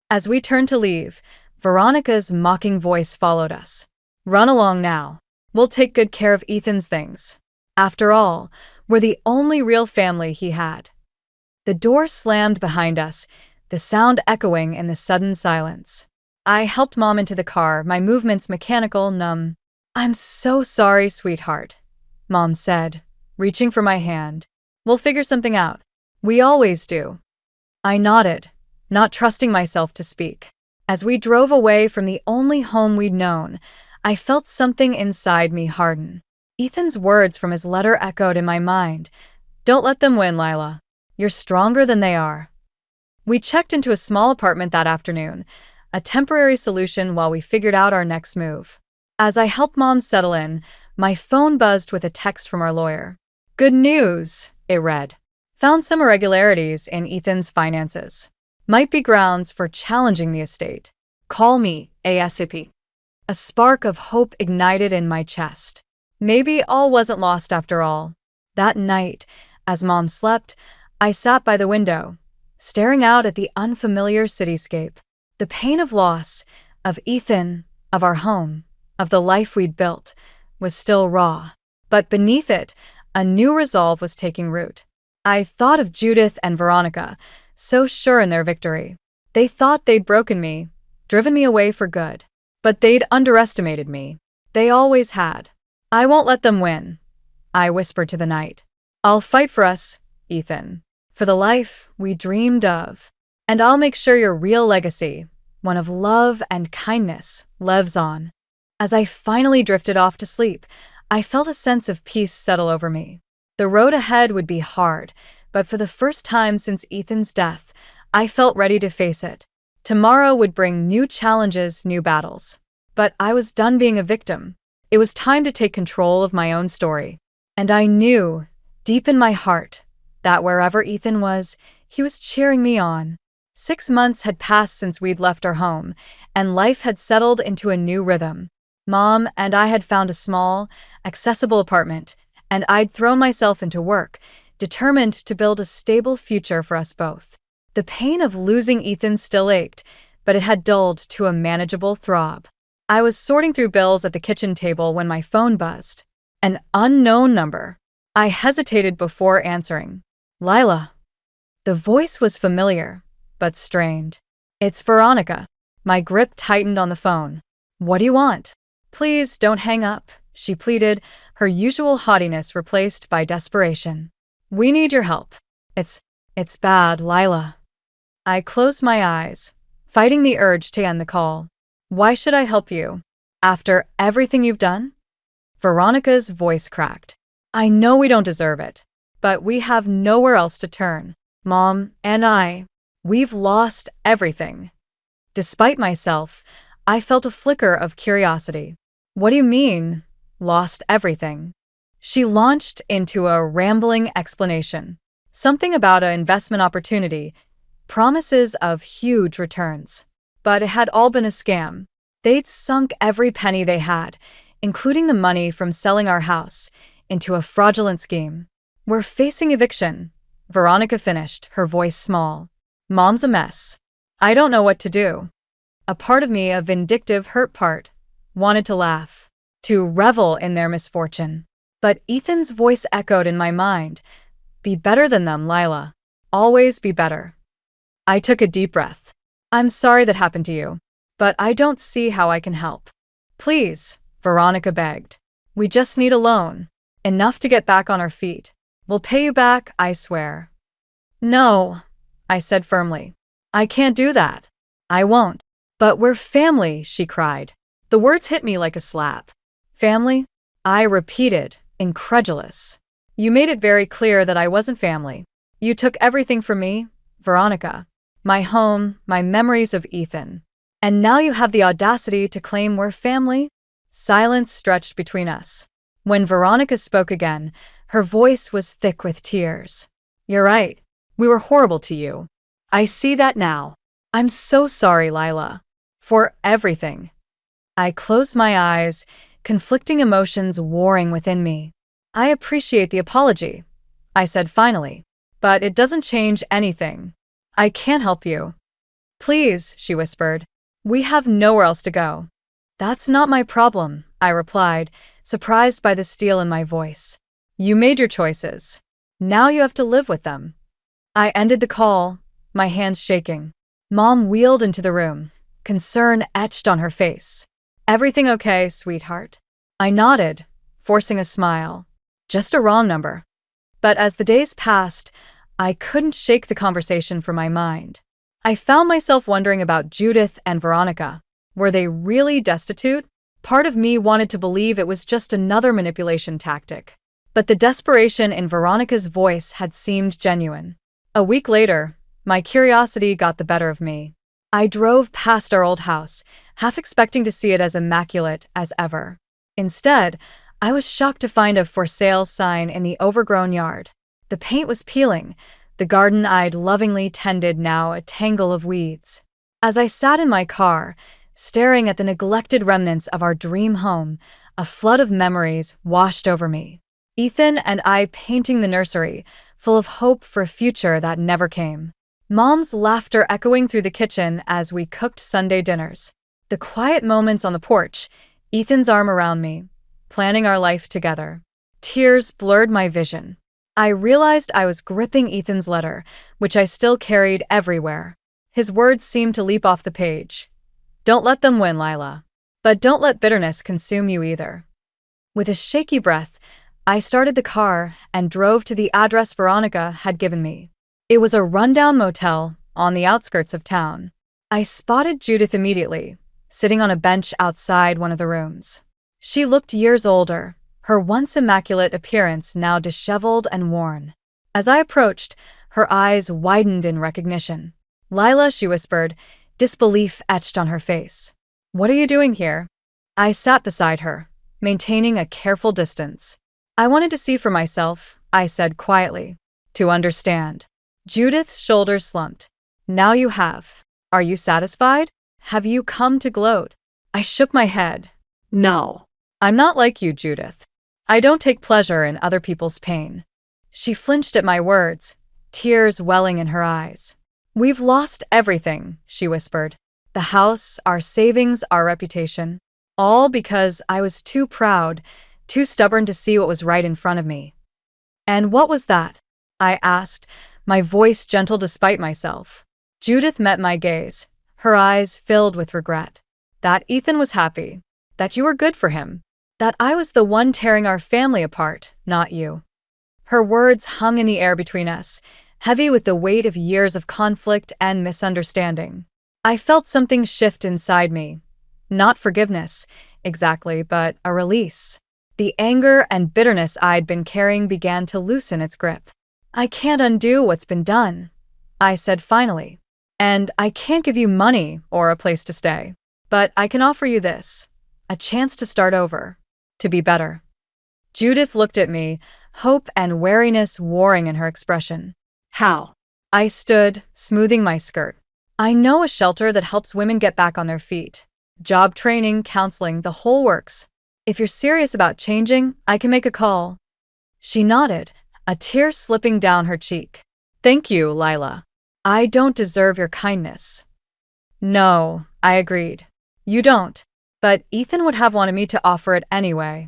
As we turned to leave, Veronica's mocking voice followed us. Run along now. We'll take good care of Ethan's things. After all, we're the only real family he had. The door slammed behind us, the sound echoing in the sudden silence. I helped Mom into the car, my movements mechanical, numb. I'm so sorry, sweetheart, Mom said, reaching for my hand. We'll figure something out. We always do. I nodded, not trusting myself to speak. As we drove away from the only home we'd known, I felt something inside me harden. Ethan's words from his letter echoed in my mind. Don't let them win, Lila. You're stronger than they are. We checked into a small apartment that afternoon, a temporary solution while we figured out our next move. As I helped Mom settle in, my phone buzzed with a text from our lawyer. Good news, it read. Found some irregularities in Ethan's finances. Might be grounds for challenging the estate. Call me ASAP. A spark of hope ignited in my chest. Maybe all wasn't lost after all. That night, as Mom slept, I sat by the window, staring out at the unfamiliar cityscape. The pain of loss, of Ethan, of our home, of the life we'd built, was still raw. But beneath it, a new resolve was taking root. I thought of Judith and Veronica, so sure in their victory. They thought they'd broken me, driven me away for good. But they'd underestimated me. They always had. I won't let them win, I whispered to the night. I'll fight for us, Ethan, for the life we dreamed of. And I'll make sure your real legacy, one of love and kindness, lives on. As I finally drifted off to sleep, I felt a sense of peace settle over me. The road ahead would be hard, but for the first time since Ethan's death, I felt ready to face it. Tomorrow would bring new challenges, new battles. But I was done being a victim. It was time to take control of my own story. And I knew, deep in my heart, that wherever Ethan was, he was cheering me on. 6 months had passed since we'd left our home, and life had settled into a new rhythm. Mom and I had found a small, accessible apartment, and I'd thrown myself into work, determined to build a stable future for us both. The pain of losing Ethan still ached, but it had dulled to a manageable throb. I was sorting through bills at the kitchen table when my phone buzzed. An unknown number. I hesitated before answering. Lila. The voice was familiar, but strained. It's Veronica. My grip tightened on the phone. What do you want? Please don't hang up, she pleaded, her usual haughtiness replaced by desperation. We need your help. It's bad, Lila. I closed my eyes, fighting the urge to end the call. Why should I help you? After everything you've done? Veronica's voice cracked. I know we don't deserve it, but we have nowhere else to turn. Mom and we've lost everything. Despite myself, I felt a flicker of curiosity. What do you mean, lost everything? She launched into a rambling explanation. Something about an investment opportunity, promises of huge returns. But it had all been a scam. They'd sunk every penny they had, including the money from selling our house, into a fraudulent scheme. We're facing eviction, Veronica finished, her voice small. Mom's a mess. I don't know what to do. A part of me, a vindictive, hurt part, wanted to laugh, to revel in their misfortune. But Ethan's voice echoed in my mind. Be better than them, Lila. Always be better. I took a deep breath. I'm sorry that happened to you, but I don't see how I can help. Please, Veronica begged. We just need a loan. Enough to get back on our feet. We'll pay you back, I swear. No, I said firmly. I can't do that. I won't. But we're family, she cried. The words hit me like a slap. Family? I repeated, incredulous. You made it very clear that I wasn't family. You took everything from me, Veronica. My home, my memories of Ethan. And now you have the audacity to claim we're family? Silence stretched between us. When Veronica spoke again, her voice was thick with tears. You're right. We were horrible to you. I see that now. I'm so sorry, Lila. For everything. I closed my eyes, conflicting emotions warring within me. I appreciate the apology, I said finally, but it doesn't change anything. I can't help you. Please, she whispered. We have nowhere else to go. That's not my problem, I replied, surprised by the steel in my voice. You made your choices. Now you have to live with them. I ended the call, my hands shaking. Mom wheeled into the room, concern etched on her face. Everything okay, sweetheart? I nodded, forcing a smile. Just a wrong number. But as the days passed, I couldn't shake the conversation from my mind. I found myself wondering about Judith and Veronica. Were they really destitute? Part of me wanted to believe it was just another manipulation tactic. But the desperation in Veronica's voice had seemed genuine. A week later, my curiosity got the better of me. I drove past our old house, half expecting to see it as immaculate as ever. Instead, I was shocked to find a for sale sign in the overgrown yard. The paint was peeling, the garden I'd lovingly tended now a tangle of weeds. As I sat in my car, staring at the neglected remnants of our dream home, a flood of memories washed over me. Ethan and I painting the nursery, full of hope for a future that never came. Mom's laughter echoing through the kitchen as we cooked Sunday dinners. The quiet moments on the porch, Ethan's arm around me, planning our life together. Tears blurred my vision. I realized I was gripping Ethan's letter, which I still carried everywhere. His words seemed to leap off the page. Don't let them win, Lila. But don't let bitterness consume you either. With a shaky breath, I started the car and drove to the address Veronica had given me. It was a rundown motel on the outskirts of town. I spotted Judith immediately, sitting on a bench outside one of the rooms. She looked years older, her once immaculate appearance now disheveled and worn. As I approached, her eyes widened in recognition. Lila, she whispered, disbelief etched on her face. What are you doing here? I sat beside her, maintaining a careful distance. I wanted to see for myself, I said quietly. To understand. Judith's shoulders slumped. Now you have. Are you satisfied? Have you come to gloat? I shook my head. No. I'm not like you, Judith. I don't take pleasure in other people's pain. She flinched at my words, tears welling in her eyes. We've lost everything, she whispered. The house, our savings, our reputation. All because I was too proud, too stubborn to see what was right in front of me. And what was that? I asked, my voice gentle despite myself. Judith met my gaze, her eyes filled with regret. That Ethan was happy, that you were good for him, that I was the one tearing our family apart, not you. Her words hung in the air between us, heavy with the weight of years of conflict and misunderstanding. I felt something shift inside me. Not forgiveness, exactly, but a release. The anger and bitterness I'd been carrying began to loosen its grip. I can't undo what's been done, I said finally. And I can't give you money or a place to stay. But I can offer you this, a chance to start over, to be better. Judith looked at me, hope and wariness warring in her expression. How? I stood, smoothing my skirt. I know a shelter that helps women get back on their feet. Job training, counseling, the whole works. If you're serious about changing, I can make a call. She nodded, a tear slipping down her cheek. Thank you, Lila. I don't deserve your kindness. No, I agreed. You don't. But Ethan would have wanted me to offer it anyway.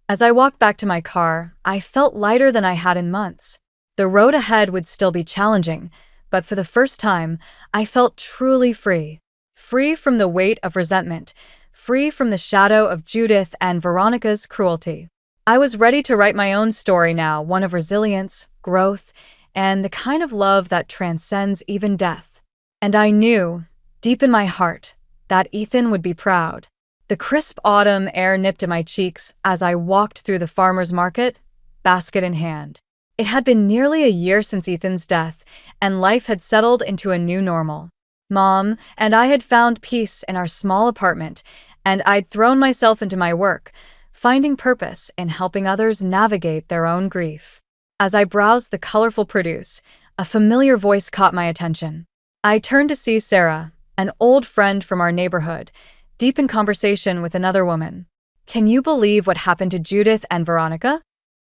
As I walked back to my car, I felt lighter than I had in months. The road ahead would still be challenging, but for the first time, I felt truly free. Free from the weight of resentment, free from the shadow of Judith and Veronica's cruelty. I was ready to write my own story now, one of resilience, growth, and the kind of love that transcends even death. And I knew, deep in my heart, that Ethan would be proud. The crisp autumn air nipped at my cheeks as I walked through the farmer's market, basket in hand. It had been nearly a year since Ethan's death, and life had settled into a new normal. Mom and I had found peace in our small apartment, and I'd thrown myself into my work, finding purpose in helping others navigate their own grief. As I browsed the colorful produce, a familiar voice caught my attention. I turned to see Sarah, an old friend from our neighborhood, deep in conversation with another woman. Can you believe what happened to Judith and Veronica?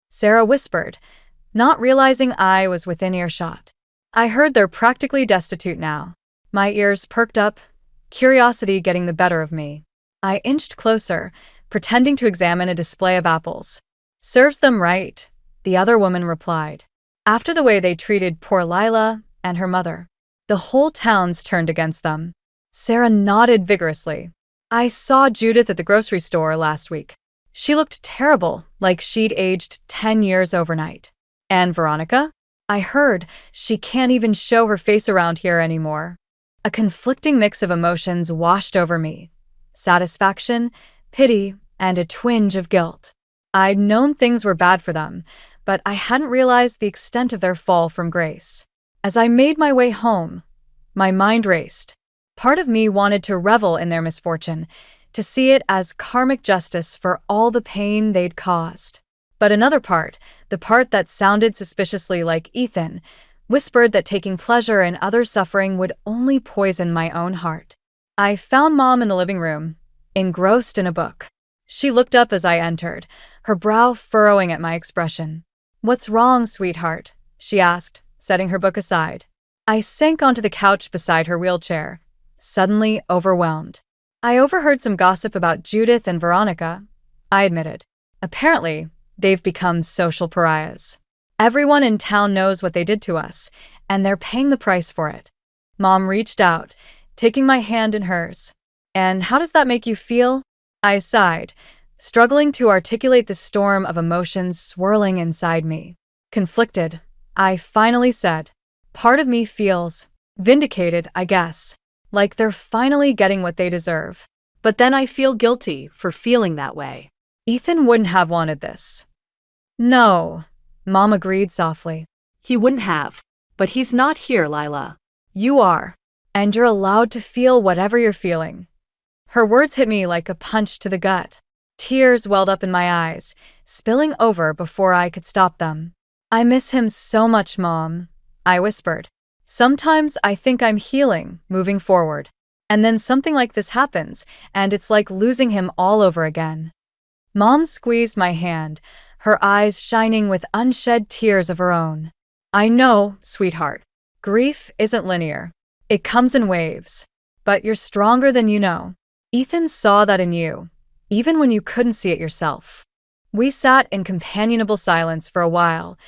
Sarah whispered, not realizing I was within earshot. I heard they're practically destitute now. My ears perked up, curiosity getting the better of me. I inched closer, pretending to examine a display of apples. Serves them right, the other woman replied. After the way they treated poor Lila and her mother, the whole town's turned against them. Sarah nodded vigorously. I saw Judith at the grocery store last week. She looked terrible, like she'd aged 10 years overnight. And Veronica? I heard she can't even show her face around here anymore. A conflicting mix of emotions washed over me. Satisfaction, pity, and a twinge of guilt. I'd known things were bad for them, but I hadn't realized the extent of their fall from grace. As I made my way home, my mind raced. Part of me wanted to revel in their misfortune, to see it as karmic justice for all the pain they'd caused. But another part, the part that sounded suspiciously like Ethan, whispered that taking pleasure in others' suffering would only poison my own heart. I found Mom in the living room, engrossed in a book. She looked up as I entered, her brow furrowing at my expression. "What's wrong, sweetheart?" she asked, setting her book aside. I sank onto the couch beside her wheelchair, suddenly overwhelmed. I overheard some gossip about Judith and Veronica, I admitted. Apparently, they've become social pariahs. Everyone in town knows what they did to us, and they're paying the price for it. Mom reached out, taking my hand in hers. And how does that make you feel? I sighed, struggling to articulate the storm of emotions swirling inside me. Conflicted, I finally said, part of me feels vindicated, I guess, like they're finally getting what they deserve. But then I feel guilty for feeling that way. Ethan wouldn't have wanted this. No, Mom agreed softly. He wouldn't have. But he's not here, Lila. You are. And you're allowed to feel whatever you're feeling. Her words hit me like a punch to the gut. Tears welled up in my eyes, spilling over before I could stop them. I miss him so much, Mom, I whispered. Sometimes I think I'm healing, moving forward. And then something like this happens, and it's like losing him all over again. Mom squeezed my hand, her eyes shining with unshed tears of her own. I know, sweetheart. Grief isn't linear. It comes in waves. But you're stronger than you know. Ethan saw that in you, even when you couldn't see it yourself. We sat in companionable silence for a while,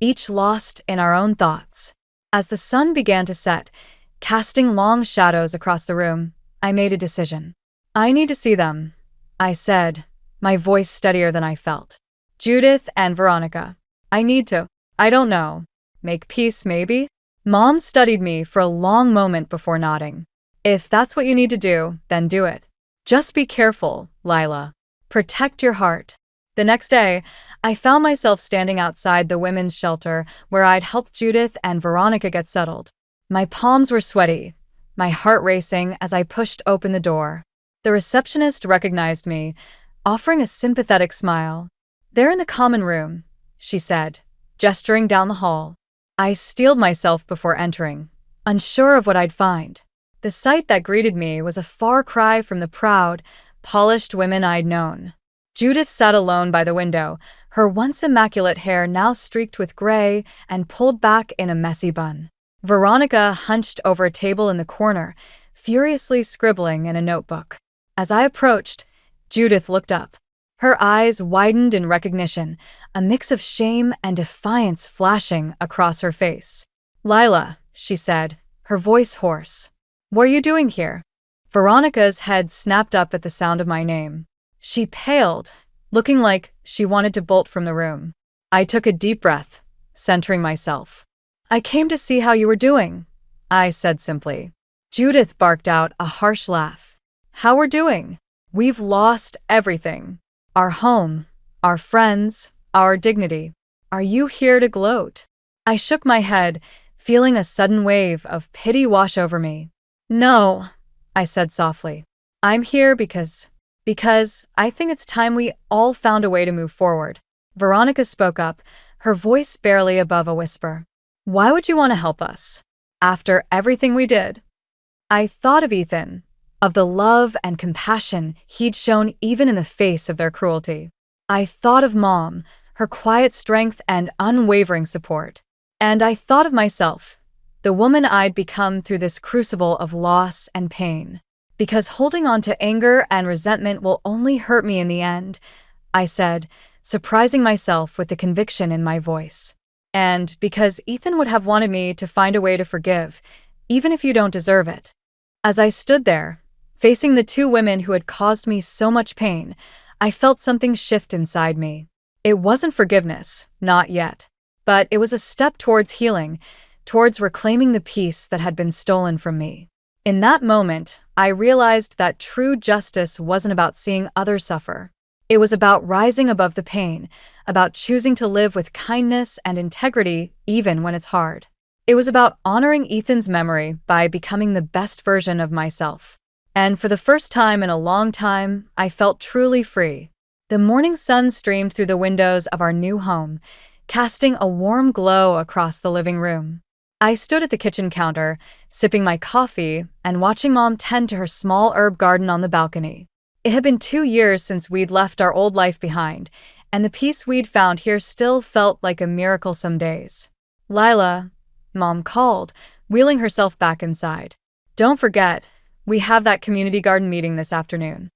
each lost in our own thoughts. As the sun began to set, casting long shadows across the room, I made a decision. I need to see them, I said, my voice steadier than I felt. Judith and Veronica. I need to, I don't know, make peace maybe? Mom studied me for a long moment before nodding. If that's what you need to do, then do it. Just be careful, Lila. Protect your heart. The next day, I found myself standing outside the women's shelter where I'd helped Judith and Veronica get settled. My palms were sweaty, my heart racing as I pushed open the door. The receptionist recognized me, offering a sympathetic smile. "They're in the common room," she said, gesturing down the hall. I steeled myself before entering, unsure of what I'd find. The sight that greeted me was a far cry from the proud, polished women I'd known. Judith sat alone by the window, her once immaculate hair now streaked with gray and pulled back in a messy bun. Veronica hunched over a table in the corner, furiously scribbling in a notebook. As I approached, Judith looked up. Her eyes widened in recognition, a mix of shame and defiance flashing across her face. "Lila," she said, her voice hoarse. "What are you doing here?" Veronica's head snapped up at the sound of my name. She paled, looking like she wanted to bolt from the room. I took a deep breath, centering myself. "I came to see how you were doing," I said simply. Judith barked out a harsh laugh. "How we're doing? We've lost everything. Our home, our friends, our dignity. Are you here to gloat?" I shook my head, feeling a sudden wave of pity wash over me. "No," I said softly. "I'm here because I think it's time we all found a way to move forward." Veronica spoke up, her voice barely above a whisper. "Why would you want to help us? After everything we did?" I thought of Ethan, of the love and compassion he'd shown even in the face of their cruelty. I thought of Mom, her quiet strength and unwavering support. And I thought of myself, the woman I'd become through this crucible of loss and pain. Because holding on to anger and resentment will only hurt me in the end, I said, surprising myself with the conviction in my voice. And because Ethan would have wanted me to find a way to forgive, even if you don't deserve it. As I stood there, facing the two women who had caused me so much pain, I felt something shift inside me. It wasn't forgiveness, not yet. But it was a step towards healing, towards reclaiming the peace that had been stolen from me. In that moment, I realized that true justice wasn't about seeing others suffer. It was about rising above the pain, about choosing to live with kindness and integrity even when it's hard. It was about honoring Ethan's memory by becoming the best version of myself. And for the first time in a long time, I felt truly free. The morning sun streamed through the windows of our new home, casting a warm glow across the living room. I stood at the kitchen counter, sipping my coffee and watching Mom tend to her small herb garden on the balcony. It had been 2 years since we'd left our old life behind, and the peace we'd found here still felt like a miracle some days. "Lila," Mom called, wheeling herself back inside. "Don't forget, we have that community garden meeting this afternoon."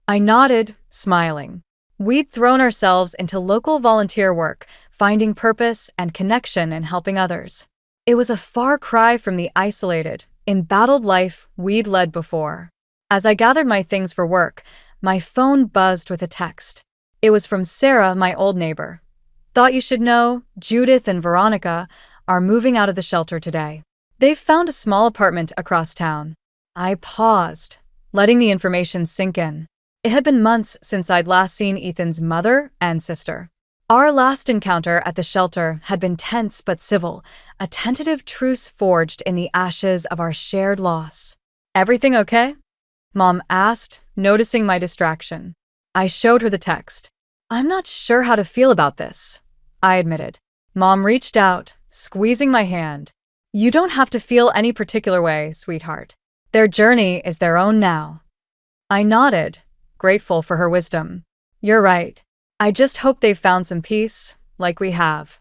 I nodded, smiling. We'd thrown ourselves into local volunteer work, finding purpose and connection in helping others. It was a far cry from the isolated, embattled life we'd led before. As I gathered my things for work, my phone buzzed with a text. It was from Sarah, my old neighbor. "Thought you should know, Judith and Veronica are moving out of the shelter today. They've found a small apartment across town." I paused, letting the information sink in. It had been months since I'd last seen Ethan's mother and sister. Our last encounter at the shelter had been tense but civil, a tentative truce forged in the ashes of our shared loss. "Everything okay?" Mom asked, noticing my distraction. I showed her the text. "I'm not sure how to feel about this," I admitted. Mom reached out, squeezing my hand. "You don't have to feel any particular way, sweetheart. Their journey is their own now." I nodded, grateful for her wisdom. "You're right. I just hope they've found some peace, like we have."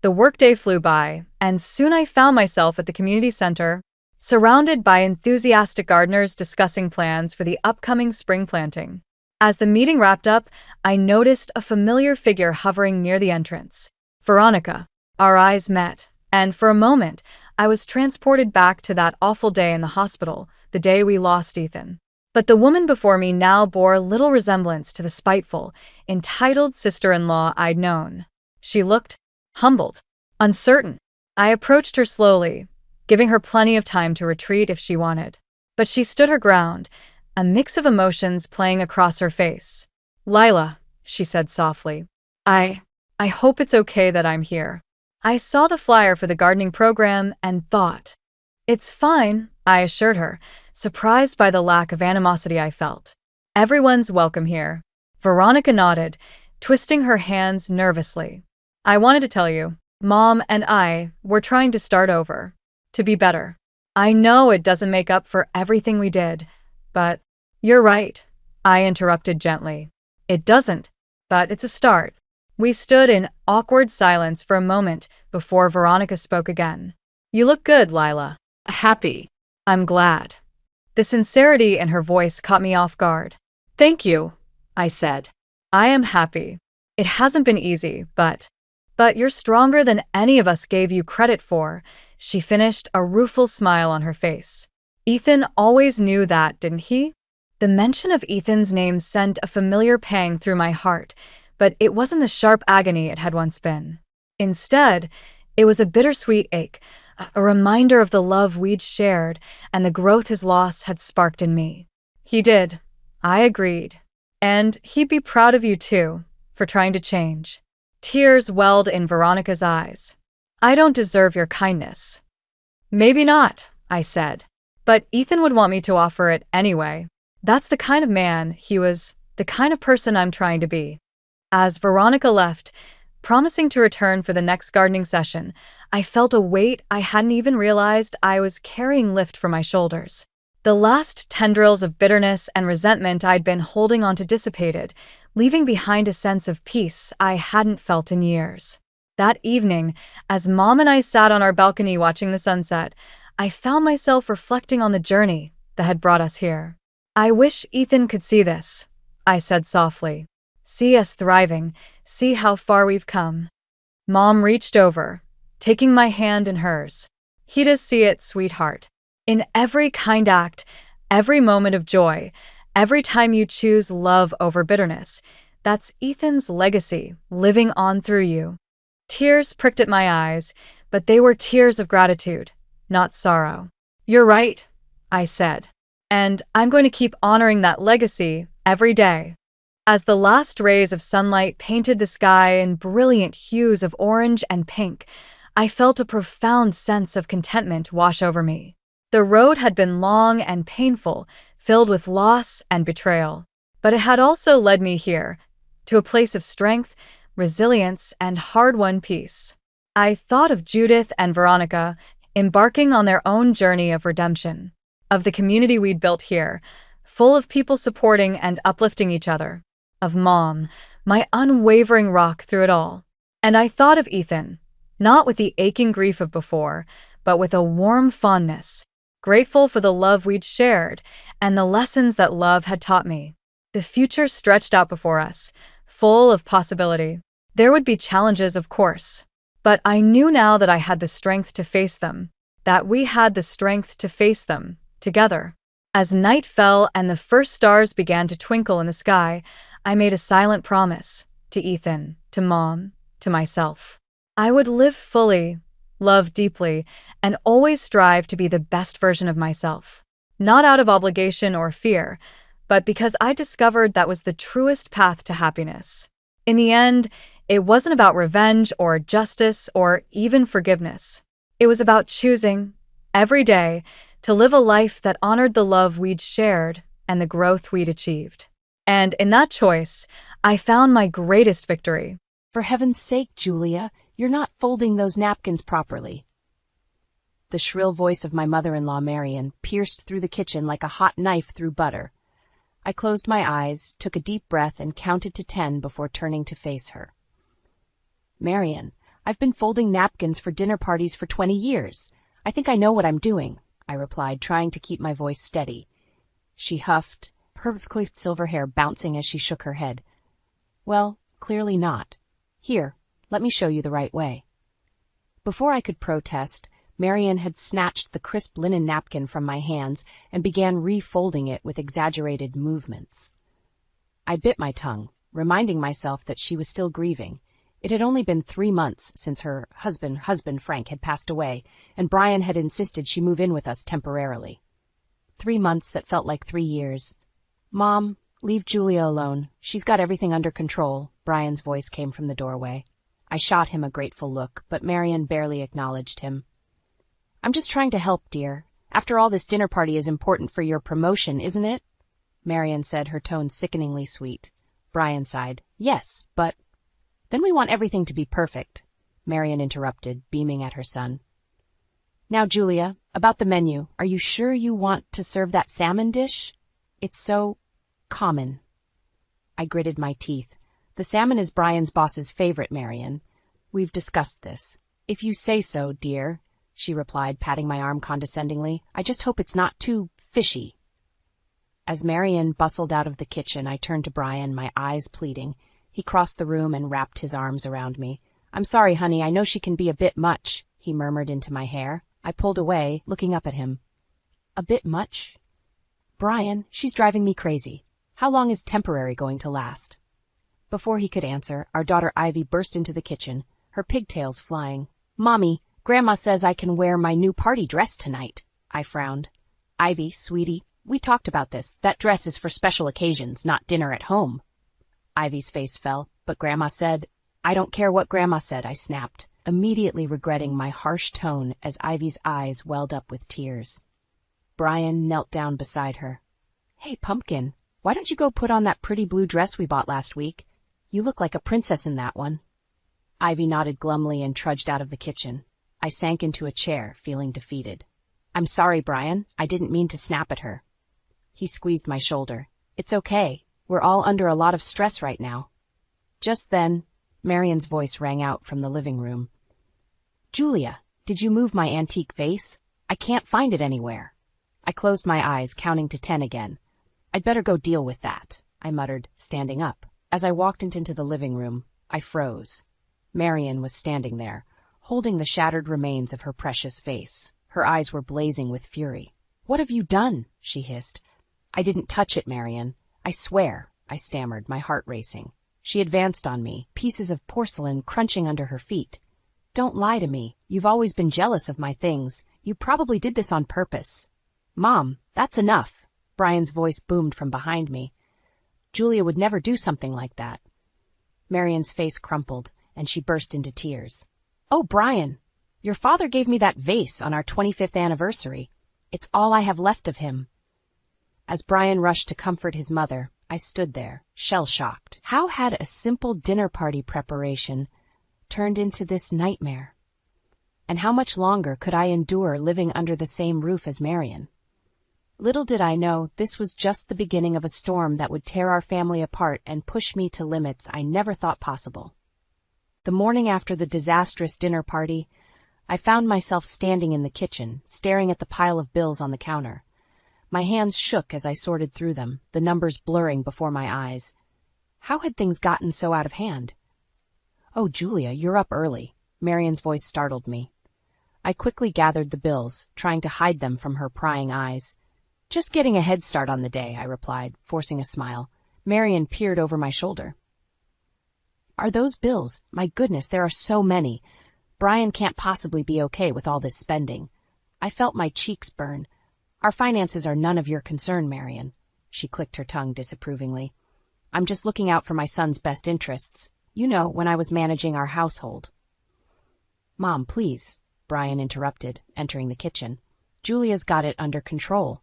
The workday flew by, and soon I found myself at the community center, surrounded by enthusiastic gardeners discussing plans for the upcoming spring planting. As the meeting wrapped up, I noticed a familiar figure hovering near the entrance. Veronica. Our eyes met, and for a moment, I was transported back to that awful day in the hospital, the day we lost Ethan. But the woman before me now bore little resemblance to the spiteful, entitled sister-in-law I'd known. She looked humbled, uncertain. I approached her slowly, giving her plenty of time to retreat if she wanted. But she stood her ground, a mix of emotions playing across her face. "Lila," she said softly, I hope it's okay that I'm here." I saw the flyer for the gardening program and thought, "It's fine," I assured her, surprised by the lack of animosity I felt. "Everyone's welcome here." Veronica nodded, twisting her hands nervously. "I wanted to tell you, Mom and I were trying to start over, to be better. I know it doesn't make up for everything we did, but—" "You're right," I interrupted gently. "It doesn't, but it's a start." We stood in awkward silence for a moment before Veronica spoke again. "You look good, Lila." "Happy." "I'm glad." The sincerity in her voice caught me off guard. "Thank you," I said. "I am happy. It hasn't been easy, but you're stronger than any of us gave you credit for," she finished, a rueful smile on her face. "Ethan always knew that, didn't he?" The mention of Ethan's name sent a familiar pang through my heart, but it wasn't the sharp agony it had once been. Instead, it was a bittersweet ache, a reminder of the love we'd shared and the growth his loss had sparked in me. "He did," I agreed. "And he'd be proud of you too, for trying to change." Tears welled in Veronica's eyes. "I don't deserve your kindness." "Maybe not," I said. "But Ethan would want me to offer it anyway. That's the kind of man he was, the kind of person I'm trying to be." As Veronica left, promising to return for the next gardening session, I felt a weight I hadn't even realized I was carrying lift from my shoulders. The last tendrils of bitterness and resentment I'd been holding on to dissipated, leaving behind a sense of peace I hadn't felt in years. That evening, as Mom and I sat on our balcony watching the sunset, I found myself reflecting on the journey that had brought us here. "I wish Ethan could see this," I said softly. "See us thriving, see how far we've come." Mom reached over, taking my hand in hers. "He'd see it, sweetheart. In every kind act, every moment of joy, every time you choose love over bitterness, that's Ethan's legacy living on through you." Tears pricked at my eyes, but they were tears of gratitude, not sorrow. "You're right," I said. "And I'm going to keep honoring that legacy every day." As the last rays of sunlight painted the sky in brilliant hues of orange and pink, I felt a profound sense of contentment wash over me. The road had been long and painful, filled with loss and betrayal, but it had also led me here, to a place of strength, resilience, and hard-won peace. I thought of Judith and Veronica embarking on their own journey of redemption, of the community we'd built here, full of people supporting and uplifting each other, of Mom, my unwavering rock through it all. And I thought of Ethan, not with the aching grief of before, but with a warm fondness, grateful for the love we'd shared and the lessons that love had taught me. The future stretched out before us, full of possibility. There would be challenges, of course, but I knew now that I had the strength to face them, that we had the strength to face them together. As night fell and the first stars began to twinkle in the sky, I made a silent promise to Ethan, to Mom, to myself. I would live fully, love deeply, and always strive to be the best version of myself. Not out of obligation or fear, but because I discovered that was the truest path to happiness. In the end, it wasn't about revenge or justice or even forgiveness. It was about choosing, every day, to live a life that honored the love we'd shared and the growth we'd achieved. And in that choice, I found my greatest victory. "For heaven's sake, Julia, you're not folding those napkins properly." The shrill voice of my mother-in-law, Marian, pierced through the kitchen like a hot knife through butter. I closed my eyes, took a deep breath, and counted to 10 before turning to face her. "Marian, I've been folding napkins for dinner parties for 20 years. I think I know what I'm doing," I replied, trying to keep my voice steady. She huffed, her coiffed silver hair bouncing as she shook her head. "Well, clearly not. Here, let me show you the right way." Before I could protest, Marian had snatched the crisp linen napkin from my hands and began refolding it with exaggerated movements. I bit my tongue, reminding myself that she was still grieving. It had only been 3 months since her husband Frank had passed away, and Brian had insisted she move in with us temporarily. 3 months that felt like 3 years. "Mom, leave Julia alone. She's got everything under control," Brian's voice came from the doorway. I shot him a grateful look, but Marian barely acknowledged him. "I'm just trying to help, dear. After all, this dinner party is important for your promotion, isn't it?" Marian said, her tone sickeningly sweet. Brian sighed. "Yes, but—" "Then we want everything to be perfect," Marian interrupted, beaming at her son. "Now, Julia, about the menu. Are you sure you want to serve that salmon dish? It's so common." I gritted my teeth. "The salmon is Brian's boss's favorite, Marian. We've discussed this." "If you say so, dear," she replied, patting my arm condescendingly. "I just hope it's not too fishy." As Marian bustled out of the kitchen, I turned to Brian, my eyes pleading. He crossed the room and wrapped his arms around me. "I'm sorry, honey, I know she can be a bit much," he murmured into my hair. I pulled away, looking up at him. "A bit much?" "Brian, she's driving me crazy. How long is temporary going to last?" Before he could answer, our daughter Ivy burst into the kitchen, her pigtails flying. "Mommy, Grandma says I can wear my new party dress tonight." I frowned. "Ivy, sweetie, we talked about this. That dress is for special occasions, not dinner at home." Ivy's face fell, but Grandma said— "I don't care what Grandma said," I snapped, immediately regretting my harsh tone as Ivy's eyes welled up with tears. Brian knelt down beside her. "Hey, Pumpkin, why don't you go put on that pretty blue dress we bought last week? You look like a princess in that one." Ivy nodded glumly and trudged out of the kitchen. I sank into a chair, feeling defeated. I'm sorry, Brian. I didn't mean to snap at her. He squeezed my shoulder. It's okay. We're all under a lot of stress right now. Just then, Marion's voice rang out from the living room. Julia, did you move my antique vase? I can't find it anywhere. I closed my eyes, counting to 10 again. I'd better go deal with that, I muttered, standing up. As I walked into the living room, I froze. Marion was standing there, holding the shattered remains of her precious vase. Her eyes were blazing with fury. What have you done? She hissed. I didn't touch it, Marion. I swear, I stammered, my heart racing. She advanced on me, pieces of porcelain crunching under her feet. Don't lie to me. You've always been jealous of my things. You probably did this on purpose. Mom, that's enough. Brian's voice boomed from behind me. Julia would never do something like that. Marion's face crumpled, and she burst into tears. Oh, Brian, your father gave me that vase on our 25th anniversary. It's all I have left of him. As Brian rushed to comfort his mother, I stood there, shell-shocked. How had a simple dinner party preparation turned into this nightmare? And how much longer could I endure living under the same roof as Marion? Little did I know this was just the beginning of a storm that would tear our family apart and push me to limits I never thought possible. The morning after the disastrous dinner party, I found myself standing in the kitchen, staring at the pile of bills on the counter. My hands shook as I sorted through them, the numbers blurring before my eyes. How had things gotten so out of hand? Oh, Julia, you're up early. Marion's voice startled me. I quickly gathered the bills, trying to hide them from her prying eyes. Just getting a head start on the day, I replied, forcing a smile. Marion peered over my shoulder. Are those bills? My goodness, there are so many. Brian can't possibly be okay with all this spending. I felt my cheeks burn. Our finances are none of your concern, Marion. She clicked her tongue disapprovingly. I'm just looking out for my son's best interests. You know, when I was managing our household. Mom, please, Brian interrupted, entering the kitchen. Julia's got it under control.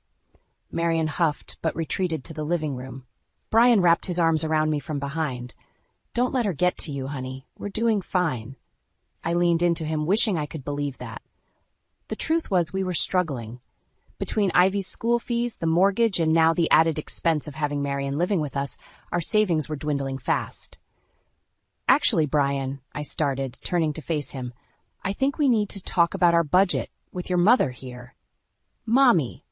Marion huffed, but retreated to the living room. Brian wrapped his arms around me from behind. Don't let her get to you, honey. We're doing fine. I leaned into him, wishing I could believe that. The truth was we were struggling. Between Ivy's school fees, the mortgage, and now the added expense of having Marion living with us, our savings were dwindling fast. Actually, Brian, I started, turning to face him, I think we need to talk about our budget with your mother here. Mommy.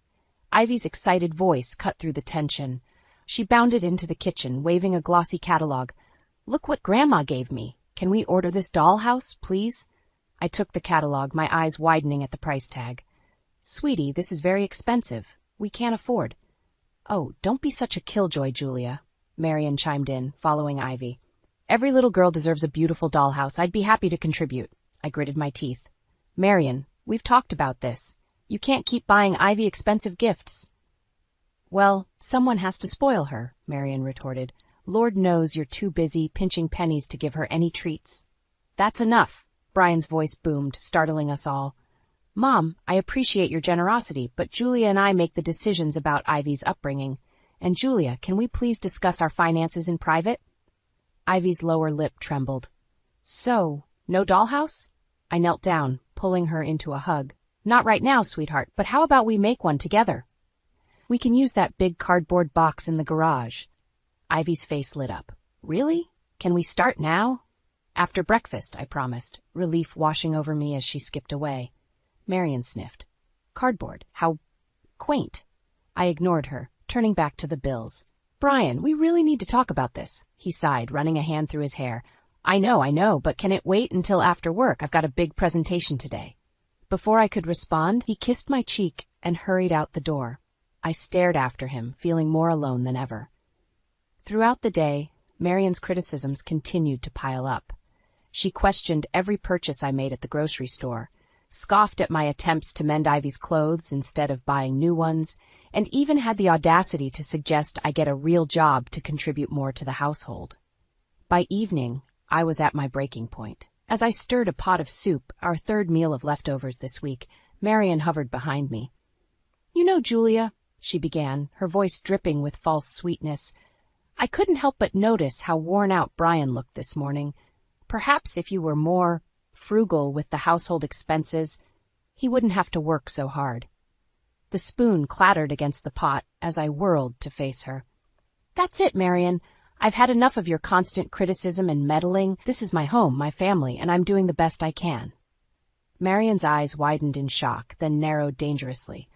Ivy's excited voice cut through the tension. She bounded into the kitchen, waving a glossy catalog. Look what Grandma gave me. Can we order this dollhouse, please? I took the catalog, my eyes widening at the price tag. Sweetie, this is very expensive. We can't afford. Oh, don't be such a killjoy, Julia. Marion chimed in, following Ivy. Every little girl deserves a beautiful dollhouse. I'd be happy to contribute. I gritted my teeth. Marion, we've talked about this. You can't keep buying Ivy expensive gifts. Well, someone has to spoil her, Marion retorted. Lord knows you're too busy pinching pennies to give her any treats. That's enough, Brian's voice boomed, startling us all. Mom, I appreciate your generosity, but Julia and I make the decisions about Ivy's upbringing. And Julia, can we please discuss our finances in private? Ivy's lower lip trembled. So, no dollhouse? I knelt down, pulling her into a hug. Not right now, sweetheart, but how about we make one together? We can use that big cardboard box in the garage. Ivy's face lit up. Really? Can we start now? After breakfast, I promised, relief washing over me as she skipped away. Marion sniffed. Cardboard, how quaint. I ignored her, turning back to the bills. Brian, we really need to talk about this, he sighed, running a hand through his hair. I know, but can it wait until after work? I've got a big presentation today. Before I could respond, he kissed my cheek and hurried out the door. I stared after him, feeling more alone than ever. Throughout the day, Marion's criticisms continued to pile up. She questioned every purchase I made at the grocery store, scoffed at my attempts to mend Ivy's clothes instead of buying new ones, and even had the audacity to suggest I get a real job to contribute more to the household. By evening, I was at my breaking point. As I stirred a pot of soup, our third meal of leftovers this week, Marion hovered behind me. You know, Julia, she began, her voice dripping with false sweetness, I couldn't help but notice how worn out Brian looked this morning. Perhaps if you were more frugal with the household expenses, he wouldn't have to work so hard. The spoon clattered against the pot as I whirled to face her. "That's it, Marian. I've had enough of your constant criticism and meddling. This is my home, my family, and I'm doing the best I can." Marian's eyes widened in shock, then narrowed dangerously.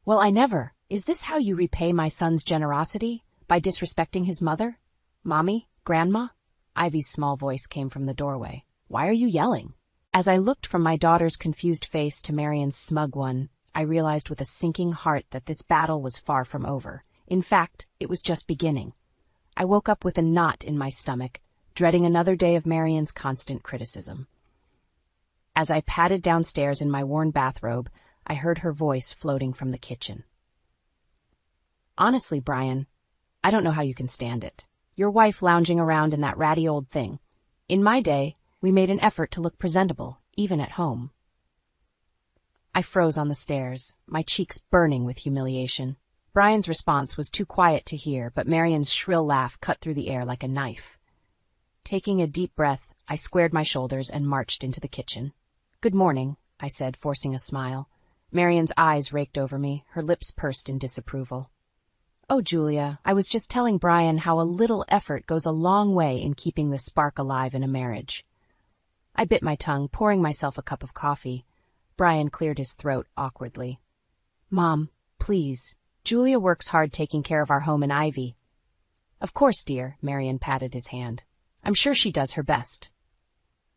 "Well, I never. Is this how you repay my son's generosity? By disrespecting his mother? Mommy? Grandma?" Ivy's small voice came from the doorway. "Why are you yelling?" As I looked from my daughter's confused face to Marian's smug one, I realized with a sinking heart that this battle was far from over. In fact, it was just beginning. I woke up with a knot in my stomach, dreading another day of Marian's constant criticism. As I padded downstairs in my worn bathrobe, I heard her voice floating from the kitchen. "Honestly, Brian, I don't know how you can stand it. Your wife lounging around in that ratty old thing. In my day, we made an effort to look presentable, even at home." I froze on the stairs, my cheeks burning with humiliation. Brian's response was too quiet to hear, but Marian's shrill laugh cut through the air like a knife. Taking a deep breath, I squared my shoulders and marched into the kitchen. "Good morning," I said, forcing a smile. Marian's eyes raked over me, her lips pursed in disapproval. "Oh, Julia, I was just telling Brian how a little effort goes a long way in keeping the spark alive in a marriage." I bit my tongue, pouring myself a cup of coffee. Brian cleared his throat awkwardly. "Mom, please. Julia works hard taking care of our home and Ivy." "Of course, dear," Marian patted his hand. "I'm sure she does her best."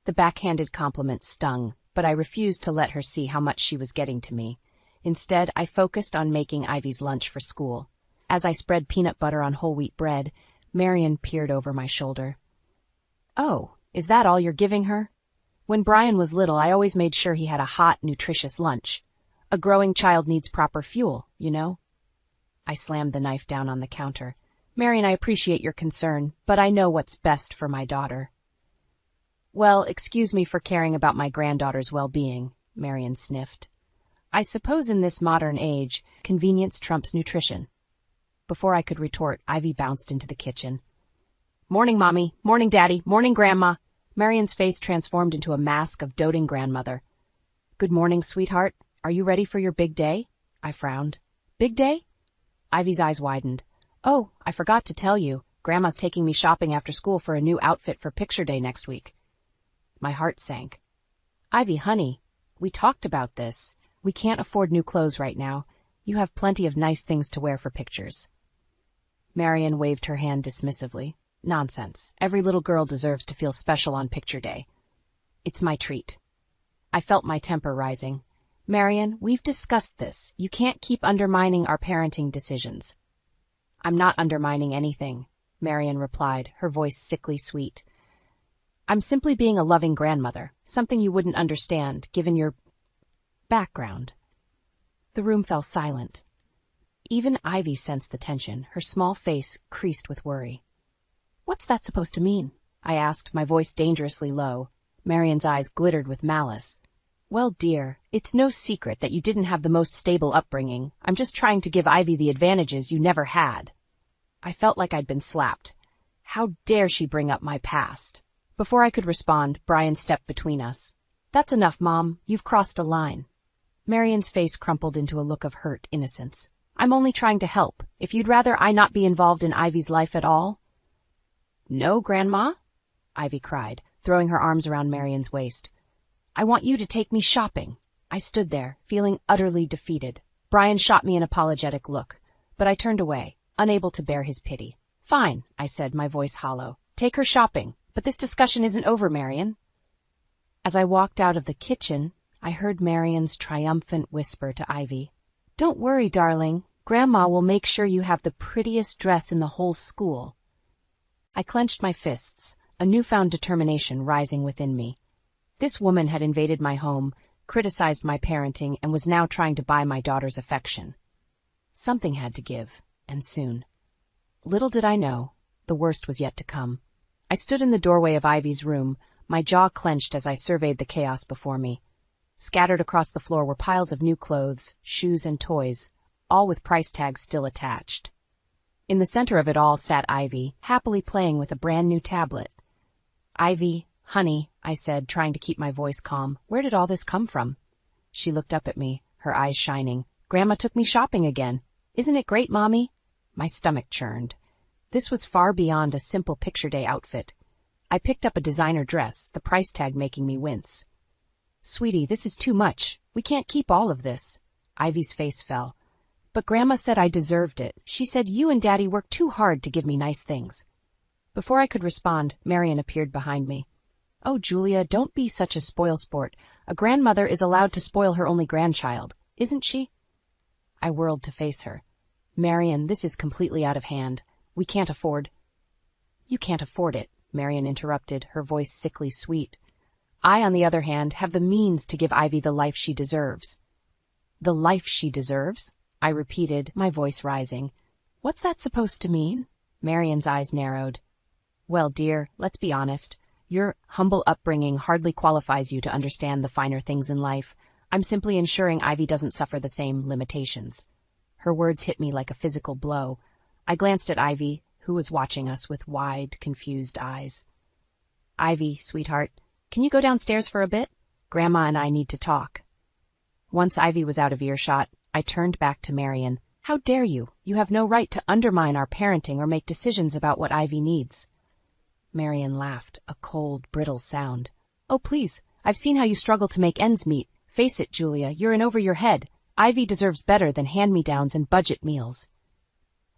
The backhanded compliment stung, but I refused to let her see how much she was getting to me. Instead, I focused on making Ivy's lunch for school. As I spread peanut butter on whole wheat bread, Marian peered over my shoulder. "Oh, is that all you're giving her?" "When Brian was little, I always made sure he had a hot, nutritious lunch. A growing child needs proper fuel, you know." I slammed the knife down on the counter. "Marian, I appreciate your concern, but I know what's best for my daughter." "Well, excuse me for caring about my granddaughter's well-being," Marian sniffed. "I suppose in this modern age, convenience trumps nutrition." Before I could retort, Ivy bounced into the kitchen. "Morning, Mommy. Morning, Daddy. Morning, Grandma." Marian's face transformed into a mask of doting grandmother. "Good morning, sweetheart. Are you ready for your big day?" I frowned. "Big day?" Ivy's eyes widened. "Oh, I forgot to tell you. Grandma's taking me shopping after school for a new outfit for picture day next week." My heart sank. "Ivy, honey, we talked about this. We can't afford new clothes right now. You have plenty of nice things to wear for pictures." Marian waved her hand dismissively. "Nonsense. Every little girl deserves to feel special on picture day. It's my treat." I felt my temper rising. "Marian, we've discussed this. You can't keep undermining our parenting decisions." "I'm not undermining anything," Marian replied, her voice sickly sweet. "I'm simply being a loving grandmother, something you wouldn't understand, given your background." The room fell silent. Even Ivy sensed the tension, her small face creased with worry. "What's that supposed to mean?" I asked, my voice dangerously low. Marian's eyes glittered with malice. "Well, dear, it's no secret that you didn't have the most stable upbringing. I'm just trying to give Ivy the advantages you never had." I felt like I'd been slapped. How dare she bring up my past? Before I could respond, Brian stepped between us. "That's enough, Mom. You've crossed a line." Marian's face crumpled into a look of hurt innocence. "I'm only trying to help. If you'd rather I not be involved in Ivy's life at all—" "No, Grandma," Ivy cried, throwing her arms around Marian's waist. "I want you to take me shopping." I stood there, feeling utterly defeated. Brian shot me an apologetic look, but I turned away, unable to bear his pity. "Fine," I said, my voice hollow. "Take her shopping, but this discussion isn't over, Marian." As I walked out of the kitchen, I heard Marian's triumphant whisper to Ivy, "Don't worry, darling. Grandma will make sure you have the prettiest dress in the whole school." I clenched my fists, a newfound determination rising within me. This woman had invaded my home, criticized my parenting, and was now trying to buy my daughter's affection. Something had to give, and soon. Little did I know, the worst was yet to come. I stood in the doorway of Ivy's room, my jaw clenched as I surveyed the chaos before me. Scattered across the floor were piles of new clothes, shoes, and toys, all with price tags still attached. In the center of it all sat Ivy, happily playing with a brand-new tablet. "Ivy, honey," I said, trying to keep my voice calm, "where did all this come from?" She looked up at me, her eyes shining. Grandma took me shopping again. Isn't it great, Mommy? My stomach churned. This was far beyond a simple picture day outfit. I picked up a designer dress, the price tag making me wince. Sweetie, this is too much. We can't keep all of this. Ivy's face fell. But Grandma said I deserved it. She said you and Daddy worked too hard to give me nice things. Before I could respond, Marion appeared behind me. Oh, Julia, don't be such a spoilsport. A grandmother is allowed to spoil her only grandchild, isn't she? I whirled to face her. Marion, this is completely out of hand. We can't afford. You can't afford it, Marion interrupted, her voice sickly sweet. I, on the other hand, have the means to give Ivy the life she deserves. The life she deserves? I repeated, my voice rising. What's that supposed to mean? Marion's eyes narrowed. Well, dear, let's be honest. Your humble upbringing hardly qualifies you to understand the finer things in life. I'm simply ensuring Ivy doesn't suffer the same limitations. Her words hit me like a physical blow. I glanced at Ivy, who was watching us with wide, confused eyes. Ivy, sweetheart, can you go downstairs for a bit? Grandma and I need to talk. Once Ivy was out of earshot, I turned back to Marion. How dare you? You have no right to undermine our parenting or make decisions about what Ivy needs. Marion laughed, a cold, brittle sound. Oh, please, I've seen how you struggle to make ends meet. Face it, Julia, you're in over your head. Ivy deserves better than hand-me-downs and budget meals.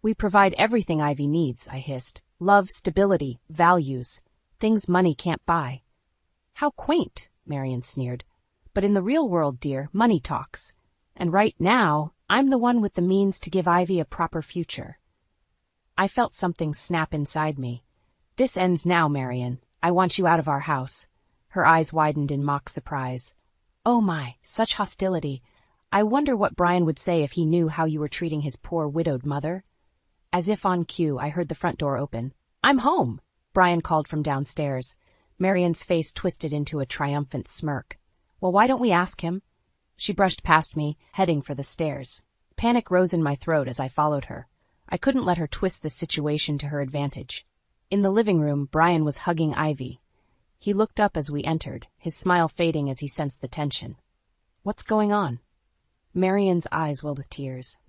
We provide everything Ivy needs, I hissed. Love, stability, values. Things money can't buy. How quaint, Marion sneered. But in the real world, dear, money talks. And right now, I'm the one with the means to give Ivy a proper future. I felt something snap inside me. This ends now, Marion. I want you out of our house. Her eyes widened in mock surprise. Oh my, such hostility. I wonder what Brian would say if he knew how you were treating his poor widowed mother. As if on cue, I heard the front door open. I'm home, Brian called from downstairs. Marion's face twisted into a triumphant smirk. Well, why don't we ask him? She brushed past me, heading for the stairs. Panic rose in my throat as I followed her. I couldn't let her twist the situation to her advantage. In the living room, Brian was hugging Ivy. He looked up as we entered, his smile fading as he sensed the tension. What's going on? Marion's eyes welled with tears.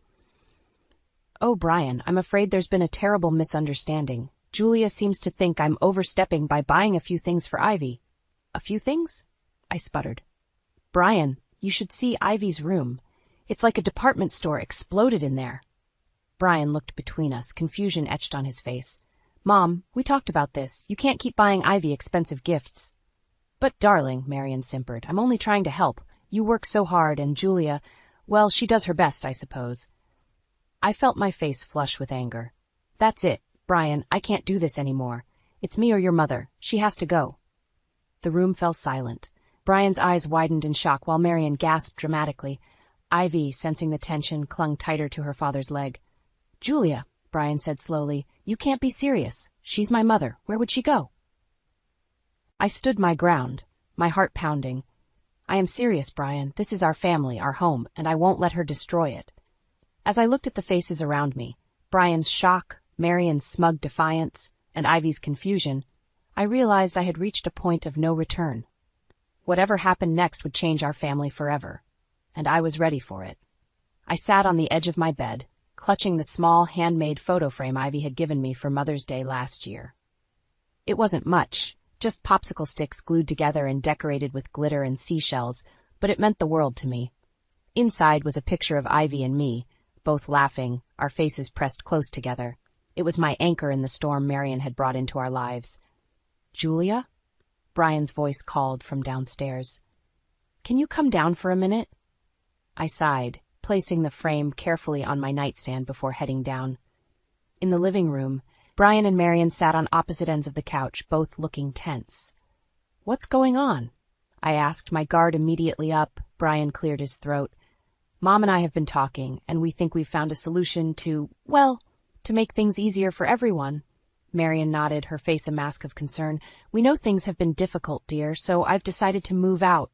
Oh, Brian, I'm afraid there's been a terrible misunderstanding. Julia seems to think I'm overstepping by buying a few things for Ivy. A few things? I sputtered. Brian, you should see Ivy's room. It's like a department store exploded in there. Brian looked between us, confusion etched on his face. Mom, we talked about this. You can't keep buying Ivy expensive gifts. But, darling, Marion simpered, I'm only trying to help. You work so hard, and Julia, well, she does her best, I suppose. I felt my face flush with anger. That's it, Brian, I can't do this anymore. It's me or your mother. She has to go. The room fell silent. Brian's eyes widened in shock while Marion gasped dramatically. Ivy, sensing the tension, clung tighter to her father's leg. Julia, Brian said slowly, you can't be serious. She's my mother. Where would she go? I stood my ground, my heart pounding. I am serious, Brian. This is our family, our home, and I won't let her destroy it. As I looked at the faces around me, Brian's shock, Marion's smug defiance, and Ivy's confusion, I realized I had reached a point of no return. Whatever happened next would change our family forever, and I was ready for it. I sat on the edge of my bed, clutching the small, handmade photo frame Ivy had given me for Mother's Day last year. It wasn't much, just popsicle sticks glued together and decorated with glitter and seashells, but it meant the world to me. Inside was a picture of Ivy and me, both laughing, our faces pressed close together. It was my anchor in the storm Marion had brought into our lives. Julia? Brian's voice called from downstairs. Can you come down for a minute? I sighed, placing the frame carefully on my nightstand before heading down. In the living room, Brian and Marion sat on opposite ends of the couch, both looking tense. What's going on? I asked, my guard immediately up. Brian cleared his throat. Mom and I have been talking, and we think we've found a solution to make things easier for everyone. Marion nodded, her face a mask of concern. We know things have been difficult, dear, so I've decided to move out.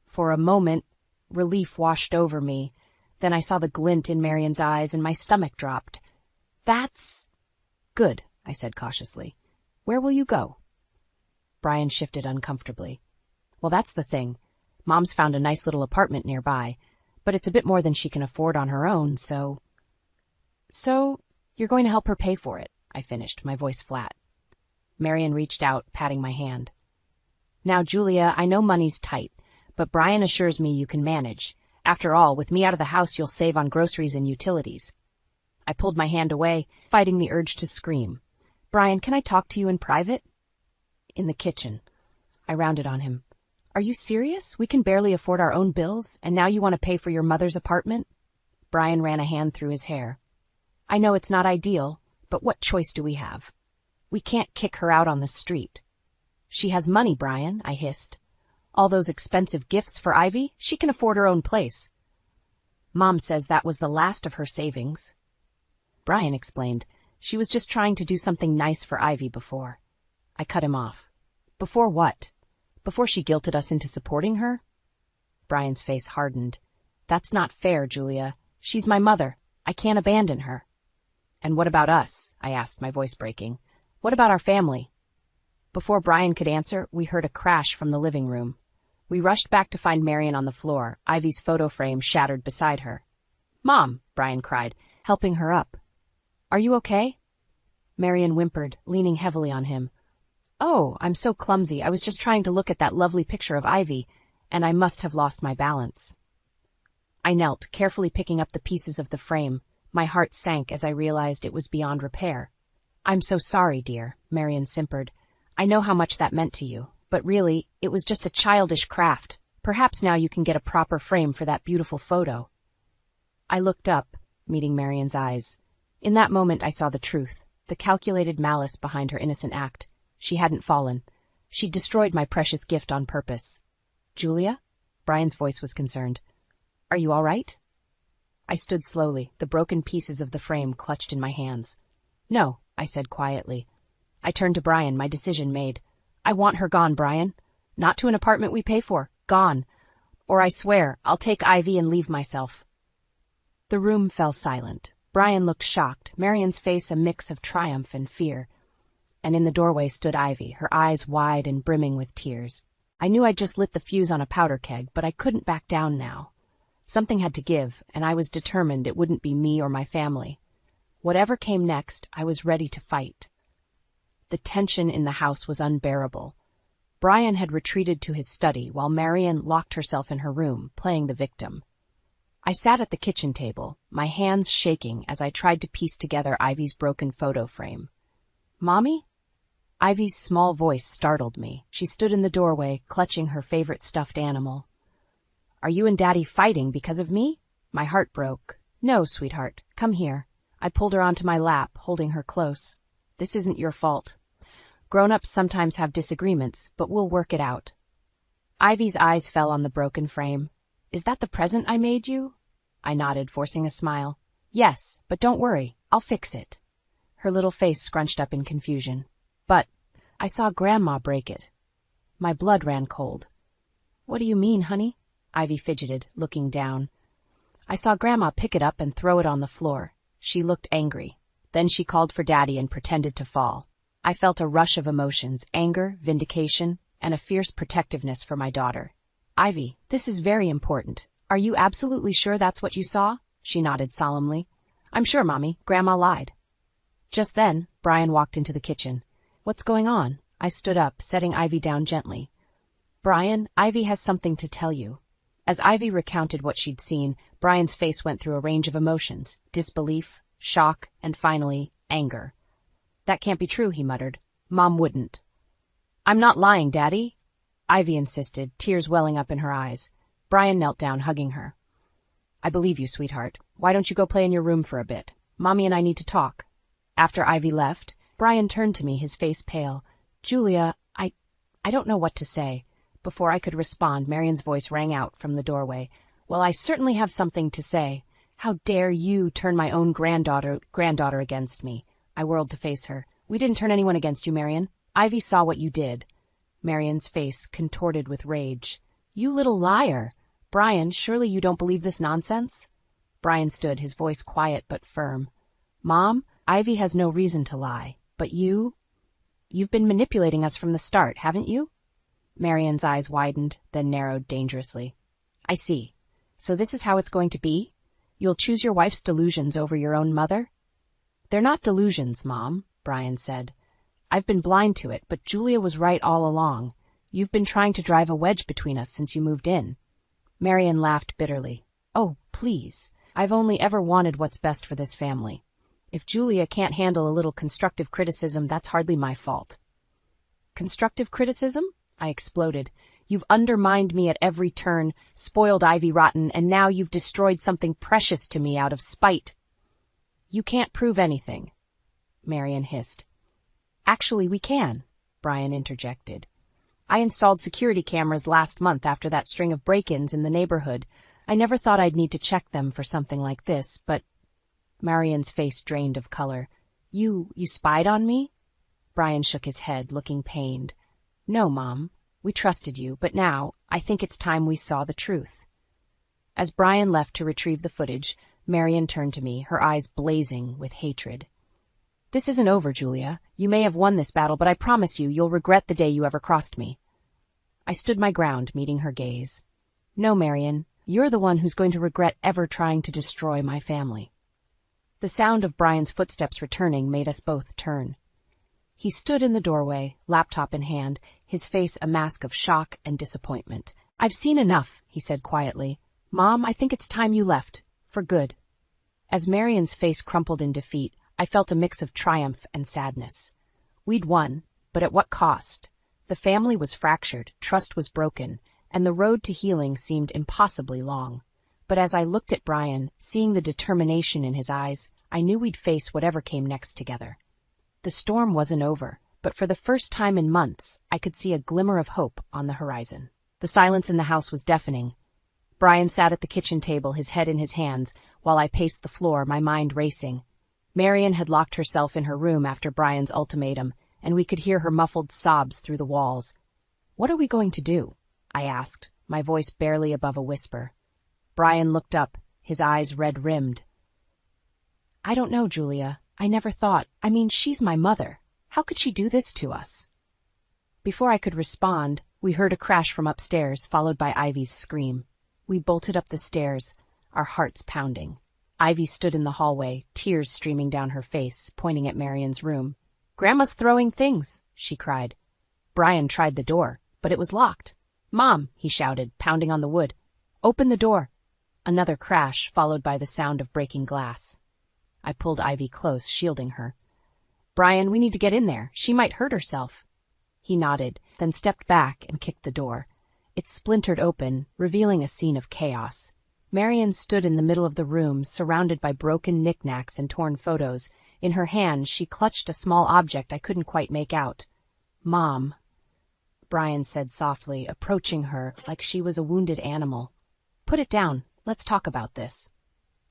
For a moment, relief washed over me. Then I saw the glint in Marion's eyes and my stomach dropped. That's good, I said cautiously. Where will you go? Brian shifted uncomfortably. Well, that's the thing. Mom's found a nice little apartment nearby. but it's a bit more than she can afford on her own, so... So, you're going to help her pay for it, I finished, my voice flat. Marian reached out, patting my hand. Now, Julia, I know money's tight, but Brian assures me you can manage. After all, with me out of the house, you'll save on groceries and utilities. I pulled my hand away, fighting the urge to scream. Brian, can I talk to you in private? In the kitchen. I rounded on him. Are you serious? We can barely afford our own bills, and now you want to pay for your mother's apartment? Brian ran a hand through his hair. I know it's not ideal, but what choice do we have? We can't kick her out on the street. She has money, Brian, I hissed. All those expensive gifts for Ivy, she can afford her own place. Mom says that was the last of her savings. Brian explained. She was just trying to do something nice for Ivy before. I cut him off. Before what? Before she guilted us into supporting her? Brian's face hardened. That's not fair, Julia. She's my mother. I can't abandon her. And what about us? I asked, my voice breaking. What about our family? Before Brian could answer, we heard a crash from the living room. We rushed back to find Marian on the floor, Ivy's photo frame shattered beside her. Mom, Brian cried, helping her up. Are you okay? Marian whimpered, leaning heavily on him. Oh, I'm so clumsy. I was just trying to look at that lovely picture of Ivy, and I must have lost my balance. I knelt, carefully picking up the pieces of the frame. My heart sank as I realized it was beyond repair. I'm so sorry, dear, Marian simpered. I know how much that meant to you, but really, it was just a childish craft. Perhaps now you can get a proper frame for that beautiful photo. I looked up, meeting Marian's eyes. In that moment I saw the truth, the calculated malice behind her innocent act. She hadn't fallen. She'd destroyed my precious gift on purpose. Julia? Brian's voice was concerned. Are you all right? I stood slowly, the broken pieces of the frame clutched in my hands. No, I said quietly. I turned to Brian, my decision made. I want her gone, Brian. Not to an apartment we pay for. Gone. Or I swear, I'll take Ivy and leave myself. The room fell silent. Brian looked shocked, Marian's face a mix of triumph and fear. And in the doorway stood Ivy, her eyes wide and brimming with tears. I knew I'd just lit the fuse on a powder keg, but I couldn't back down now. Something had to give, and I was determined it wouldn't be me or my family. Whatever came next, I was ready to fight. The tension in the house was unbearable. Brian had retreated to his study while Marian locked herself in her room, playing the victim. I sat at the kitchen table, my hands shaking as I tried to piece together Ivy's broken photo frame. Mommy? Ivy's small voice startled me. She stood in the doorway, clutching her favorite stuffed animal. Are you and Daddy fighting because of me? My heart broke. No, sweetheart, come here. I pulled her onto my lap, holding her close. This isn't your fault. Grown-ups sometimes have disagreements, but we'll work it out. Ivy's eyes fell on the broken frame. Is that the present I made you? I nodded, forcing a smile. Yes, but don't worry, I'll fix it. Her little face scrunched up in confusion. But I saw Grandma break it. My blood ran cold. What do you mean, honey? Ivy fidgeted, looking down. I saw Grandma pick it up and throw it on the floor. She looked angry. Then she called for Daddy and pretended to fall. I felt a rush of emotions, anger, vindication, and a fierce protectiveness for my daughter. Ivy, this is very important. Are you absolutely sure that's what you saw? She nodded solemnly. I'm sure, Mommy. Grandma lied. Just then, Brian walked into the kitchen. What's going on? I stood up, setting Ivy down gently. Brian, Ivy has something to tell you. As Ivy recounted what she'd seen, Brian's face went through a range of emotions, disbelief, shock, and finally, anger. That can't be true, he muttered. Mom wouldn't. I'm not lying, Daddy, Ivy insisted, tears welling up in her eyes. Brian knelt down, hugging her. I believe you, sweetheart. Why don't you go play in your room for a bit? Mommy and I need to talk. After Ivy left, Brian turned to me, his face pale. Julia, I don't know what to say. Before I could respond, Marian's voice rang out from the doorway. Well, I certainly have something to say. How dare you turn my own granddaughter against me? I whirled to face her. We didn't turn anyone against you, Marian. Ivy saw what you did. Marian's face contorted with rage. You little liar. Brian, surely you don't believe this nonsense? Brian stood, his voice quiet but firm. Mom, Ivy has no reason to lie. But you've been manipulating us from the start, haven't you? Marian's eyes widened, then narrowed dangerously. I see. So this is how it's going to be? You'll choose your wife's delusions over your own mother? They're not delusions, Mom, Brian said. I've been blind to it, but Julia was right all along. You've been trying to drive a wedge between us since you moved in. Marian laughed bitterly. Oh, please. I've only ever wanted what's best for this family. If Julia can't handle a little constructive criticism, that's hardly my fault. Constructive criticism? I exploded. You've undermined me at every turn, spoiled Ivy rotten, and now you've destroyed something precious to me out of spite. You can't prove anything, Marian hissed. Actually, we can, Brian interjected. I installed security cameras last month after that string of break-ins in the neighborhood. I never thought I'd need to check them for something like this, but... Marian's face drained of color. You spied on me? Brian shook his head, looking pained. No, Mom. We trusted you, but now I think it's time we saw the truth. As Brian left to retrieve the footage, Marian turned to me, her eyes blazing with hatred. This isn't over, Julia. You may have won this battle, but I promise you'll regret the day you ever crossed me. I stood my ground, meeting her gaze. No, Marian, you're the one who's going to regret ever trying to destroy my family. The sound of Brian's footsteps returning made us both turn. He stood in the doorway, laptop in hand, his face a mask of shock and disappointment. I've seen enough, he said quietly. Mom, I think it's time you left. For good. As Marian's face crumpled in defeat, I felt a mix of triumph and sadness. We'd won, but at what cost? The family was fractured, trust was broken, and the road to healing seemed impossibly long. But as I looked at Brian, seeing the determination in his eyes, I knew we'd face whatever came next together. The storm wasn't over, but for the first time in months, I could see a glimmer of hope on the horizon. The silence in the house was deafening. Brian sat at the kitchen table, his head in his hands, while I paced the floor, my mind racing. Marian had locked herself in her room after Brian's ultimatum, and we could hear her muffled sobs through the walls. What are we going to do? I asked, my voice barely above a whisper. Brian looked up, his eyes red-rimmed. I don't know, Julia. I never thought. She's my mother. How could she do this to us? Before I could respond, we heard a crash from upstairs, followed by Ivy's scream. We bolted up the stairs, our hearts pounding. Ivy stood in the hallway, tears streaming down her face, pointing at Marian's room. Grandma's throwing things, she cried. Brian tried the door, but it was locked. Mom, he shouted, pounding on the wood. Open the door. Another crash, followed by the sound of breaking glass. I pulled Ivy close, shielding her. Brian, we need to get in there. She might hurt herself. He nodded, then stepped back and kicked the door. It splintered open, revealing a scene of chaos. Marian stood in the middle of the room, surrounded by broken knickknacks and torn photos. In her hand, she clutched a small object I couldn't quite make out. Mom, Brian said softly, approaching her like she was a wounded animal. Put it down. Let's talk about this.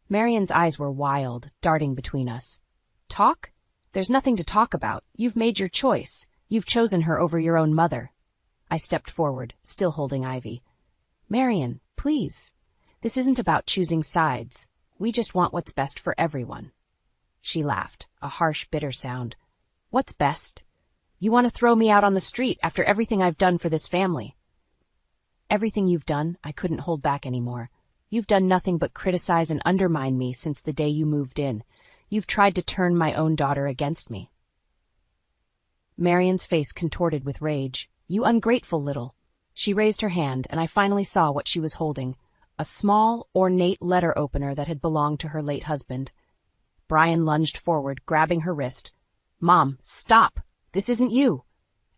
Marian's eyes were wild, darting between us. Talk? There's nothing to talk about. You've made your choice. You've chosen her over your own mother. I stepped forward, still holding Ivy. Marian, please. This isn't about choosing sides. We just want what's best for everyone. She laughed, a harsh, bitter sound. What's best? You want to throw me out on the street after everything I've done for this family. Everything you've done, I couldn't hold back anymore. You've done nothing but criticize and undermine me since the day you moved in. You've tried to turn my own daughter against me. Marian's face contorted with rage. You ungrateful little. She raised her hand, and I finally saw what she was holding. A small, ornate letter opener that had belonged to her late husband. Brian lunged forward, grabbing her wrist. Mom, stop! This isn't you!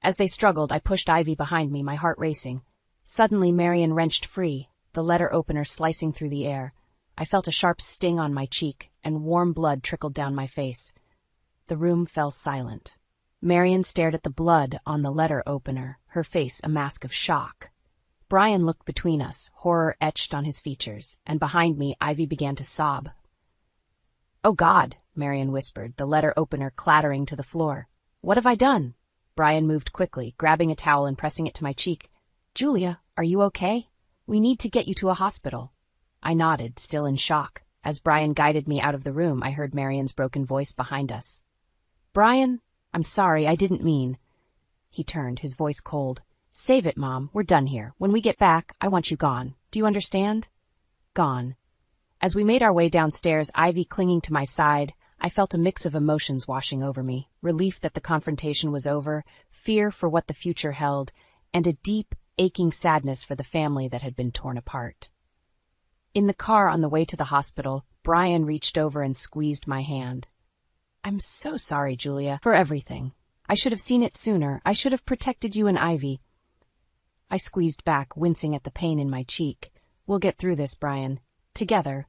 As they struggled, I pushed Ivy behind me, my heart racing. Suddenly, Marian wrenched free, the letter opener slicing through the air. I felt a sharp sting on my cheek, and warm blood trickled down my face. The room fell silent. Marian stared at the blood on the letter opener, her face a mask of shock. Brian looked between us, horror etched on his features, and behind me, Ivy began to sob. Oh God, Marian whispered, the letter opener clattering to the floor. What have I done? Brian moved quickly, grabbing a towel and pressing it to my cheek. Julia, are you okay? We need to get you to a hospital. I nodded, still in shock. As Brian guided me out of the room, I heard Marian's broken voice behind us. Brian, I'm sorry, I didn't mean. He turned, his voice cold. Save it, Mom. We're done here. When we get back, I want you gone. Do you understand? gone. As we made our way downstairs, Ivy clinging to my side, I felt a mix of emotions washing over me. Relief that the confrontation was over, fear for what the future held, and a deep, aching sadness for the family that had been torn apart. In the car on the way to the hospital, Brian reached over and squeezed my hand. "I'm so sorry, Julia, for everything. I should have seen it sooner. I should have protected you and Ivy." I squeezed back, wincing at the pain in my cheek. "We'll get through this, Brian. Together."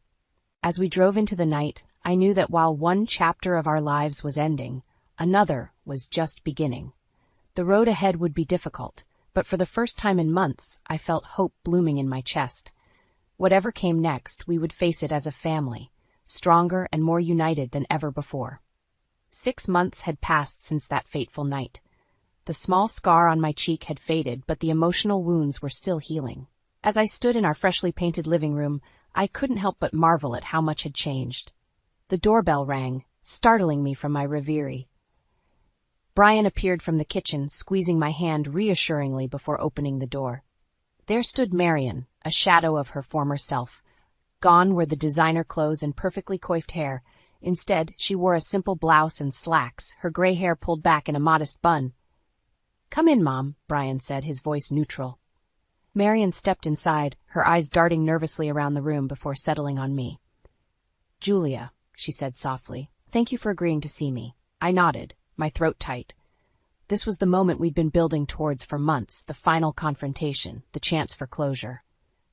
As we drove into the night, I knew that while one chapter of our lives was ending, another was just beginning. The road ahead would be difficult, but for the first time in months, I felt hope blooming in my chest. Whatever came next, we would face it as a family, stronger and more united than ever before. 6 months had passed since that fateful night. The small scar on my cheek had faded, but the emotional wounds were still healing. As I stood in our freshly painted living room, I couldn't help but marvel at how much had changed. The doorbell rang, startling me from my reverie. Brian appeared from the kitchen, squeezing my hand reassuringly before opening the door. There stood Marion, a shadow of her former self. Gone were the designer clothes and perfectly coiffed hair. Instead, she wore a simple blouse and slacks, her gray hair pulled back in a modest bun. "Come in, Mom," Brian said, his voice neutral. Marion stepped inside, her eyes darting nervously around the room before settling on me. "Julia," she said softly, "thank you for agreeing to see me." I nodded, my throat tight. This was the moment we'd been building towards for months, the final confrontation, the chance for closure.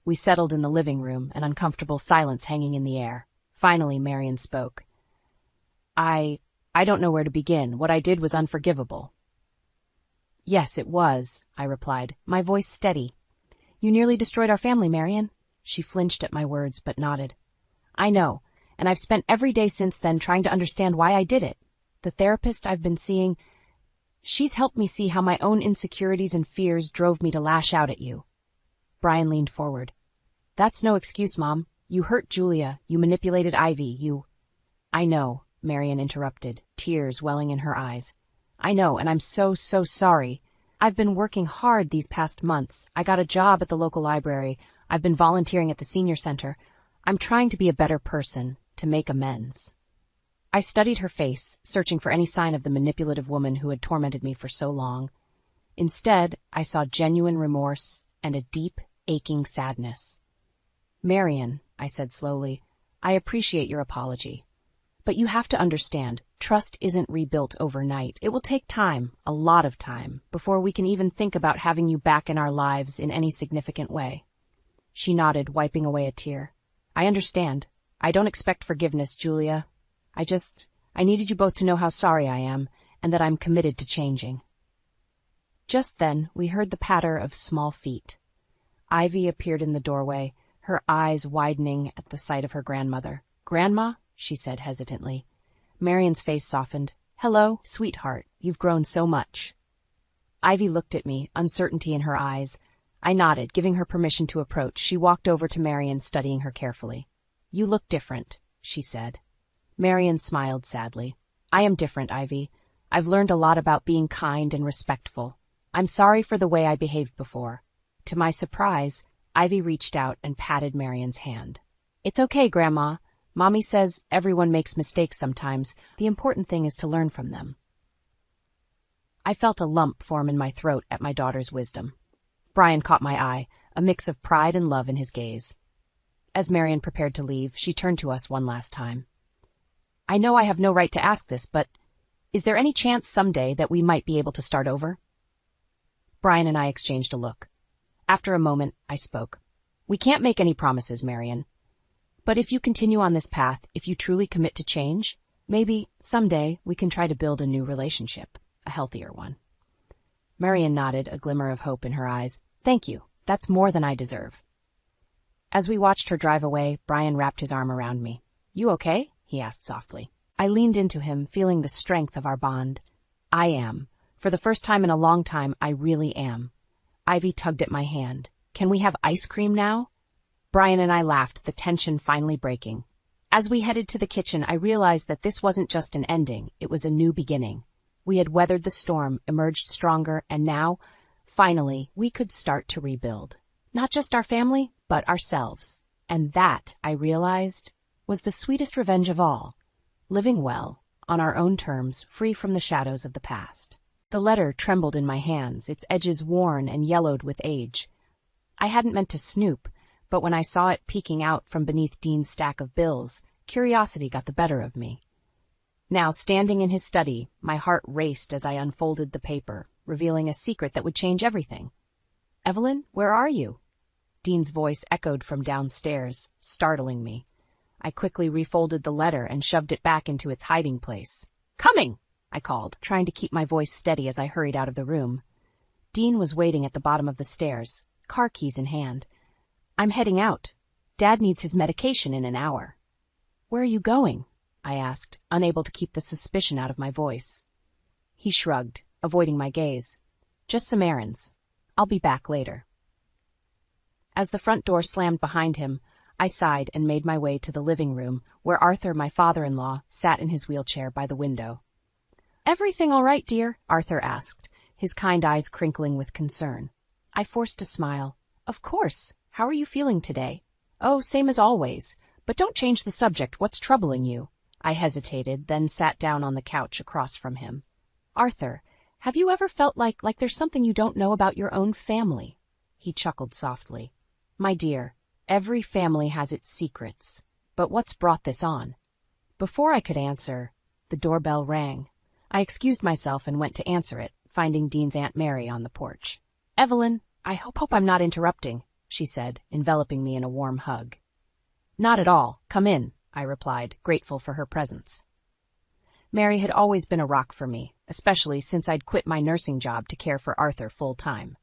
We settled in the living room, an uncomfortable silence hanging in the air. Finally, Marion spoke. I don't know where to begin. What I did was unforgivable." "Yes, it was," I replied, my voice steady. "You nearly destroyed our family, Marion." She flinched at my words, but nodded. "I know, and I've spent every day since then trying to understand why I did it. The therapist I've been seeing, she's helped me see how my own insecurities and fears drove me to lash out at you." Brian leaned forward. "That's no excuse, Mom. You hurt Julia. You manipulated Ivy. You—" "I know," Marion interrupted, tears welling in her eyes. "I know, and I'm so sorry. I've been working hard these past months. I got a job at the local library. I've been volunteering at the senior center. I'm trying to be a better person, to make amends." I studied her face, searching for any sign of the manipulative woman who had tormented me for so long. Instead, I saw genuine remorse and a deep, aching sadness. "Marion," I said slowly, "I appreciate your apology. But you have to understand, trust isn't rebuilt overnight. It will take time, a lot of time, before we can even think about having you back in our lives in any significant way." She nodded, wiping away a tear. "I understand. I don't expect forgiveness, Julia. I needed you both to know how sorry I am, and that I'm committed to changing." Just then, we heard the patter of small feet. Ivy appeared in the doorway, her eyes widening at the sight of her grandmother. "Grandma?" she said hesitantly. Marion's face softened. "Hello, sweetheart. You've grown so much." Ivy looked at me, uncertainty in her eyes. I nodded, giving her permission to approach. She walked over to Marion, studying her carefully. "You look different," she said. Marion smiled sadly. "I am different, Ivy. I've learned a lot about being kind and respectful. I'm sorry for the way I behaved before." To my surprise, Ivy reached out and patted Marion's hand. "It's okay, Grandma. Mommy says everyone makes mistakes sometimes. The important thing is to learn from them." I felt a lump form in my throat at my daughter's wisdom. Brian caught my eye, a mix of pride and love in his gaze. As Marion prepared to leave, she turned to us one last time. "I know I have no right to ask this, but is there any chance someday that we might be able to start over?" Brian and I exchanged a look. After a moment, I spoke. "We can't make any promises, Marion. But if you continue on this path, if you truly commit to change, maybe, someday, we can try to build a new relationship, a healthier one." Marion nodded, a glimmer of hope in her eyes. "Thank you. That's more than I deserve." As we watched her drive away, Brian wrapped his arm around me. "You okay?" he asked softly. I leaned into him, feeling the strength of our bond. "I am. For the first time in a long time, I really am." Ivy tugged at my hand. "Can we have ice cream now?" Brian and I laughed, the tension finally breaking. As we headed to the kitchen, I realized that this wasn't just an ending, it was a new beginning. We had weathered the storm, emerged stronger, and now, finally, we could start to rebuild. Not just our family, but ourselves. And that, I realized, was the sweetest revenge of all. Living well, on our own terms, free from the shadows of the past. The letter trembled in my hands, its edges worn and yellowed with age. I hadn't meant to snoop, but when I saw it peeking out from beneath Dean's stack of bills, curiosity got the better of me. Now, standing in his study, my heart raced as I unfolded the paper, revealing a secret that would change everything. "Evelyn, where are you?" Dean's voice echoed from downstairs, startling me. I quickly refolded the letter and shoved it back into its hiding place. "Coming!" I called, trying to keep my voice steady as I hurried out of the room. Dean was waiting at the bottom of the stairs, car keys in hand. "I'm heading out. Dad needs his medication in an hour." "Where are you going?" I asked, unable to keep the suspicion out of my voice. He shrugged, avoiding my gaze. "Just some errands. I'll be back later." As the front door slammed behind him, I sighed and made my way to the living room, where Arthur, my father-in-law, sat in his wheelchair by the window. "Everything all right, dear?" Arthur asked, his kind eyes crinkling with concern. I forced a smile. "Of course. How are you feeling today?" "Oh, same as always. But don't change the subject. What's troubling you?" I hesitated, then sat down on the couch across from him. "Arthur, have you ever felt like there's something you don't know about your own family?" He chuckled softly. "My dear, every family has its secrets. But what's brought this on?" Before I could answer, the doorbell rang. I excused myself and went to answer it, finding Dean's Aunt Mary on the porch. "Evelyn, I hope I'm not interrupting," she said, enveloping me in a warm hug. "Not at all. Come in," I replied, grateful for her presence. Mary had always been a rock for me, especially since I'd quit my nursing job to care for Arthur full-time.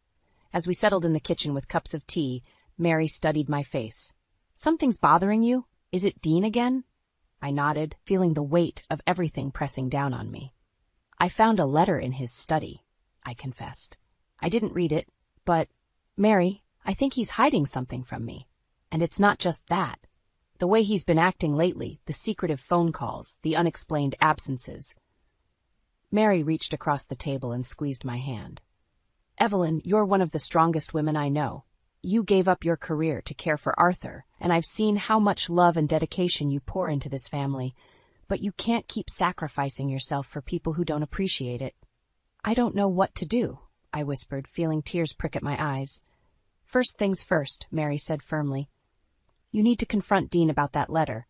As we settled in the kitchen with cups of tea, Mary studied my face. "Something's bothering you? Is it Dean again?" I nodded, feeling the weight of everything pressing down on me. "I found a letter in his study," I confessed. "I didn't read it, but, Mary, I think he's hiding something from me. And it's not just that. The way he's been acting lately, the secretive phone calls, the unexplained absences." Mary reached across the table and squeezed my hand. "Evelyn, you're one of the strongest women I know. You gave up your career to care for Arthur, and I've seen how much love and dedication you pour into this family, but you can't keep sacrificing yourself for people who don't appreciate it." "I don't know what to do," I whispered, feeling tears prick at my eyes. "First things first," Mary said firmly. "You need to confront Dean about that letter.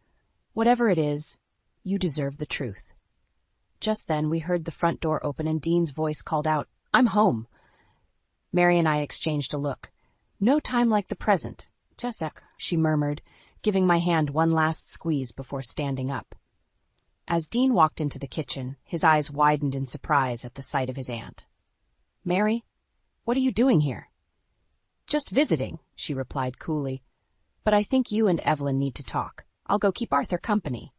Whatever it is, you deserve the truth." Just then we heard the front door open and Dean's voice called out, "I'm home." Mary and I exchanged a look. "No time like the present, Jessica," she murmured, giving my hand one last squeeze before standing up. As Dean walked into the kitchen, his eyes widened in surprise at the sight of his aunt. "Mary, what are you doing here?" "Just visiting," she replied coolly. "But I think you and Evelyn need to talk. I'll go keep Arthur company."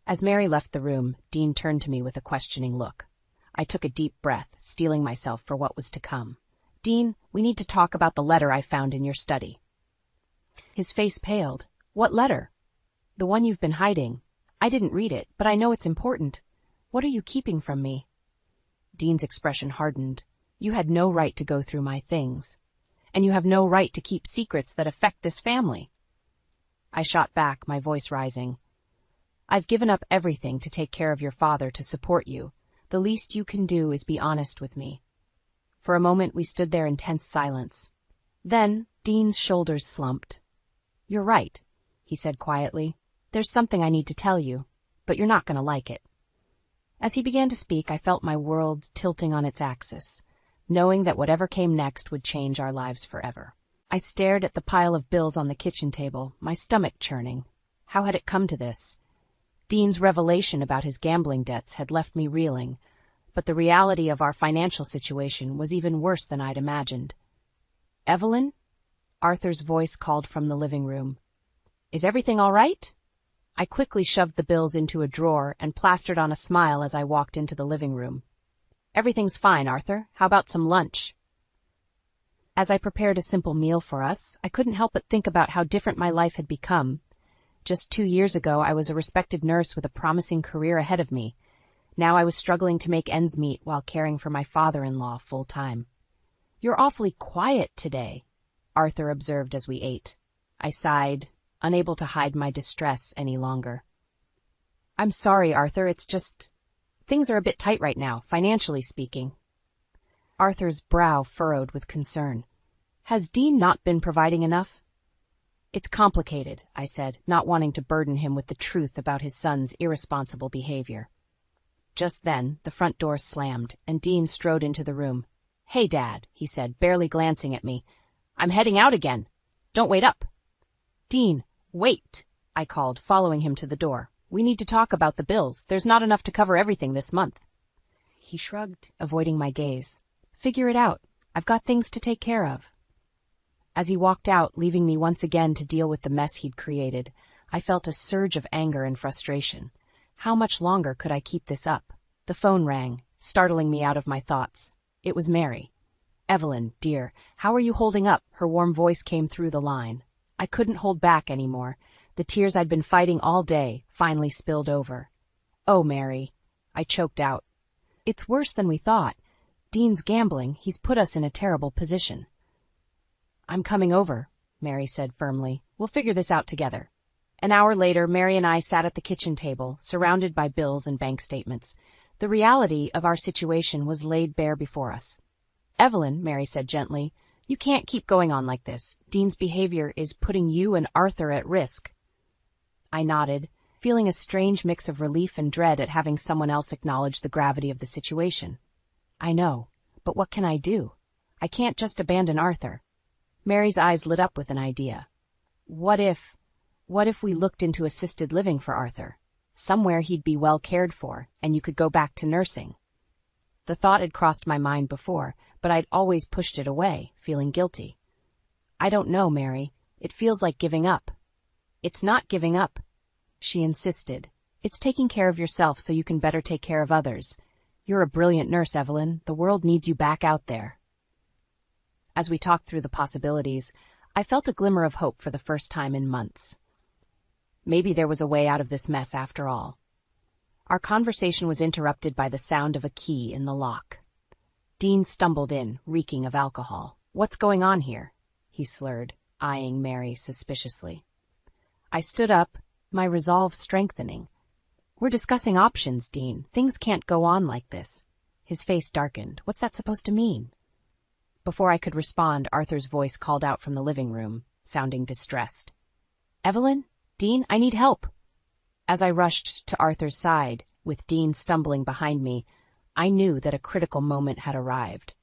As Mary left the room, Dean turned to me with a questioning look. I took a deep breath, steeling myself for what was to come. "Dean, we need to talk about the letter I found in your study." His face paled. "What letter?" "The one you've been hiding. I didn't read it, but I know it's important. What are you keeping from me?" Dean's expression hardened. "You had no right to go through my things. And you have no right to keep secrets that affect this family." I shot back, my voice rising. "I've given up everything to take care of your father, to support you. The least you can do is be honest with me." For a moment we stood there in tense silence. Then Dean's shoulders slumped. "You're right," he said quietly. "There's something I need to tell you, but you're not going to like it." As he began to speak, I felt my world tilting on its axis, knowing that whatever came next would change our lives forever. I stared at the pile of bills on the kitchen table, my stomach churning. How had it come to this? Dean's revelation about his gambling debts had left me reeling, but the reality of our financial situation was even worse than I'd imagined. "Evelyn?" Arthur's voice called from the living room. "Is everything all right?" I quickly shoved the bills into a drawer and plastered on a smile as I walked into the living room. "Everything's fine, Arthur. How about some lunch?" As I prepared a simple meal for us, I couldn't help but think about how different my life had become. Just 2 years ago, I was a respected nurse with a promising career ahead of me. Now I was struggling to make ends meet while caring for my father-in-law full-time. "You're awfully quiet today," Arthur observed as we ate. I sighed, unable to hide my distress any longer. I'm sorry, Arthur, it's just... things are a bit tight right now, financially speaking. Arthur's brow furrowed with concern. Has Dean not been providing enough? It's complicated, I said, not wanting to burden him with the truth about his son's irresponsible behavior. Just then, the front door slammed, and Dean strode into the room. Hey, Dad, he said, barely glancing at me. I'm heading out again. Don't wait up. Dean, wait, I called, following him to the door. We need to talk about the bills. There's not enough to cover everything this month. He shrugged, avoiding my gaze. Figure it out. I've got things to take care of. As he walked out, leaving me once again to deal with the mess he'd created, I felt a surge of anger and frustration. How much longer could I keep this up? The phone rang, startling me out of my thoughts. It was Mary. Evelyn, dear, how are you holding up? Her warm voice came through the line. I couldn't hold back anymore. The tears I'd been fighting all day finally spilled over. Oh, Mary, I choked out. It's worse than we thought. Dean's gambling. He's put us in a terrible position. I'm coming over, Mary said firmly. We'll figure this out together. An hour later, Mary and I sat at the kitchen table, surrounded by bills and bank statements. The reality of our situation was laid bare before us. Evelyn, Mary said gently, you can't keep going on like this. Dean's behavior is putting you and Arthur at risk. I nodded, feeling a strange mix of relief and dread at having someone else acknowledge the gravity of the situation. I know, but what can I do? I can't just abandon Arthur. Mary's eyes lit up with an idea. What if we looked into assisted living for Arthur? Somewhere he'd be well cared for, and you could go back to nursing. The thought had crossed my mind before, but I'd always pushed it away, feeling guilty. I don't know, Mary. It feels like giving up. It's not giving up, she insisted. It's taking care of yourself so you can better take care of others. You're a brilliant nurse, Evelyn. The world needs you back out there. As we talked through the possibilities, I felt a glimmer of hope for the first time in months. Maybe there was a way out of this mess after all. Our conversation was interrupted by the sound of a key in the lock. Dean stumbled in, reeking of alcohol. What's going on here? He slurred, eyeing Mary suspiciously. I stood up, my resolve strengthening. We're discussing options, Dean. Things can't go on like this. His face darkened. What's that supposed to mean? Before I could respond, Arthur's voice called out from the living room, sounding distressed. Evelyn? Dean, I need help. As I rushed to Arthur's side, with Dean stumbling behind me, I knew that a critical moment had arrived.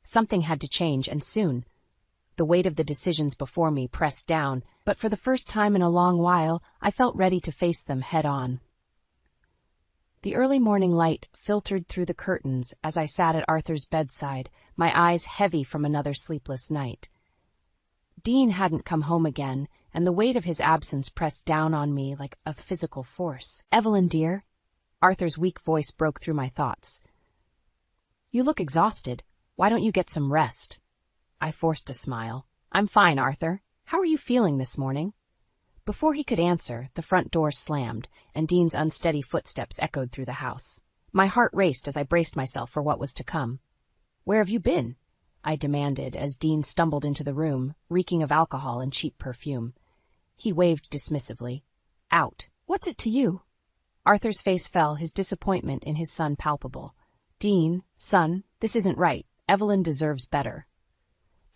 Something had to change, and soon. The weight of the decisions before me pressed down, but for the first time in a long while, I felt ready to face them head-on. The early morning light filtered through the curtains as I sat at Arthur's bedside, my eyes heavy from another sleepless night. Dean hadn't come home again, and the weight of his absence pressed down on me like a physical force. Evelyn, dear, Arthur's weak voice broke through my thoughts. You look exhausted. Why don't you get some rest? I forced a smile. I'm fine, Arthur. How are you feeling this morning? Before he could answer, the front door slammed, and Dean's unsteady footsteps echoed through the house. My heart raced as I braced myself for what was to come. Where have you been? I demanded as Dean stumbled into the room, reeking of alcohol and cheap perfume. He waved dismissively. Out. What's it to you? Arthur's face fell, his disappointment in his son palpable. Dean, son, this isn't right. Evelyn deserves better.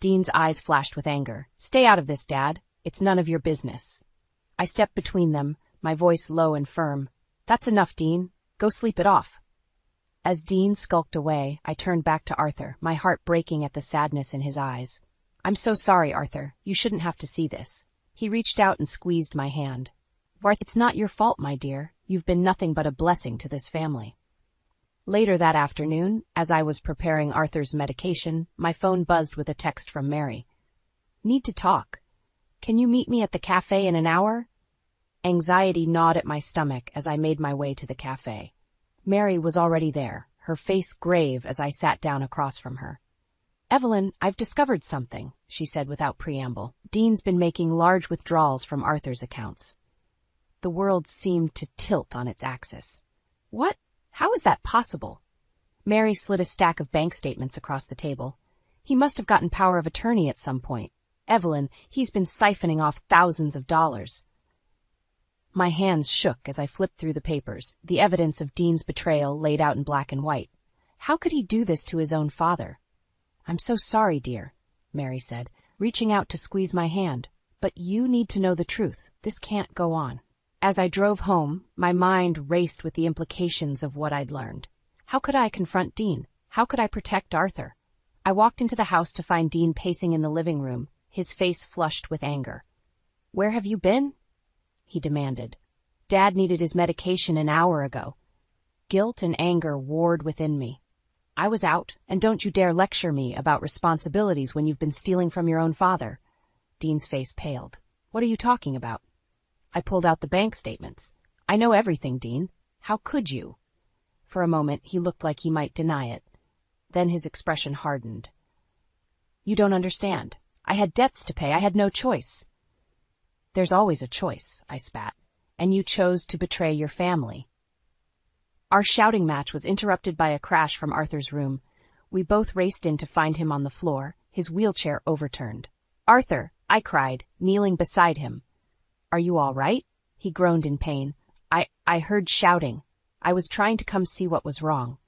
Dean's eyes flashed with anger. Stay out of this, Dad. It's none of your business. I stepped between them, my voice low and firm. That's enough, Dean. Go sleep it off. As Dean skulked away, I turned back to Arthur, my heart breaking at the sadness in his eyes. I'm so sorry, Arthur. You shouldn't have to see this. He reached out and squeezed my hand. It's not your fault, my dear. You've been nothing but a blessing to this family. Later that afternoon, as I was preparing Arthur's medication, my phone buzzed with a text from Mary. Need to talk. Can you meet me at the cafe in an hour? Anxiety gnawed at my stomach as I made my way to the cafe. Mary was already there, her face grave as I sat down across from her. Evelyn, I've discovered something, she said without preamble. Dean's been making large withdrawals from Arthur's accounts. The world seemed to tilt on its axis. What? How is that possible? Mary slid a stack of bank statements across the table. He must have gotten power of attorney at some point. Evelyn, he's been siphoning off thousands of dollars. My hands shook as I flipped through the papers, the evidence of Dean's betrayal laid out in black and white. How could he do this to his own father? I'm so sorry, dear, Mary said, reaching out to squeeze my hand. But you need to know the truth. This can't go on. As I drove home, my mind raced with the implications of what I'd learned. How could I confront Dean? How could I protect Arthur? I walked into the house to find Dean pacing in the living room, his face flushed with anger. Where have you been? He demanded. Dad needed his medication an hour ago. Guilt and anger warred within me. I was out, and don't you dare lecture me about responsibilities when you've been stealing from your own father. Dean's face paled. What are you talking about? I pulled out the bank statements. I know everything, Dean. How could you? For a moment, he looked like he might deny it. Then his expression hardened. You don't understand. I had debts to pay. I had no choice. There's always a choice, I spat. And you chose to betray your family. Our shouting match was interrupted by a crash from Arthur's room. We both raced in to find him on the floor, his wheelchair overturned. Arthur, I cried, kneeling beside him. Are you all right? He groaned in pain. I heard shouting. I was trying to come see what was wrong.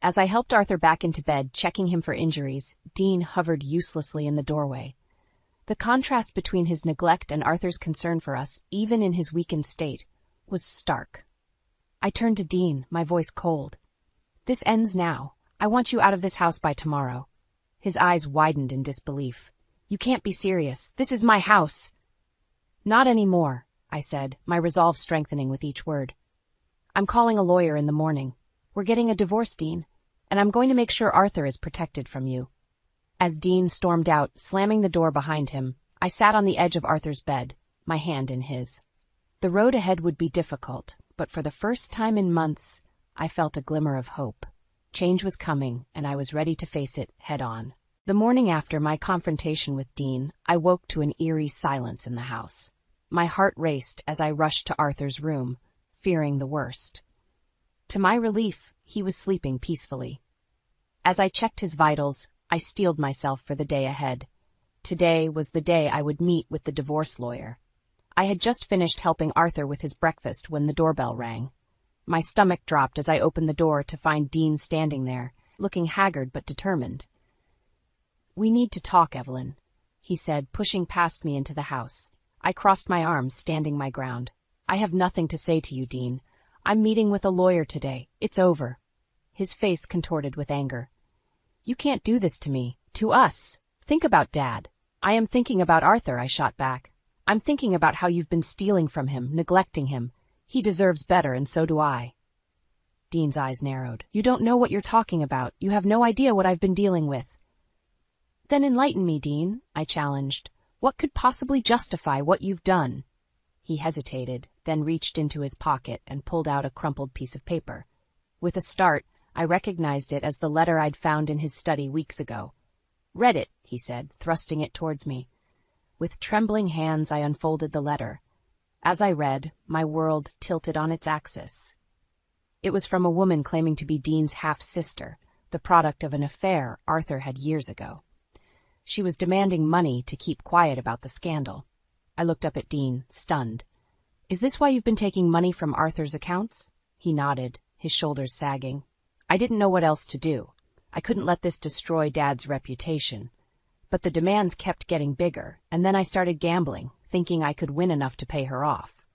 As I helped Arthur back into bed, checking him for injuries, Dean hovered uselessly in the doorway. The contrast between his neglect and Arthur's concern for us, even in his weakened state, was stark. I turned to Dean, my voice cold. This ends now. I want you out of this house by tomorrow. His eyes widened in disbelief. You can't be serious. This is my house. Not anymore, I said, my resolve strengthening with each word. I'm calling a lawyer in the morning. We're getting a divorce, Dean, and I'm going to make sure Arthur is protected from you. As Dean stormed out, slamming the door behind him, I sat on the edge of Arthur's bed, my hand in his. The road ahead would be difficult, but for the first time in months, I felt a glimmer of hope. Change was coming, and I was ready to face it head-on. The morning after my confrontation with Dean, I woke to an eerie silence in the house. My heart raced as I rushed to Arthur's room, fearing the worst. To my relief, he was sleeping peacefully. As I checked his vitals, I steeled myself for the day ahead. Today was the day I would meet with the divorce lawyer. I had just finished helping Arthur with his breakfast when the doorbell rang. My stomach dropped as I opened the door to find Dean standing there, looking haggard but determined. We need to talk, Evelyn, he said, pushing past me into the house. I crossed my arms, standing my ground. I have nothing to say to you, Dean. I'm meeting with a lawyer today. It's over. His face contorted with anger. You can't do this to me, to us. Think about Dad. I am thinking about Arthur, I shot back. I'm thinking about how you've been stealing from him, neglecting him. He deserves better, and so do I. Dean's eyes narrowed. You don't know what you're talking about. You have no idea what I've been dealing with. Then enlighten me, Dean, I challenged. What could possibly justify what you've done? He hesitated, then reached into his pocket and pulled out a crumpled piece of paper. With a start, I recognized it as the letter I'd found in his study weeks ago. Read it, he said, thrusting it towards me. With trembling hands, I unfolded the letter. As I read, my world tilted on its axis. It was from a woman claiming to be Dean's half-sister, the product of an affair Arthur had years ago. She was demanding money to keep quiet about the scandal. I looked up at Dean, stunned. Is this why you've been taking money from Arthur's accounts? He nodded, his shoulders sagging. I didn't know what else to do. I couldn't let this destroy Dad's reputation. But the demands kept getting bigger, and then I started gambling, thinking I could win enough to pay her off.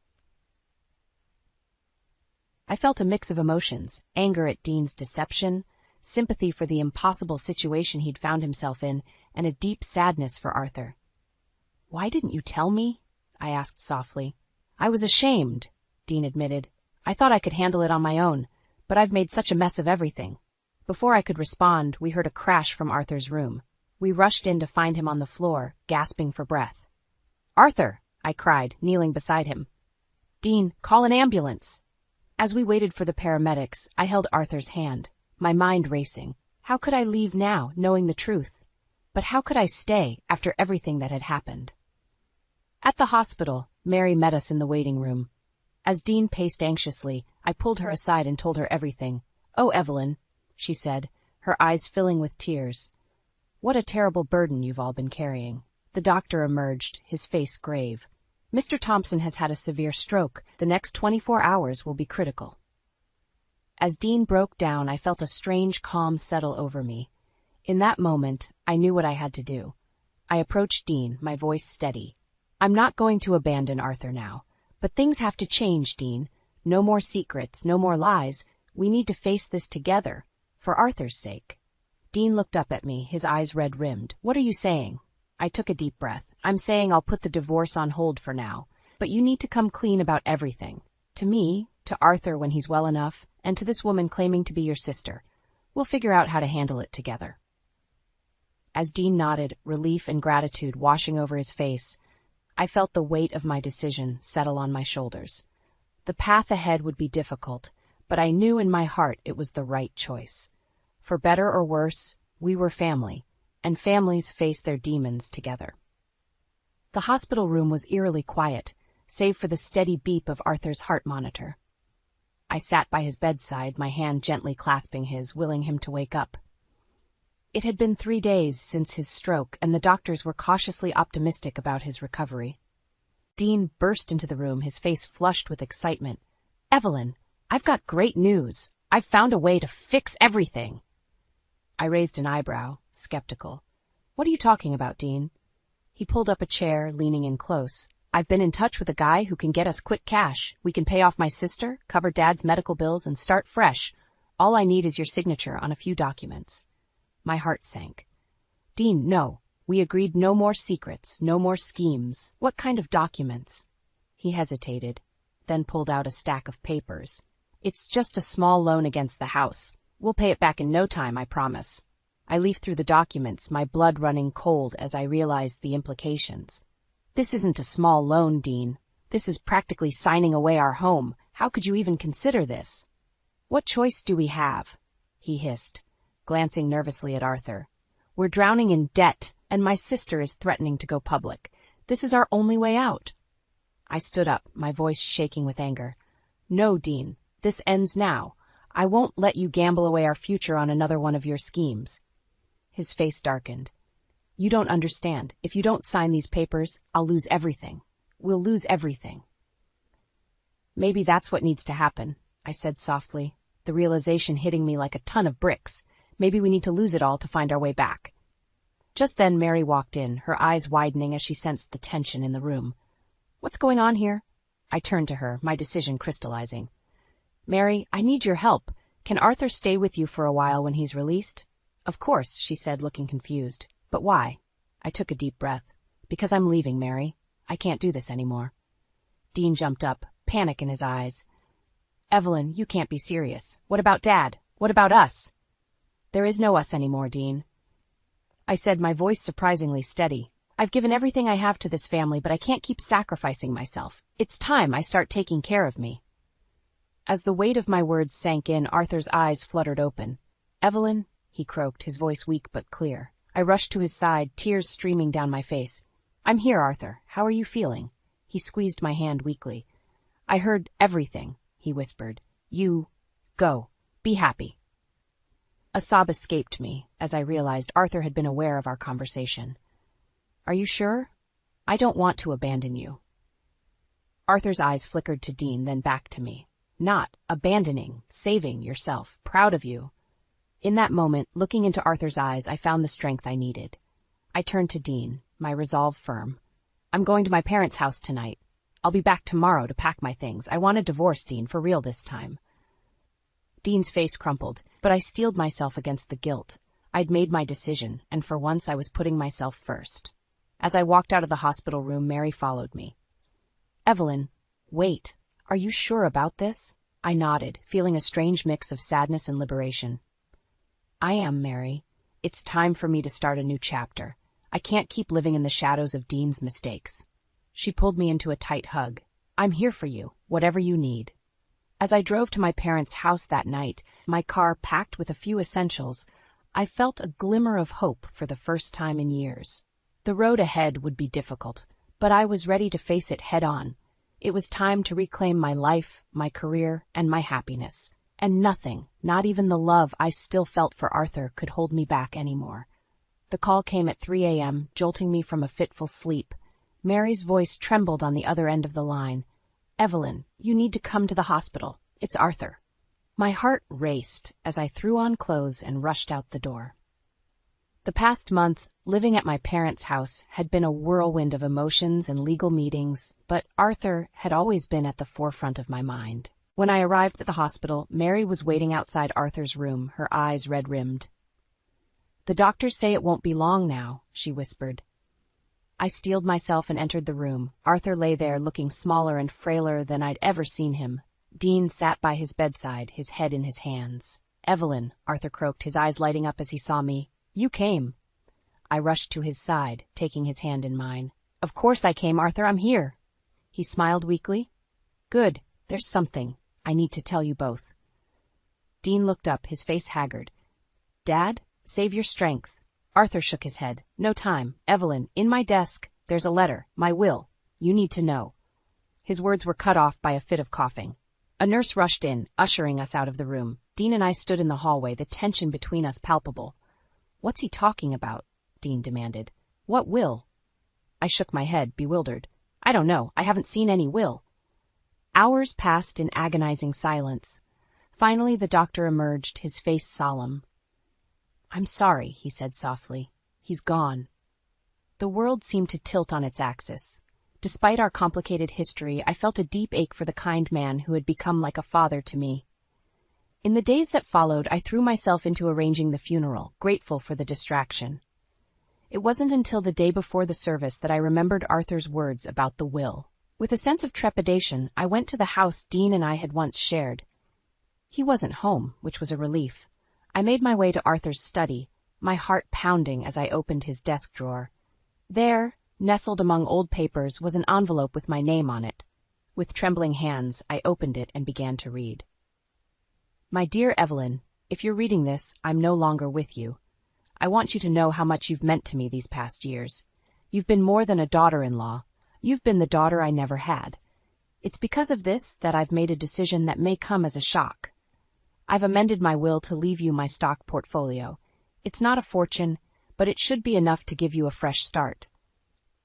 I felt a mix of emotions, anger at Dean's deception, sympathy for the impossible situation he'd found himself in, and a deep sadness for Arthur. Why didn't you tell me? I asked softly. I was ashamed, Dean admitted. I thought I could handle it on my own, but I've made such a mess of everything. Before I could respond, we heard a crash from Arthur's room. We rushed in to find him on the floor, gasping for breath. Arthur, I cried, kneeling beside him. Dean, call an ambulance. As we waited for the paramedics, I held Arthur's hand, my mind racing. How could I leave now, knowing the truth? But how could I stay after everything that had happened? At the hospital, Mary met us in the waiting room. As Dean paced anxiously, I pulled her aside and told her everything. Oh, Evelyn, she said, her eyes filling with tears. What a terrible burden you've all been carrying. The doctor emerged, his face grave. "Mr. Thompson has had a severe stroke. The next 24 hours will be critical." As Dean broke down, I felt a strange calm settle over me. In that moment, I knew what I had to do. I approached Dean, my voice steady. "I'm not going to abandon Arthur now. But things have to change, Dean. No more secrets, no more lies. We need to face this together, for Arthur's sake." Dean looked up at me, his eyes red-rimmed. "What are you saying?" I took a deep breath. "I'm saying I'll put the divorce on hold for now, but you need to come clean about everything. To me, to Arthur when he's well enough, and to this woman claiming to be your sister. We'll figure out how to handle it together." As Dean nodded, relief and gratitude washing over his face, I felt the weight of my decision settle on my shoulders. The path ahead would be difficult, but I knew in my heart it was the right choice. For better or worse, we were family, and families face their demons together. The hospital room was eerily quiet, save for the steady beep of Arthur's heart monitor. I sat by his bedside, my hand gently clasping his, willing him to wake up. It had been 3 days since his stroke, and the doctors were cautiously optimistic about his recovery. Dean burst into the room, his face flushed with excitement. "Evelyn, I've got great news. I've found a way to fix everything." I raised an eyebrow, skeptical. "What are you talking about, Dean?" He pulled up a chair, leaning in close. "I've been in touch with a guy who can get us quick cash. We can pay off my sister, cover Dad's medical bills, and start fresh. All I need is your signature on a few documents." My heart sank. "Dean, no. We agreed no more secrets, no more schemes. What kind of documents?" He hesitated, then pulled out a stack of papers. "It's just a small loan against the house. We'll pay it back in no time, I promise." I leafed through the documents, my blood running cold as I realized the implications. "This isn't a small loan, Dean. This is practically signing away our home. How could you even consider this?" "What choice do we have?" he hissed, glancing nervously at Arthur. "We're drowning in debt, and my sister is threatening to go public. This is our only way out." I stood up, my voice shaking with anger. "No, Dean. This ends now. I won't let you gamble away our future on another one of your schemes." His face darkened. "You don't understand. If you don't sign these papers, I'll lose everything. We'll lose everything." "Maybe that's what needs to happen," I said softly, the realization hitting me like a ton of bricks. "Maybe we need to lose it all to find our way back." Just then Mary walked in, her eyes widening as she sensed the tension in the room. "What's going on here?" I turned to her, my decision crystallizing. "Mary, I need your help. Can Arthur stay with you for a while when he's released?" "Of course," she said, looking confused. "But why?" I took a deep breath. "Because I'm leaving, Mary. I can't do this anymore." Dean jumped up, panic in his eyes. "Evelyn, you can't be serious. What about Dad? What about us?" "There is no us anymore, Dean," I said, my voice surprisingly steady. "I've given everything I have to this family, but I can't keep sacrificing myself. It's time I start taking care of me." As the weight of my words sank in, Arthur's eyes fluttered open. "Evelyn," he croaked, his voice weak but clear. I rushed to his side, tears streaming down my face. "I'm here, Arthur. How are you feeling?" He squeezed my hand weakly. "I heard everything," he whispered. "You go. Be happy." A sob escaped me as I realized Arthur had been aware of our conversation. "Are you sure? I don't want to abandon you." Arthur's eyes flickered to Dean, then back to me. "Not abandoning, saving yourself. Proud of you." In that moment, looking into Arthur's eyes, I found the strength I needed. I turned to Dean, my resolve firm. "I'm going to my parents' house tonight. I'll be back tomorrow to pack my things. I want a divorce, Dean, for real this time." Dean's face crumpled, but I steeled myself against the guilt. I'd made my decision, and for once I was putting myself first. As I walked out of the hospital room, Mary followed me. "Evelyn, wait. Are you sure about this?" I nodded, feeling a strange mix of sadness and liberation. "I am, Mary. It's time for me to start a new chapter. I can't keep living in the shadows of Dean's mistakes." She pulled me into a tight hug. "I'm here for you, whatever you need." As I drove to my parents' house that night, my car packed with a few essentials, I felt a glimmer of hope for the first time in years. The road ahead would be difficult, but I was ready to face it head on. It was time to reclaim my life, my career, and my happiness. And nothing, not even the love I still felt for Arthur, could hold me back anymore. The call came at 3 a.m., jolting me from a fitful sleep. Mary's voice trembled on the other end of the line. "Evelyn, you need to come to the hospital. It's Arthur." My heart raced as I threw on clothes and rushed out the door. The past month, living at my parents' house, had been a whirlwind of emotions and legal meetings, but Arthur had always been at the forefront of my mind. When I arrived at the hospital, Mary was waiting outside Arthur's room, her eyes red-rimmed. "The doctors say it won't be long now," she whispered. I steeled myself and entered the room. Arthur lay there looking smaller and frailer than I'd ever seen him. Dean sat by his bedside, his head in his hands. "Evelyn," Arthur croaked, his eyes lighting up as he saw me. "You came." I rushed to his side, taking his hand in mine. "Of course I came, Arthur, I'm here." He smiled weakly. "Good, there's something. I need to tell you both." Dean looked up, his face haggard. "Dad, save your strength." Arthur shook his head. "No time. Evelyn, in my desk, there's a letter, my will. You need to know." His words were cut off by a fit of coughing. A nurse rushed in, ushering us out of the room. Dean and I stood in the hallway, the tension between us palpable. "What's he talking about?" Dean demanded. "What will?" I shook my head, bewildered. "I don't know. I haven't seen any will." Hours passed in agonizing silence. Finally, the doctor emerged, his face solemn. "I'm sorry," he said softly. "He's gone." The world seemed to tilt on its axis. Despite our complicated history, I felt a deep ache for the kind man who had become like a father to me. In the days that followed, I threw myself into arranging the funeral, grateful for the distraction. It wasn't until the day before the service that I remembered Arthur's words about the will. With a sense of trepidation, I went to the house Dean and I had once shared. He wasn't home, which was a relief. I made my way to Arthur's study, my heart pounding as I opened his desk drawer. There, nestled among old papers, was an envelope with my name on it. With trembling hands, I opened it and began to read. "My dear Evelyn, if you're reading this, I'm no longer with you. I want you to know how much you've meant to me these past years. You've been more than a daughter-in-law. You've been the daughter I never had. It's because of this that I've made a decision that may come as a shock. I've amended my will to leave you my stock portfolio. It's not a fortune, but it should be enough to give you a fresh start.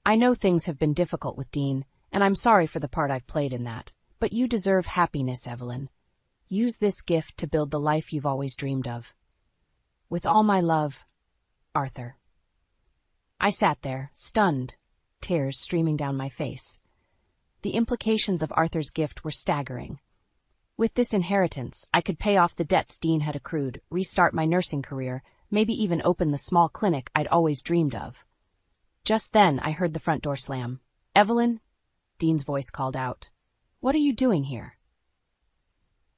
I know things have been difficult with Dean, and I'm sorry for the part I've played in that. But you deserve happiness, Evelyn. Use this gift to build the life you've always dreamed of. With all my love, Arthur." I sat there, stunned, tears streaming down my face. The implications of Arthur's gift were staggering. With this inheritance, I could pay off the debts Dean had accrued, restart my nursing career, maybe even open the small clinic I'd always dreamed of. Just then, I heard the front door slam. "Evelyn," Dean's voice called out. "What are you doing here?"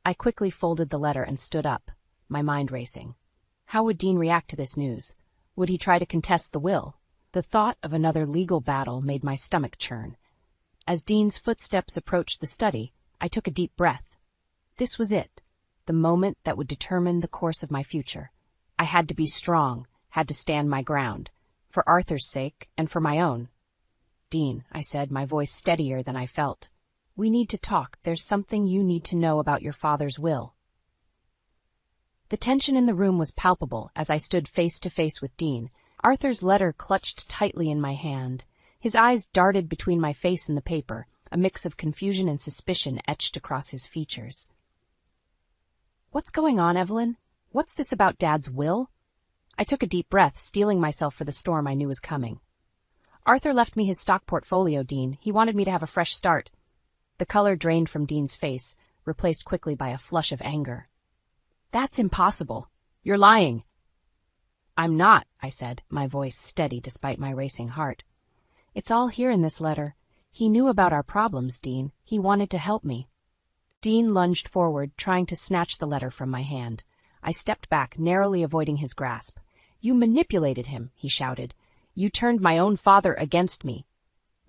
I quickly folded the letter and stood up, my mind racing. How would Dean react to this news? Would he try to contest the will? The thought of another legal battle made my stomach churn. As Dean's footsteps approached the study, I took a deep breath. This was it, the moment that would determine the course of my future. I had to be strong, had to stand my ground, for Arthur's sake and for my own. "Dean," I said, my voice steadier than I felt. "We need to talk. There's something you need to know about your father's will." The tension in the room was palpable as I stood face to face with Dean, Arthur's letter clutched tightly in my hand. His eyes darted between my face and the paper, a mix of confusion and suspicion etched across his features. "What's going on, Evelyn? What's this about Dad's will?" I took a deep breath, steeling myself for the storm I knew was coming. "Arthur left me his stock portfolio, Dean. He wanted me to have a fresh start." The color drained from Dean's face, replaced quickly by a flush of anger. "That's impossible. You're lying." "I'm not," I said, my voice steady despite my racing heart. "It's all here in this letter. He knew about our problems, Dean. He wanted to help me." Dean lunged forward, trying to snatch the letter from my hand. I stepped back, narrowly avoiding his grasp. "You manipulated him," he shouted. "You turned my own father against me."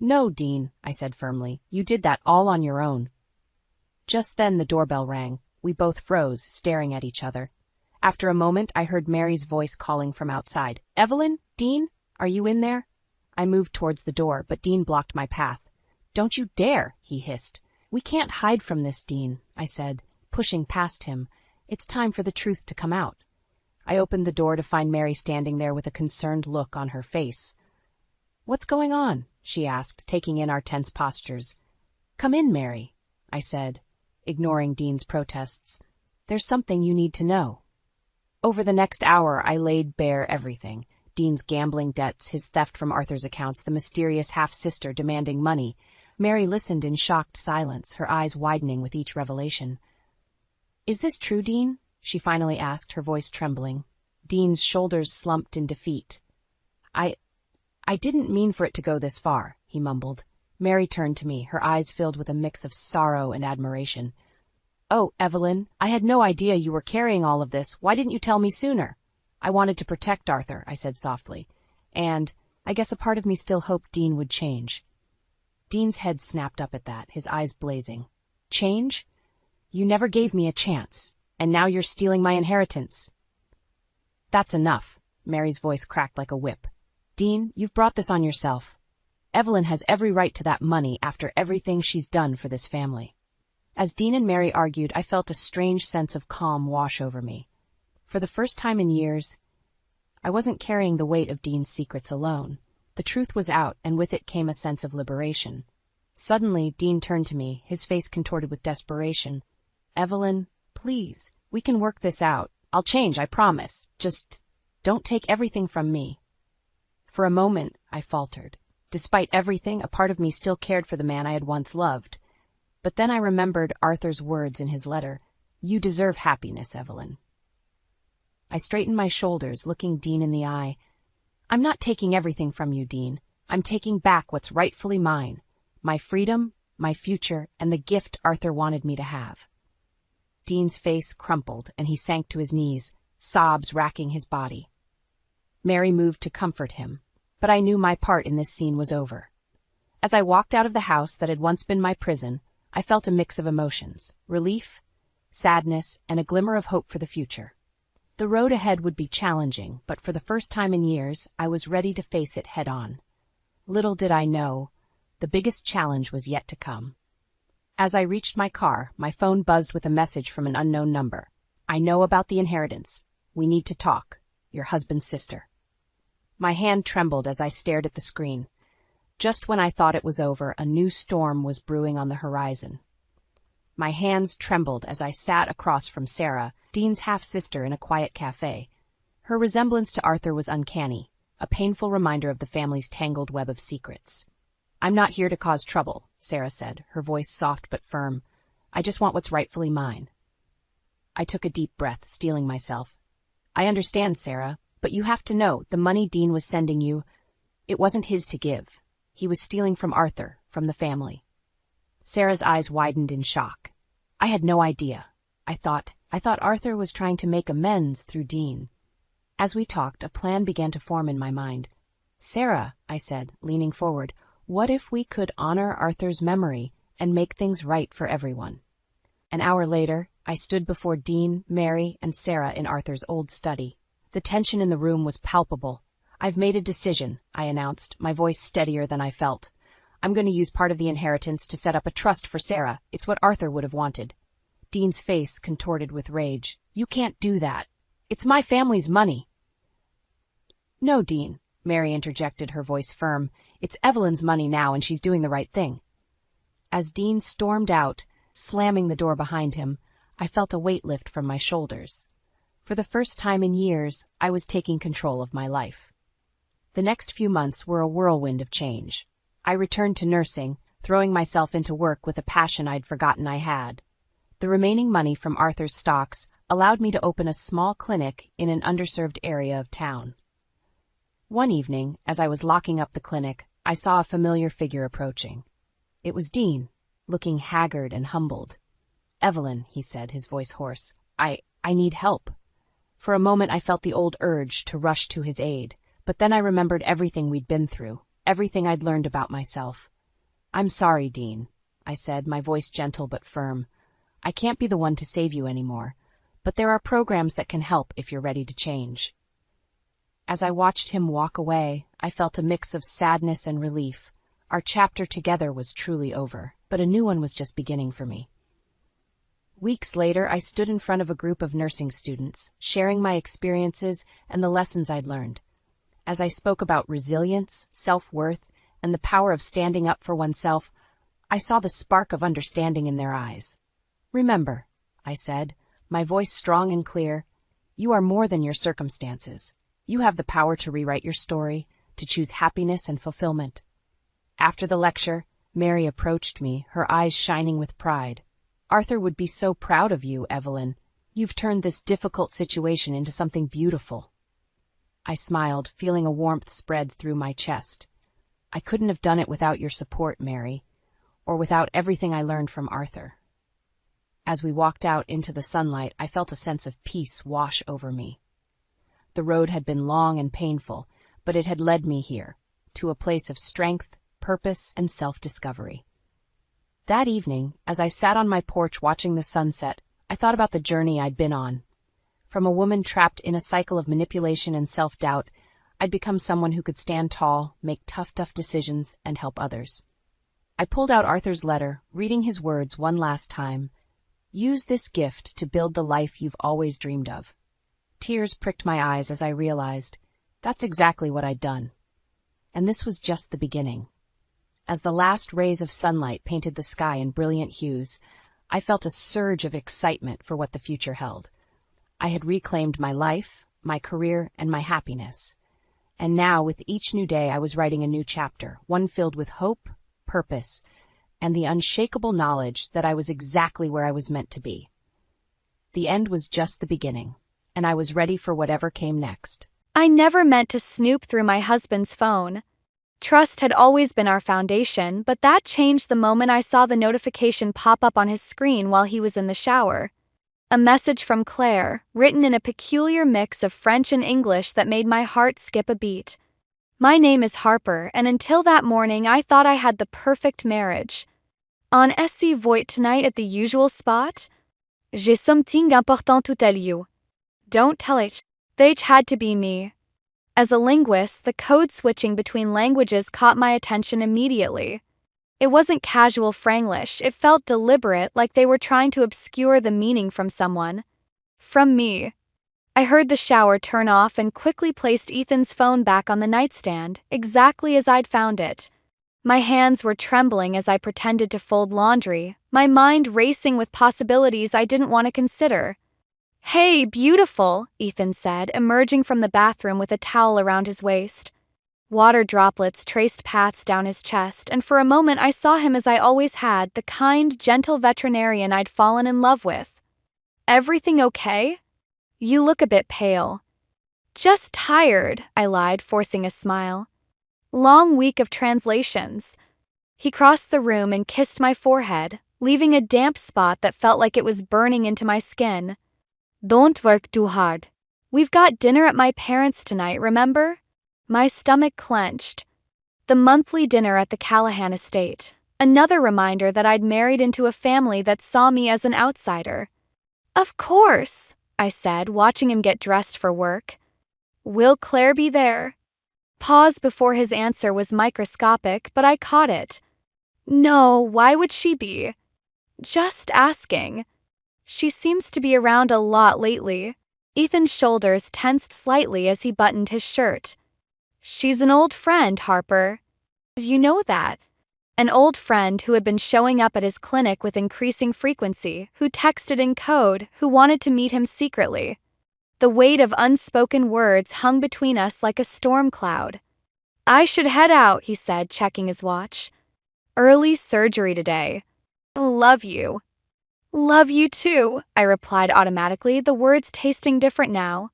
"No, Dean," I said firmly. "You did that all on your own." Just then the doorbell rang. We both froze, staring at each other. After a moment, I heard Mary's voice calling from outside. "Evelyn? Dean? Are you in there?" I moved towards the door, but Dean blocked my path. "Don't you dare," he hissed. "We can't hide from this, Dean," I said, pushing past him. "It's time for the truth to come out." I opened the door to find Mary standing there with a concerned look on her face. "What's going on?" she asked, taking in our tense postures. "Come in, Mary," I said, ignoring Dean's protests. "There's something you need to know." Over the next hour, I laid bare everything. Dean's gambling debts, his theft from Arthur's accounts, the mysterious half-sister demanding money. Mary listened in shocked silence, her eyes widening with each revelation. "Is this true, Dean?" she finally asked, her voice trembling. Dean's shoulders slumped in defeat. I didn't mean for it to go this far," he mumbled. Mary turned to me, her eyes filled with a mix of sorrow and admiration. "Oh, Evelyn, I had no idea you were carrying all of this. Why didn't you tell me sooner?" "I wanted to protect Arthur," I said softly. "And I guess a part of me still hoped Dean would change." Dean's head snapped up at that, his eyes blazing. "Change? You never gave me a chance, and now you're stealing my inheritance." "That's enough," Mary's voice cracked like a whip. "Dean, you've brought this on yourself. Evelyn has every right to that money after everything she's done for this family." As Dean and Mary argued, I felt a strange sense of calm wash over me. For the first time in years, I wasn't carrying the weight of Dean's secrets alone. The truth was out, and with it came a sense of liberation. Suddenly, Dean turned to me, his face contorted with desperation. "Evelyn, please, we can work this out. I'll change, I promise. Just don't take everything from me." For a moment, I faltered. Despite everything, a part of me still cared for the man I had once loved. But then I remembered Arthur's words in his letter. "You deserve happiness, Evelyn." I straightened my shoulders, looking Dean in the eye. "I'm not taking everything from you, Dean. I'm taking back what's rightfully mine. My freedom, my future, and the gift Arthur wanted me to have." Dean's face crumpled, and he sank to his knees, sobs racking his body. Mary moved to comfort him, but I knew my part in this scene was over. As I walked out of the house that had once been my prison, I felt a mix of emotions: relief, sadness, and a glimmer of hope for the future. The road ahead would be challenging, but for the first time in years, I was ready to face it head-on. Little did I know, the biggest challenge was yet to come. As I reached my car, my phone buzzed with a message from an unknown number. "I know about the inheritance. We need to talk. Your husband's sister." My hand trembled as I stared at the screen. Just when I thought it was over, a new storm was brewing on the horizon. My hands trembled as I sat across from Sarah, Dean's half-sister, in a quiet cafe. Her resemblance to Arthur was uncanny, a painful reminder of the family's tangled web of secrets. "I'm not here to cause trouble," Sarah said, her voice soft but firm. "I just want what's rightfully mine." I took a deep breath, steeling myself. "I understand, Sarah, but you have to know, the money Dean was sending you, it wasn't his to give. He was stealing from Arthur, from the family." Sarah's eyes widened in shock. "I had no idea. I thought Arthur was trying to make amends through Dean." As we talked, a plan began to form in my mind. "Sarah," I said, leaning forward, "what if we could honor Arthur's memory and make things right for everyone?" An hour later, I stood before Dean, Mary, and Sarah in Arthur's old study. The tension in the room was palpable. "I've made a decision," I announced, my voice steadier than I felt. "I'm going to use part of the inheritance to set up a trust for Sarah. It's what Arthur would have wanted." Dean's face contorted with rage. "You can't do that. It's my family's money." "No, Dean," Mary interjected, her voice firm. "It's Evelyn's money now, and she's doing the right thing." As Dean stormed out, slamming the door behind him, I felt a weight lift from my shoulders. For the first time in years, I was taking control of my life. The next few months were a whirlwind of change. I returned to nursing, throwing myself into work with a passion I'd forgotten I had. The remaining money from Arthur's stocks allowed me to open a small clinic in an underserved area of town. One evening, as I was locking up the clinic, I saw a familiar figure approaching. It was Dean, looking haggard and humbled. "Evelyn," he said, his voice hoarse, I need help." For a moment I felt the old urge to rush to his aid, but then I remembered everything we'd been through, everything I'd learned about myself. "I'm sorry, Dean," I said, my voice gentle but firm. "I can't be the one to save you anymore, but there are programs that can help if you're ready to change." As I watched him walk away, I felt a mix of sadness and relief. Our chapter together was truly over, but a new one was just beginning for me. Weeks later, I stood in front of a group of nursing students, sharing my experiences and the lessons I'd learned. As I spoke about resilience, self-worth, and the power of standing up for oneself, I saw the spark of understanding in their eyes. "Remember," I said, my voice strong and clear, "you are more than your circumstances. You have the power to rewrite your story, to choose happiness and fulfillment." After the lecture, Mary approached me, her eyes shining with pride. "Arthur would be so proud of you, Evelyn. You've turned this difficult situation into something beautiful." I smiled, feeling a warmth spread through my chest. "I couldn't have done it without your support, Mary, or without everything I learned from Arthur." As we walked out into the sunlight, I felt a sense of peace wash over me. The road had been long and painful, but it had led me here, to a place of strength, purpose, and self-discovery. That evening, as I sat on my porch watching the sunset, I thought about the journey I'd been on. From a woman trapped in a cycle of manipulation and self-doubt, I'd become someone who could stand tall, make tough decisions, and help others. I pulled out Arthur's letter, reading his words one last time. "Use this gift to build the life you've always dreamed of." Tears pricked my eyes as I realized that's exactly what I'd done. And this was just the beginning. As the last rays of sunlight painted the sky in brilliant hues, I felt a surge of excitement for what the future held. I had reclaimed my life, my career, and my happiness. And now, with each new day, I was writing a new chapter, one filled with hope, purpose, and the unshakable knowledge that I was exactly where I was meant to be. The end was just the beginning, and I was ready for whatever came next. I never meant to snoop through my husband's phone. Trust had always been our foundation, but that changed the moment I saw the notification pop up on his screen while he was in the shower. A message from Claire, written in a peculiar mix of French and English that made my heart skip a beat. "My name is Harper, and until that morning I thought I had the perfect marriage. On se voit tonight at the usual spot? J'ai something important to tell you. Don't tell it. They had to be me." As a linguist, the code switching between languages caught my attention immediately. It wasn't casual Franglish, it felt deliberate, like they were trying to obscure the meaning from someone. From me. I heard the shower turn off and quickly placed Ethan's phone back on the nightstand, exactly as I'd found it. My hands were trembling as I pretended to fold laundry, my mind racing with possibilities I didn't want to consider. "Hey, beautiful," Ethan said, emerging from the bathroom with a towel around his waist. Water droplets traced paths down his chest, and for a moment I saw him as I always had, the kind, gentle veterinarian I'd fallen in love with. "Everything okay? You look a bit pale." "Just tired," I lied, forcing a smile. "Long week of translations." He crossed the room and kissed my forehead, leaving a damp spot that felt like it was burning into my skin. "Don't work too hard. We've got dinner at my parents' tonight, remember?" My stomach clenched. The monthly dinner at the Callahan estate. Another reminder that I'd married into a family that saw me as an outsider. "Of course," I said, watching him get dressed for work. "Will Claire be there?" Pause before his answer was microscopic, but I caught it. "No, why would she be?" "Just asking. She seems to be around a lot lately." Ethan's shoulders tensed slightly as he buttoned his shirt. "She's an old friend, Harper. You know that." An old friend who had been showing up at his clinic with increasing frequency, who texted in code, who wanted to meet him secretly. The weight of unspoken words hung between us like a storm cloud. "I should head out," he said, checking his watch. "Early surgery today. Love you." "Love you too," I replied automatically, the words tasting different now.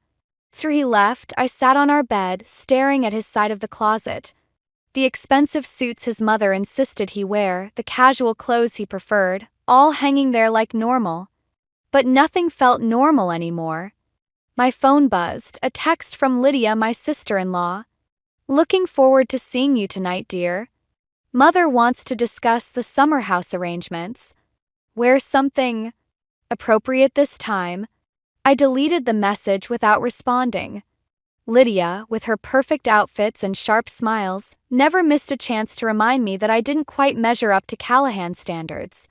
After he left, I sat on our bed, staring at his side of the closet. The expensive suits his mother insisted he wear, the casual clothes he preferred, all hanging there like normal. But nothing felt normal anymore. My phone buzzed, a text from Lydia, my sister-in-law. "Looking forward to seeing you tonight, dear. Mother wants to discuss the summer house arrangements. Wear something appropriate this time." I deleted the message without responding. Lydia, with her perfect outfits and sharp smiles, never missed a chance to remind me that I didn't quite measure up to Callahan standards.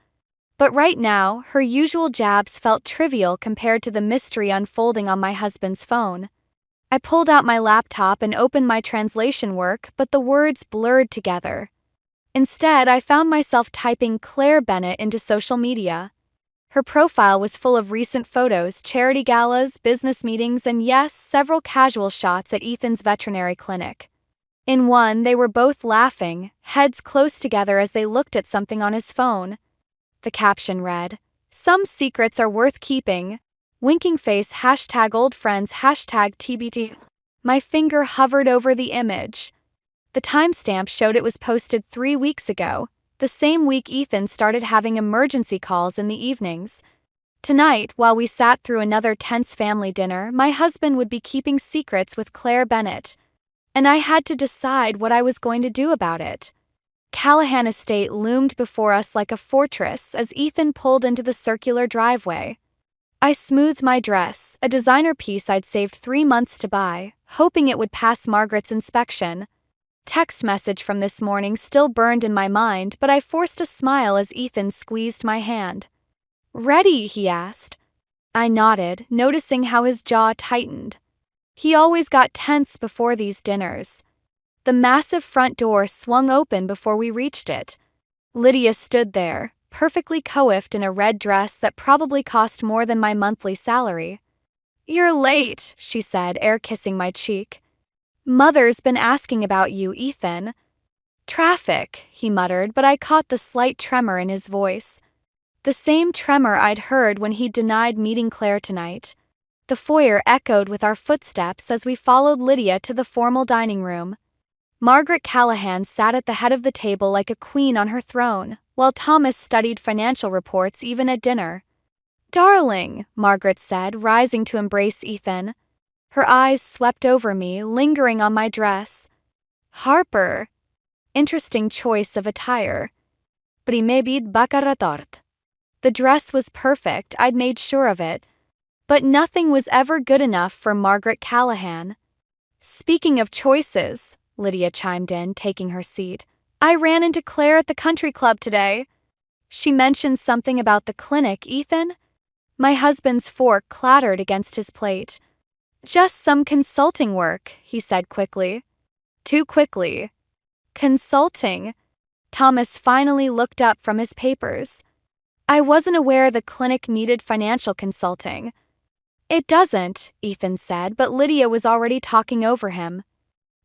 But right now, her usual jabs felt trivial compared to the mystery unfolding on my husband's phone. I pulled out my laptop and opened my translation work, but the words blurred together. Instead, I found myself typing Claire Bennett into social media. Her profile was full of recent photos, charity galas, business meetings, and yes, several casual shots at Ethan's veterinary clinic. In one, they were both laughing, heads close together as they looked at something on his phone. The caption read, "Some secrets are worth keeping. Winking face #oldfriends #TBT." My finger hovered over the image. The timestamp showed it was posted 3 weeks ago, the same week Ethan started having emergency calls in the evenings. Tonight, while we sat through another tense family dinner, my husband would be keeping secrets with Claire Bennett, and I had to decide what I was going to do about it. Callahan Estate loomed before us like a fortress as Ethan pulled into the circular driveway. I smoothed my dress, a designer piece I'd saved 3 months to buy, hoping it would pass Margaret's inspection. Text message from this morning still burned in my mind, but I forced a smile as Ethan squeezed my hand. "Ready?" he asked. I nodded, noticing how his jaw tightened. He always got tense before these dinners. The massive front door swung open before we reached it. Lydia stood there, perfectly coiffed in a red dress that probably cost more than my monthly salary. "You're late," she said, air-kissing my cheek. "Mother's been asking about you, Ethan." "Traffic," he muttered, but I caught the slight tremor in his voice. The same tremor I'd heard when he denied meeting Claire tonight. The foyer echoed with our footsteps as we followed Lydia to the formal dining room. Margaret Callahan sat at the head of the table like a queen on her throne, while Thomas studied financial reports even at dinner. "Darling," Margaret said, rising to embrace Ethan. Her eyes swept over me, lingering on my dress. "Harper. Interesting choice of attire. Primebid bakaratort." The dress was perfect, I'd made sure of it. But nothing was ever good enough for Margaret Callahan. "Speaking of choices," Lydia chimed in, taking her seat, "I ran into Claire at the country club today. She mentioned something about the clinic, Ethan." My husband's fork clattered against his plate. "Just some consulting work," he said quickly. Too quickly. "Consulting?" Thomas finally looked up from his papers. "I wasn't aware the clinic needed financial consulting." "It doesn't," Ethan said, but Lydia was already talking over him.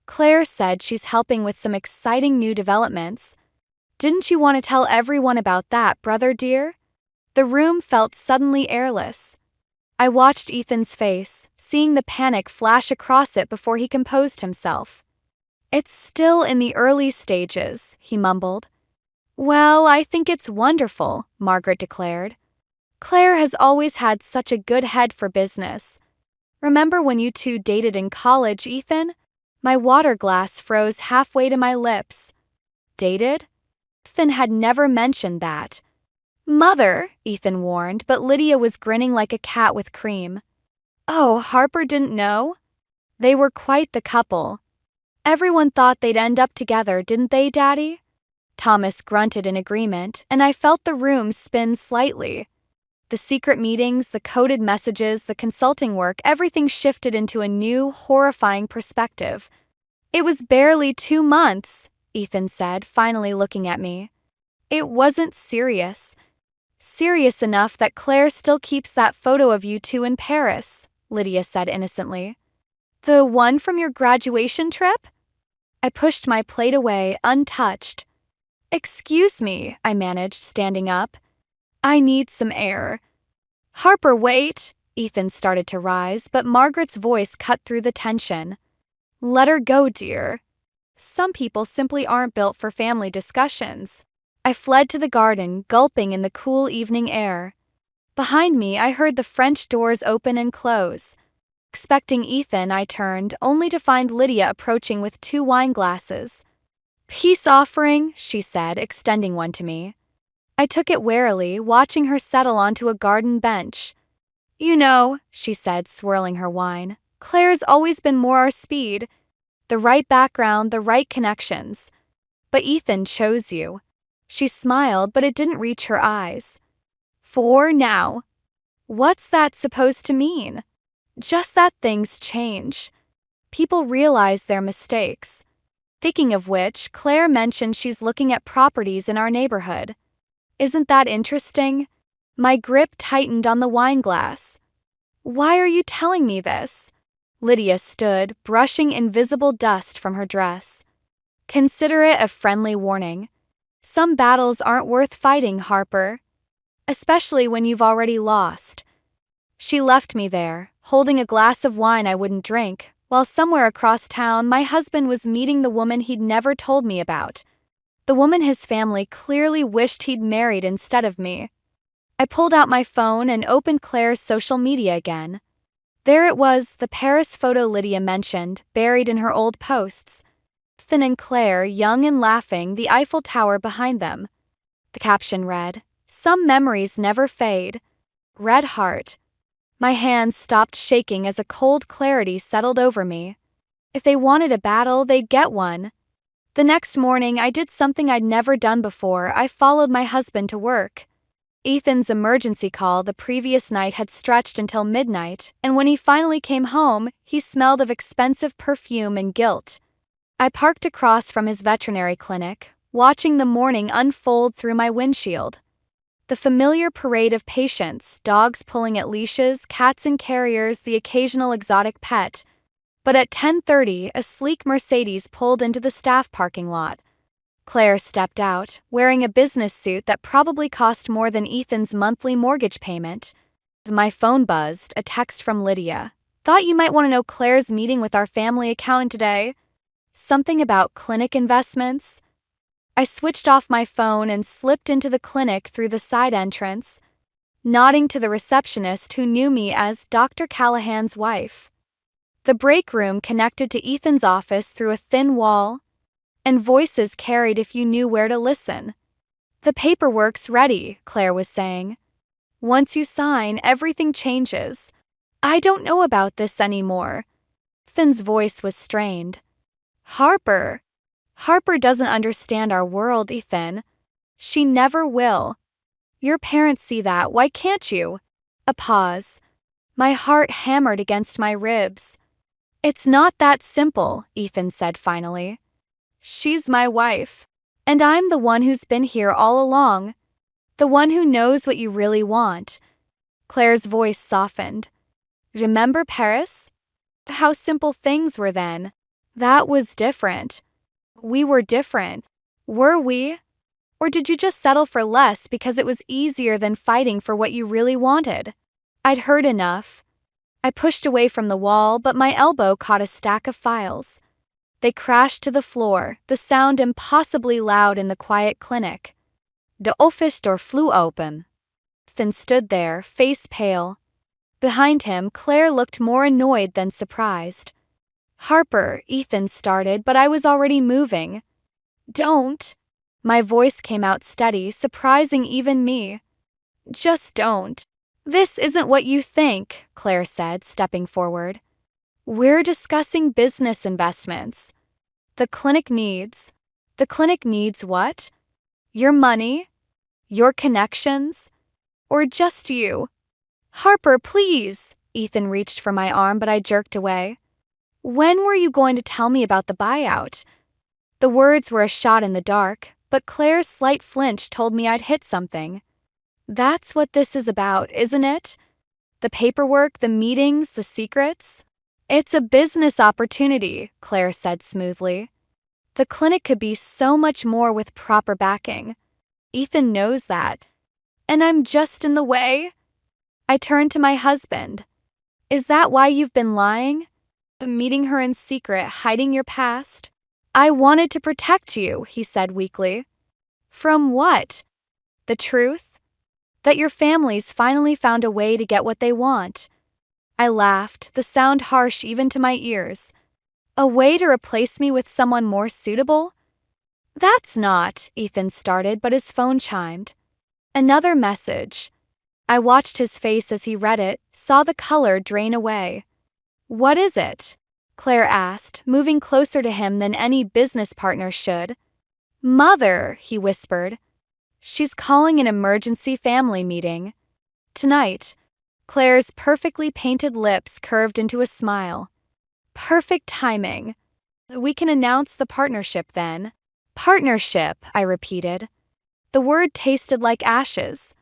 "Claire said she's helping with some exciting new developments. Didn't you want to tell everyone about that, brother dear?" The room felt suddenly airless. I watched Ethan's face, seeing the panic flash across it before he composed himself. "It's still in the early stages," he mumbled. "Well, I think it's wonderful," Margaret declared. "Claire has always had such a good head for business. Remember when you two dated in college, Ethan?" My water glass froze halfway to my lips. Dated? Ethan had never mentioned that. "Mother," Ethan warned, but Lydia was grinning like a cat with cream. "Oh, Harper didn't know?" They were quite the couple. "Everyone thought they'd end up together, didn't they, Daddy?" Thomas grunted in agreement, and I felt the room spin slightly. The secret meetings, the coded messages, the consulting work, everything shifted into a new, horrifying perspective. "It was barely 2 months," Ethan said, finally looking at me. "It wasn't serious. Serious enough that Claire still keeps that photo of you two in Paris," Lydia said innocently. "The one from your graduation trip?" I pushed my plate away, untouched. "Excuse me," I managed, standing up. "I need some air." "Harper, wait!" Ethan started to rise, but Margaret's voice cut through the tension. "Let her go, dear. Some people simply aren't built for family discussions." I fled to the garden, gulping in the cool evening air. Behind me, I heard the French doors open and close. Expecting Ethan, I turned, only to find Lydia approaching with 2 wine glasses. "Peace offering," she said, extending one to me. I took it warily, watching her settle onto a garden bench. "You know," she said, swirling her wine, "Claire's always been more our speed. The right background, the right connections. But Ethan chose you." She smiled, but it didn't reach her eyes. For now. What's that supposed to mean? Just that things change. People realize their mistakes. Thinking of which, Claire mentioned she's looking at properties in our neighborhood. Isn't that interesting? My grip tightened on the wine glass. Why are you telling me this? Lydia stood, brushing invisible dust from her dress. Consider it a friendly warning. Some battles aren't worth fighting, Harper. Especially when you've already lost. She left me there, holding a glass of wine I wouldn't drink, while somewhere across town my husband was meeting the woman he'd never told me about. The woman his family clearly wished he'd married instead of me. I pulled out my phone and opened Claire's social media again. There it was, the Paris photo Lydia mentioned, buried in her old posts. Ethan and Claire, young and laughing, the Eiffel Tower behind them. The caption read, "Some memories never fade. Red heart." My hands stopped shaking as a cold clarity settled over me. If they wanted a battle, they'd get one. The next morning, I did something I'd never done before. I followed my husband to work. Ethan's emergency call the previous night had stretched until midnight, and when he finally came home, he smelled of expensive perfume and guilt. I parked across from his veterinary clinic, watching the morning unfold through my windshield. The familiar parade of patients, dogs pulling at leashes, cats in carriers, the occasional exotic pet. But at 10:30, a sleek Mercedes pulled into the staff parking lot. Claire stepped out, wearing a business suit that probably cost more than Ethan's monthly mortgage payment. My phone buzzed, a text from Lydia. "Thought you might want to know Claire's meeting with our family accountant today. Something about clinic investments." I switched off my phone and slipped into the clinic through the side entrance, nodding to the receptionist who knew me as Dr. Callahan's wife. The break room connected to Ethan's office through a thin wall, and voices carried if you knew where to listen. "The paperwork's ready," Claire was saying. "Once you sign, everything changes. I don't know about this anymore." Ethan's voice was strained. Harper doesn't understand our world, Ethan. She never will. Your parents see that, why can't you?" A pause. My heart hammered against my ribs. "It's not that simple," Ethan said finally. "She's my wife. And I'm the one who's been here all along. The one who knows what you really want." Claire's voice softened. "Remember Paris? How simple things were then. That was different. We were different. Were we? Or did you just settle for less because it was easier than fighting for what you really wanted?" I'd heard enough. I pushed away from the wall, but my elbow caught a stack of files. They crashed to the floor, the sound impossibly loud in the quiet clinic. The office door flew open. Ethan stood there, face pale. Behind him, Claire looked more annoyed than surprised. "Harper," Ethan started, but I was already moving. "Don't." My voice came out steady, surprising even me. "Just don't. This isn't what you think," Claire said, stepping forward. "We're discussing business investments. The clinic needs what? Your money? Your connections? Or just you?" "Harper, please." Ethan reached for my arm, but I jerked away. "When were you going to tell me about the buyout?" The words were a shot in the dark, but Claire's slight flinch told me I'd hit something. "That's what this is about, isn't it? The paperwork, the meetings, the secrets?" "It's a business opportunity," Claire said smoothly. "The clinic could be so much more with proper backing. Ethan knows that. And I'm just in the way." I turned to my husband. "Is that why you've been lying? Meeting her in secret, hiding your past?" "I wanted to protect you," he said weakly. "From what? The truth? That your family's finally found a way to get what they want." I laughed, the sound harsh even to my ears. "A way to replace me with someone more suitable?" "That's not," Ethan started, but his phone chimed. Another message. I watched his face as he read it, saw the color drain away. "What is it?" Claire asked, moving closer to him than any business partner should. "Mother," he whispered. "She's calling an emergency family meeting." Tonight. Claire's perfectly painted lips curved into a smile. Perfect timing. We can announce the partnership then. Partnership, I repeated. The word tasted like ashes.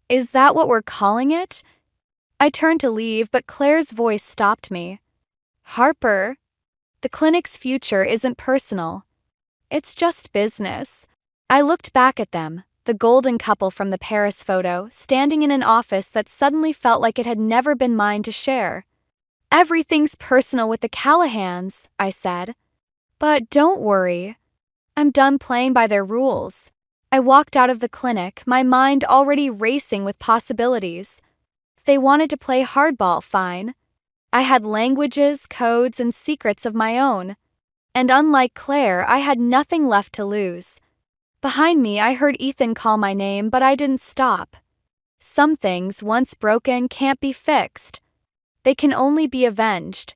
Is that what we're calling it? I turned to leave, but Claire's voice stopped me. Harper, the clinic's future isn't personal. It's just business. I looked back at them, the golden couple from the Paris photo, standing in an office that suddenly felt like it had never been mine to share. Everything's personal with the Callahans, I said. But don't worry. I'm done playing by their rules. I walked out of the clinic, my mind already racing with possibilities. If they wanted to play hardball, fine. I had languages, codes, and secrets of my own. And unlike Claire, I had nothing left to lose. Behind me, I heard Ethan call my name, but I didn't stop. Some things, once broken, can't be fixed. They can only be avenged.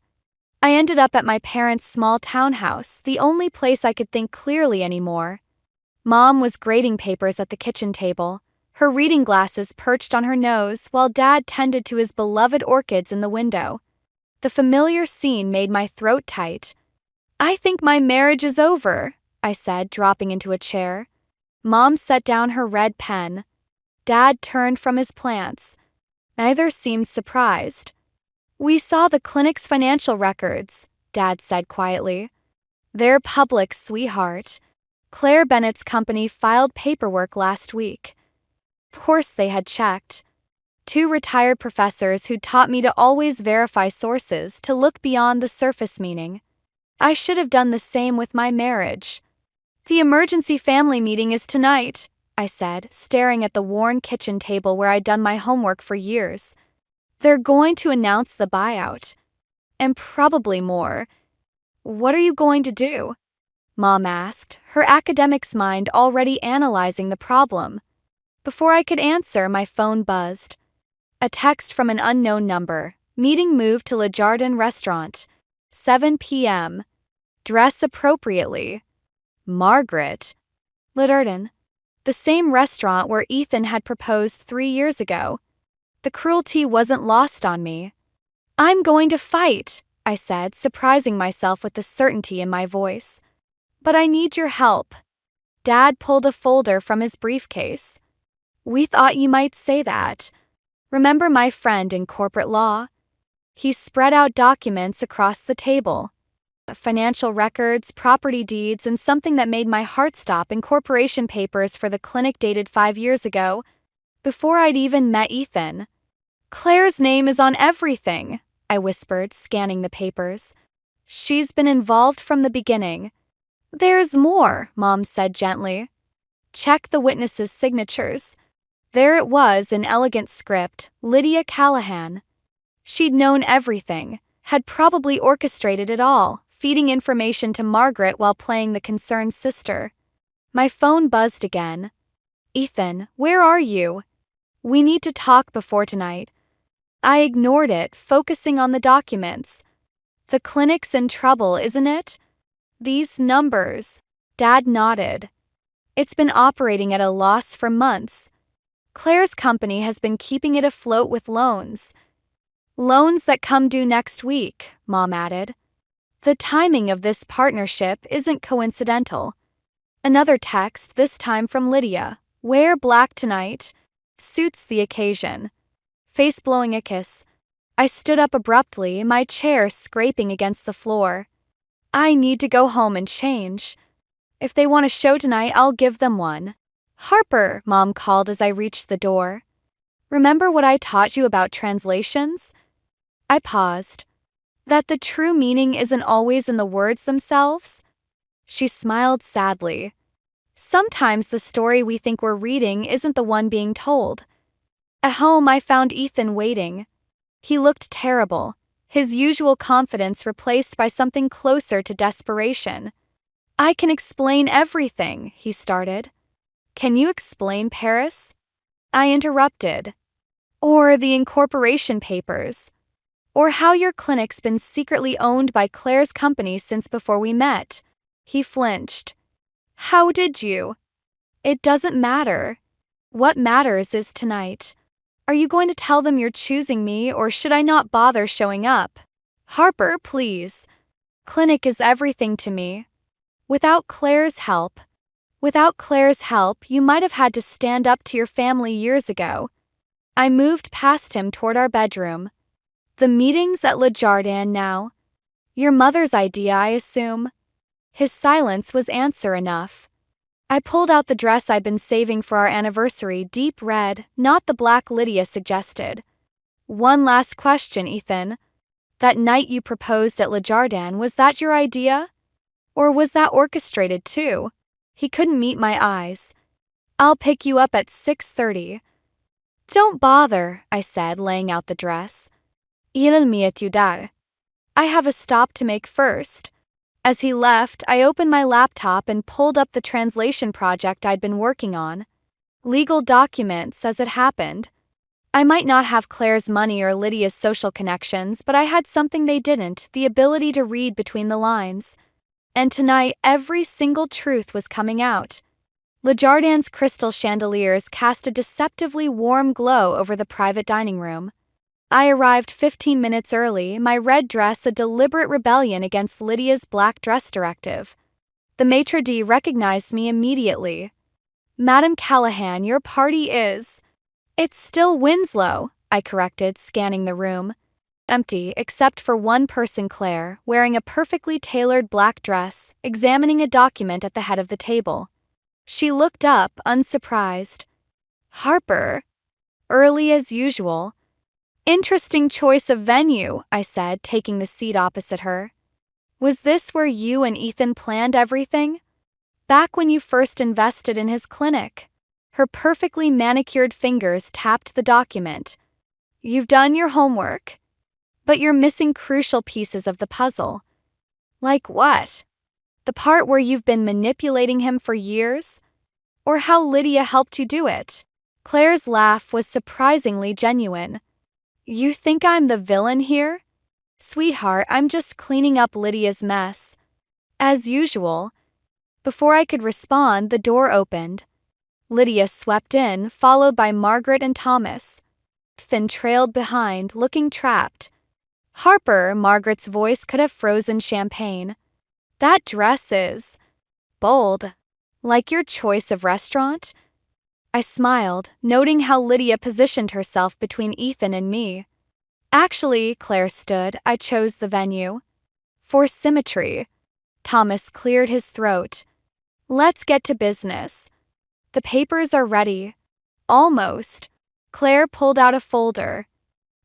I ended up at my parents' small townhouse, the only place I could think clearly anymore. Mom was grading papers at the kitchen table, her reading glasses perched on her nose, while Dad tended to his beloved orchids in the window. The familiar scene made my throat tight. I think my marriage is over, I said, dropping into a chair. Mom set down her red pen. Dad turned from his plants. Neither seemed surprised. We saw the clinic's financial records, Dad said quietly. They're public, sweetheart. Claire Bennett's company filed paperwork last week. Of course they had checked. 2 retired professors who taught me to always verify sources, to look beyond the surface meaning. I should have done the same with my marriage. The emergency family meeting is tonight, I said, staring at the worn kitchen table where I'd done my homework for years. They're going to announce the buyout. And probably more. What are you going to do? Mom asked, her academics mind already analyzing the problem. Before I could answer, my phone buzzed. A text from an unknown number. Meeting moved to Le Jardin restaurant. 7 p.m. Dress appropriately. Margaret. Le Jardin. The same restaurant where Ethan had proposed 3 years ago. The cruelty wasn't lost on me. I'm going to fight, I said, surprising myself with the certainty in my voice. But I need your help. Dad pulled a folder from his briefcase. We thought you might say that. Remember my friend in corporate law? He spread out documents across the table. Financial records, property deeds, and something that made my heart stop, incorporation papers for the clinic dated 5 years ago, before I'd even met Ethan. Claire's name is on everything, I whispered, scanning the papers. She's been involved from the beginning. There's more, Mom said gently. Check the witnesses' signatures. There it was in elegant script, Lydia Callahan. She'd known everything, had probably orchestrated it all, feeding information to Margaret while playing the concerned sister. My phone buzzed again. Ethan, where are you? We need to talk before tonight. I ignored it, focusing on the documents. The clinic's in trouble, isn't it? These numbers. Dad nodded. It's been operating at a loss for months. Claire's company has been keeping it afloat with loans. Loans that come due next week, Mom added. The timing of this partnership isn't coincidental. Another text, this time from Lydia. Wear black tonight. Suits the occasion. Face blowing a kiss. I stood up abruptly, my chair scraping against the floor. I need to go home and change. If they want a show tonight, I'll give them one. Harper, Mom called as I reached the door. Remember what I taught you about translations? I paused. That the true meaning isn't always in the words themselves? She smiled sadly. Sometimes the story we think we're reading isn't the one being told. At home, I found Ethan waiting. He looked terrible, his usual confidence replaced by something closer to desperation. I can explain everything, he started. Can you explain Paris? I interrupted. Or the incorporation papers. Or how your clinic's been secretly owned by Claire's company since before we met. He flinched. How did you? It doesn't matter. What matters is tonight. Are you going to tell them you're choosing me, or should I not bother showing up? Harper, please. Clinic is everything to me. Without Claire's help, you might have had to stand up to your family years ago. I moved past him toward our bedroom. The meetings at Le Jardin now. Your mother's idea, I assume. His silence was answer enough. I pulled out the dress I'd been saving for our anniversary, deep red, not the black Lydia suggested. One last question, Ethan. That night you proposed at Le Jardin, was that your idea? Or was that orchestrated too? He couldn't meet my eyes. I'll pick you up at 6:30. Don't bother, I said, laying out the dress. Il mi ayudar. I have a stop to make first. As he left, I opened my laptop and pulled up the translation project I'd been working on. Legal documents, as it happened. I might not have Claire's money or Lydia's social connections, but I had something they didn't, the ability to read between the lines. And tonight, every single truth was coming out. Le Jardin's crystal chandeliers cast a deceptively warm glow over the private dining room. I arrived 15 minutes early, my red dress a deliberate rebellion against Lydia's black dress directive. The maitre d' recognized me immediately. Madam Callahan, your party is... It's still Winslow, I corrected, scanning the room. Empty, except for one person, Claire, wearing a perfectly tailored black dress, examining a document at the head of the table. She looked up, unsurprised. Harper. Early as usual. Interesting choice of venue, I said, taking the seat opposite her. Was this where you and Ethan planned everything? Back when you first invested in his clinic. Her perfectly manicured fingers tapped the document. You've done your homework. But you're missing crucial pieces of the puzzle. Like what? The part where you've been manipulating him for years? Or how Lydia helped you do it? Claire's laugh was surprisingly genuine. You think I'm the villain here? Sweetheart, I'm just cleaning up Lydia's mess. As usual. Before I could respond, the door opened. Lydia swept in, followed by Margaret and Thomas. Finn trailed behind, looking trapped. Harper, Margaret's voice could have frozen champagne. That dress is... bold. Like your choice of restaurant? I smiled, noting how Lydia positioned herself between Ethan and me. Actually, Claire stood, I chose the venue. For symmetry. Thomas cleared his throat. Let's get to business. The papers are ready. Almost. Claire pulled out a folder.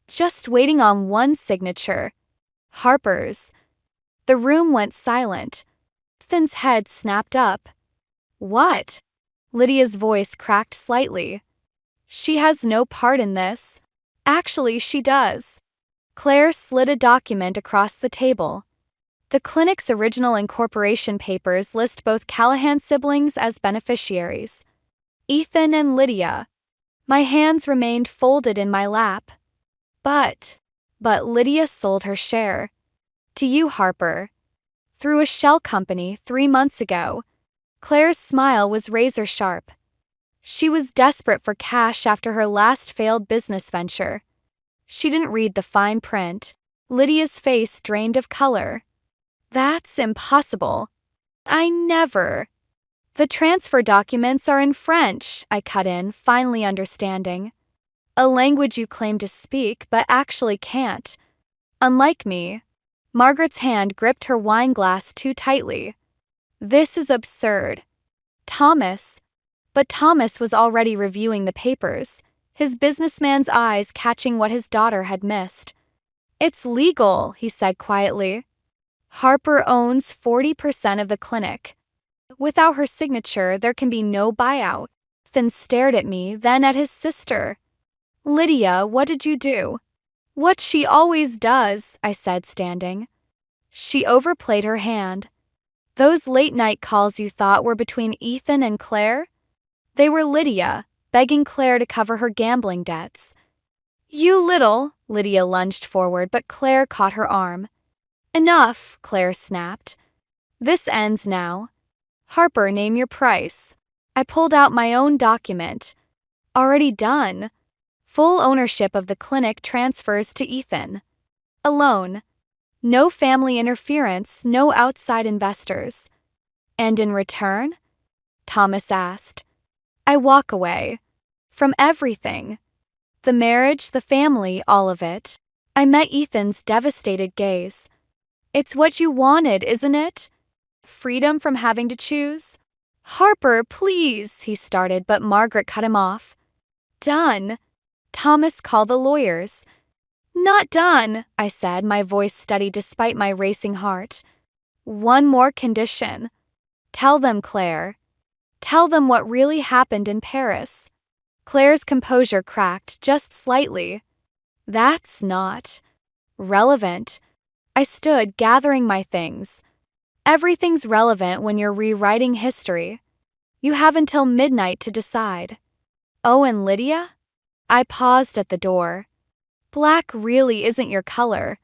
Just waiting on one signature. Harper's. The room went silent. Finn's head snapped up. What? Lydia's voice cracked slightly. She has no part in this. Actually, she does. Claire slid a document across the table. The clinic's original incorporation papers list both Callahan siblings as beneficiaries. Ethan and Lydia. My hands remained folded in my lap. But Lydia sold her share. To you, Harper. Through a shell company 3 months ago. Claire's smile was razor-sharp. She was desperate for cash after her last failed business venture. She didn't read the fine print. Lydia's face drained of color. That's impossible. I never. The transfer documents are in French, I cut in, finally understanding. A language you claim to speak but actually can't. Unlike me. Margaret's hand gripped her wine glass too tightly. This is absurd. But Thomas was already reviewing the papers, his businessman's eyes catching what his daughter had missed. It's legal, he said quietly. Harper owns 40% of the clinic. Without her signature, there can be no buyout. Finn stared at me, then at his sister. Lydia, what did you do? What she always does, I said, standing. She overplayed her hand. Those late-night calls you thought were between Ethan and Claire? They were Lydia, begging Claire to cover her gambling debts. You little, Lydia lunged forward, but Claire caught her arm. Enough, Claire snapped. This ends now. Harper, name your price. I pulled out my own document. Already done. Full ownership of the clinic transfers to Ethan. Alone. No family interference, no outside investors. And in return? Thomas asked. I walk away. From everything. The marriage, the family, all of it. I met Ethan's devastated gaze. It's what you wanted, isn't it? Freedom from having to choose? Harper, please, he started, but Margaret cut him off. Done. Thomas, call the lawyers. Not done, I said, my voice steady despite my racing heart. One more condition. Tell them, Claire. Tell them what really happened in Paris. Claire's composure cracked just slightly. That's not relevant. I stood, gathering my things. Everything's relevant when you're rewriting history. You have until midnight to decide. Oh, and Lydia? I paused at the door. Black really isn't your color.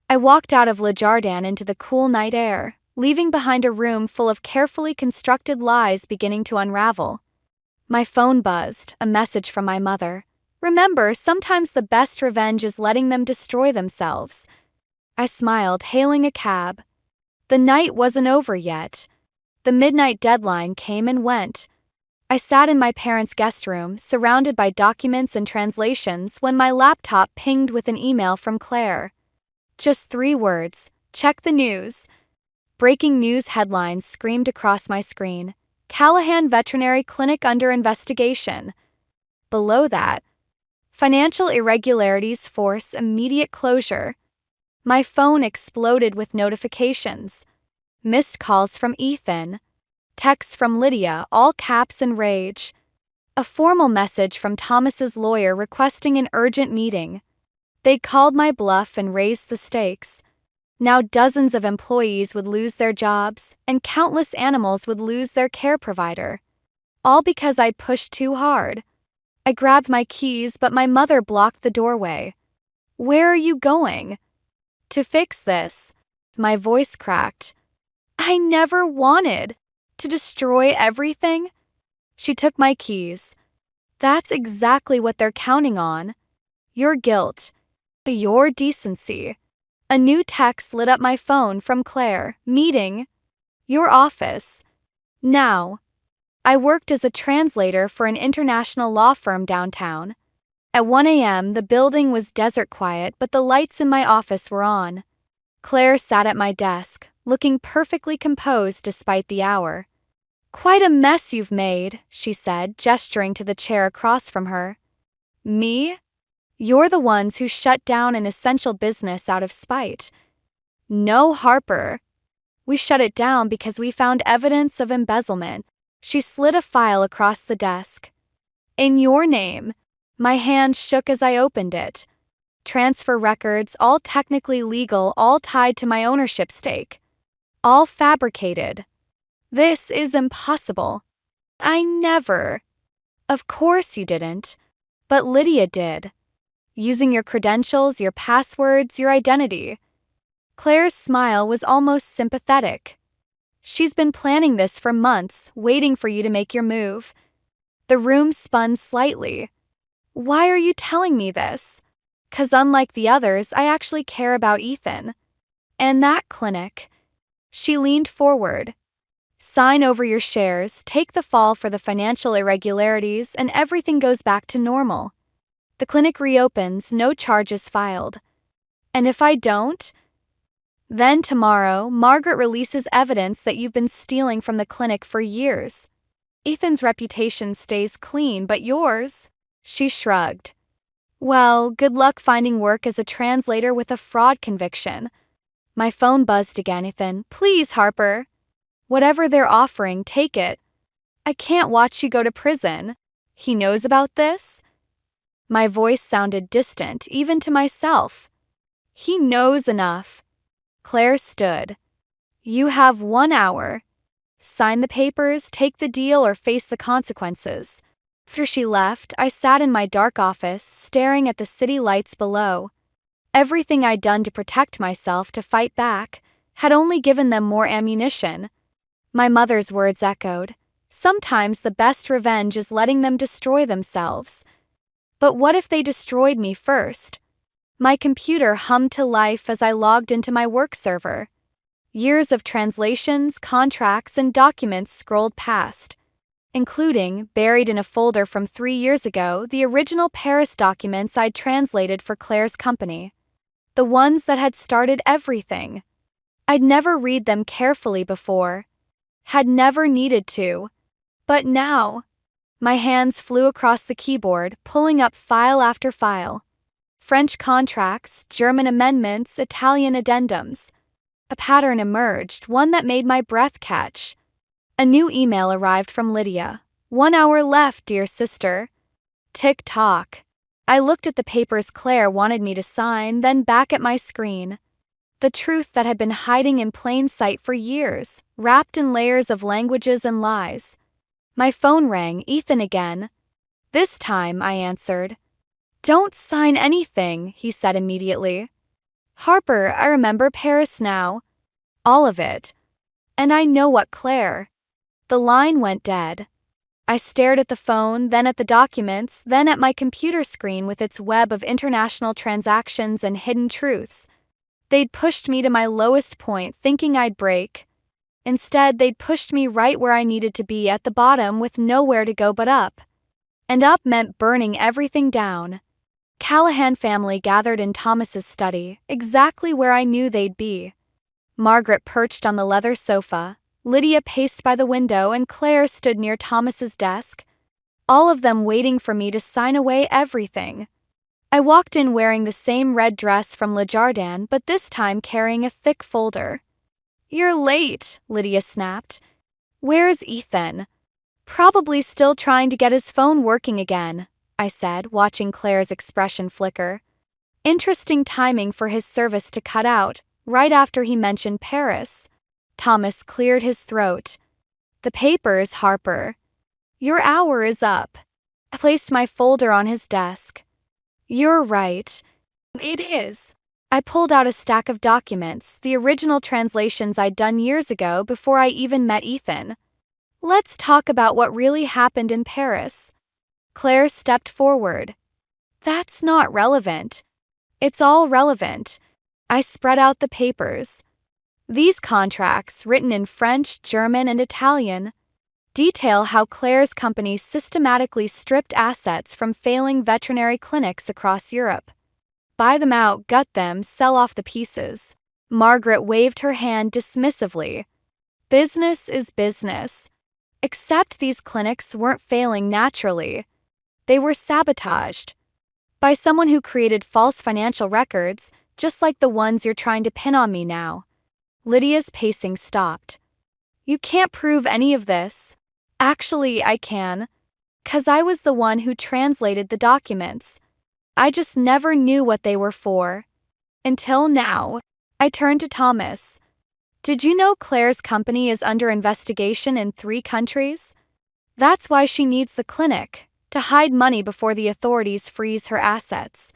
I walked out of Le Jardin into the cool night air, leaving behind a room full of carefully constructed lies beginning to unravel. My phone buzzed, a message from my mother. Remember, sometimes the best revenge is letting them destroy themselves. I smiled, hailing a cab. The night wasn't over yet. The midnight deadline came and went. I sat in my parents' guest room, surrounded by documents and translations, when my laptop pinged with an email from Claire. Just 3 words, check the news. Breaking news headlines screamed across my screen. Callahan Veterinary Clinic under investigation. Below that, financial irregularities force immediate closure. My phone exploded with notifications. Missed calls from Ethan. Texts from Lydia, all caps and rage. A formal message from Thomas's lawyer requesting an urgent meeting. They'd called my bluff and raised the stakes. Now dozens of employees would lose their jobs, and countless animals would lose their care provider. All because I'd pushed too hard. I grabbed my keys, but my mother blocked the doorway. Where are you going? To fix this. My voice cracked. I never wanted to destroy everything. She took my keys. That's exactly what they're counting on. Your guilt. Your decency. A new text lit up my phone from Claire. Meeting. Your office. Now. I worked as a translator for an international law firm downtown. At 1 a.m., the building was desert quiet, but the lights in my office were on. Claire sat at my desk, looking perfectly composed despite the hour. Quite a mess you've made, she said, gesturing to the chair across from her. Me? You're the ones who shut down an essential business out of spite. No, Harper. We shut it down because we found evidence of embezzlement. She slid a file across the desk. In your name. My hand shook as I opened it. Transfer records, all technically legal, all tied to my ownership stake. All fabricated. This is impossible. I never. Of course you didn't. But Lydia did. Using your credentials, your passwords, your identity. Claire's smile was almost sympathetic. She's been planning this for months, waiting for you to make your move. The room spun slightly. Why are you telling me this? 'Cause unlike the others, I actually care about Ethan. And that clinic. She leaned forward. Sign over your shares, take the fall for the financial irregularities, and everything goes back to normal. The clinic reopens, no charges filed. And if I don't? Then tomorrow, Margaret releases evidence that you've been stealing from the clinic for years. Ethan's reputation stays clean, but yours? She shrugged. Well, good luck finding work as a translator with a fraud conviction. My phone buzzed again. Ethan, please, Harper. Whatever they're offering, take it. I can't watch you go to prison. He knows about this? My voice sounded distant, even to myself. He knows enough. Claire stood. You have 1 hour. Sign the papers, take the deal, or face the consequences. After she left, I sat in my dark office, staring at the city lights below. Everything I'd done to protect myself, to fight back, had only given them more ammunition. My mother's words echoed. Sometimes the best revenge is letting them destroy themselves. But what if they destroyed me first? My computer hummed to life as I logged into my work server. Years of translations, contracts, and documents scrolled past, including, buried in a folder from 3 years ago, the original Paris documents I'd translated for Claire's company. The ones that had started everything. I'd never read them carefully before. Had never needed to. But now, my hands flew across the keyboard, pulling up file after file. French contracts, German amendments, Italian addendums. A pattern emerged, one that made my breath catch. A new email arrived from Lydia. 1 hour left, dear sister. Tick-tock. I looked at the papers Claire wanted me to sign, then back at my screen. The truth that had been hiding in plain sight for years, wrapped in layers of languages and lies. My phone rang, Ethan again. This time, I answered. Don't sign anything, he said immediately. Harper, I remember Paris now. All of it. And I know what Claire. The line went dead. I stared at the phone, then at the documents, then at my computer screen with its web of international transactions and hidden truths. They'd pushed me to my lowest point, thinking I'd break. Instead, they'd pushed me right where I needed to be, at the bottom with nowhere to go but up. And up meant burning everything down. Callahan family gathered in Thomas's study, exactly where I knew they'd be. Margaret perched on the leather sofa, Lydia paced by the window, and Claire stood near Thomas's desk, all of them waiting for me to sign away everything. I walked in wearing the same red dress from Le Jardin, but this time carrying a thick folder. You're late, Lydia snapped. Where's Ethan? Probably still trying to get his phone working again, I said, watching Claire's expression flicker. Interesting timing for his service to cut out, right after he mentioned Paris. Thomas cleared his throat. The papers, Harper. Your hour is up. I placed my folder on his desk. You're right. It is. I pulled out a stack of documents, the original translations I'd done years ago before I even met Ethan. Let's talk about what really happened in Paris. Claire stepped forward. That's not relevant. It's all relevant. I spread out the papers. These contracts, written in French, German, and Italian, detail how Claire's company systematically stripped assets from failing veterinary clinics across Europe. Buy them out, gut them, sell off the pieces. Margaret waved her hand dismissively. Business is business. Except these clinics weren't failing naturally. They were sabotaged. By someone who created false financial records, just like the ones you're trying to pin on me now. Lydia's pacing stopped. You can't prove any of this. Actually, I can. 'Cause I was the one who translated the documents. I just never knew what they were for. Until now. I turned to Thomas. Did you know Claire's company is under investigation in 3 countries? That's why she needs the clinic, to hide money before the authorities freeze her assets.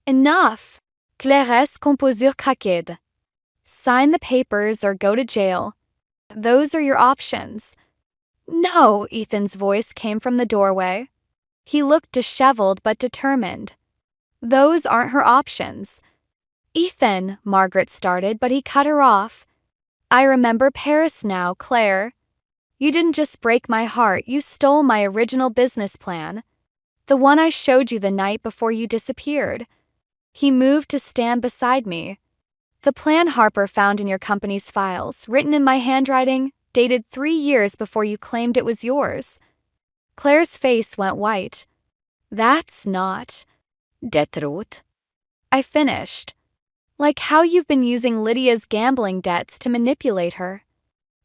Enough. Claire's composure craquée. Sign the papers or go to jail. Those are your options. No, Ethan's voice came from the doorway. He looked disheveled but determined. Those aren't her options. Ethan, Margaret started, but he cut her off. I remember Paris now, Claire. You didn't just break my heart, you stole my original business plan. The one I showed you the night before you disappeared. He moved to stand beside me. The plan Harper found in your company's files, written in my handwriting, dated 3 years before you claimed it was yours. Claire's face went white. That's not the truth. I finished. Like how you've been using Lydia's gambling debts to manipulate her.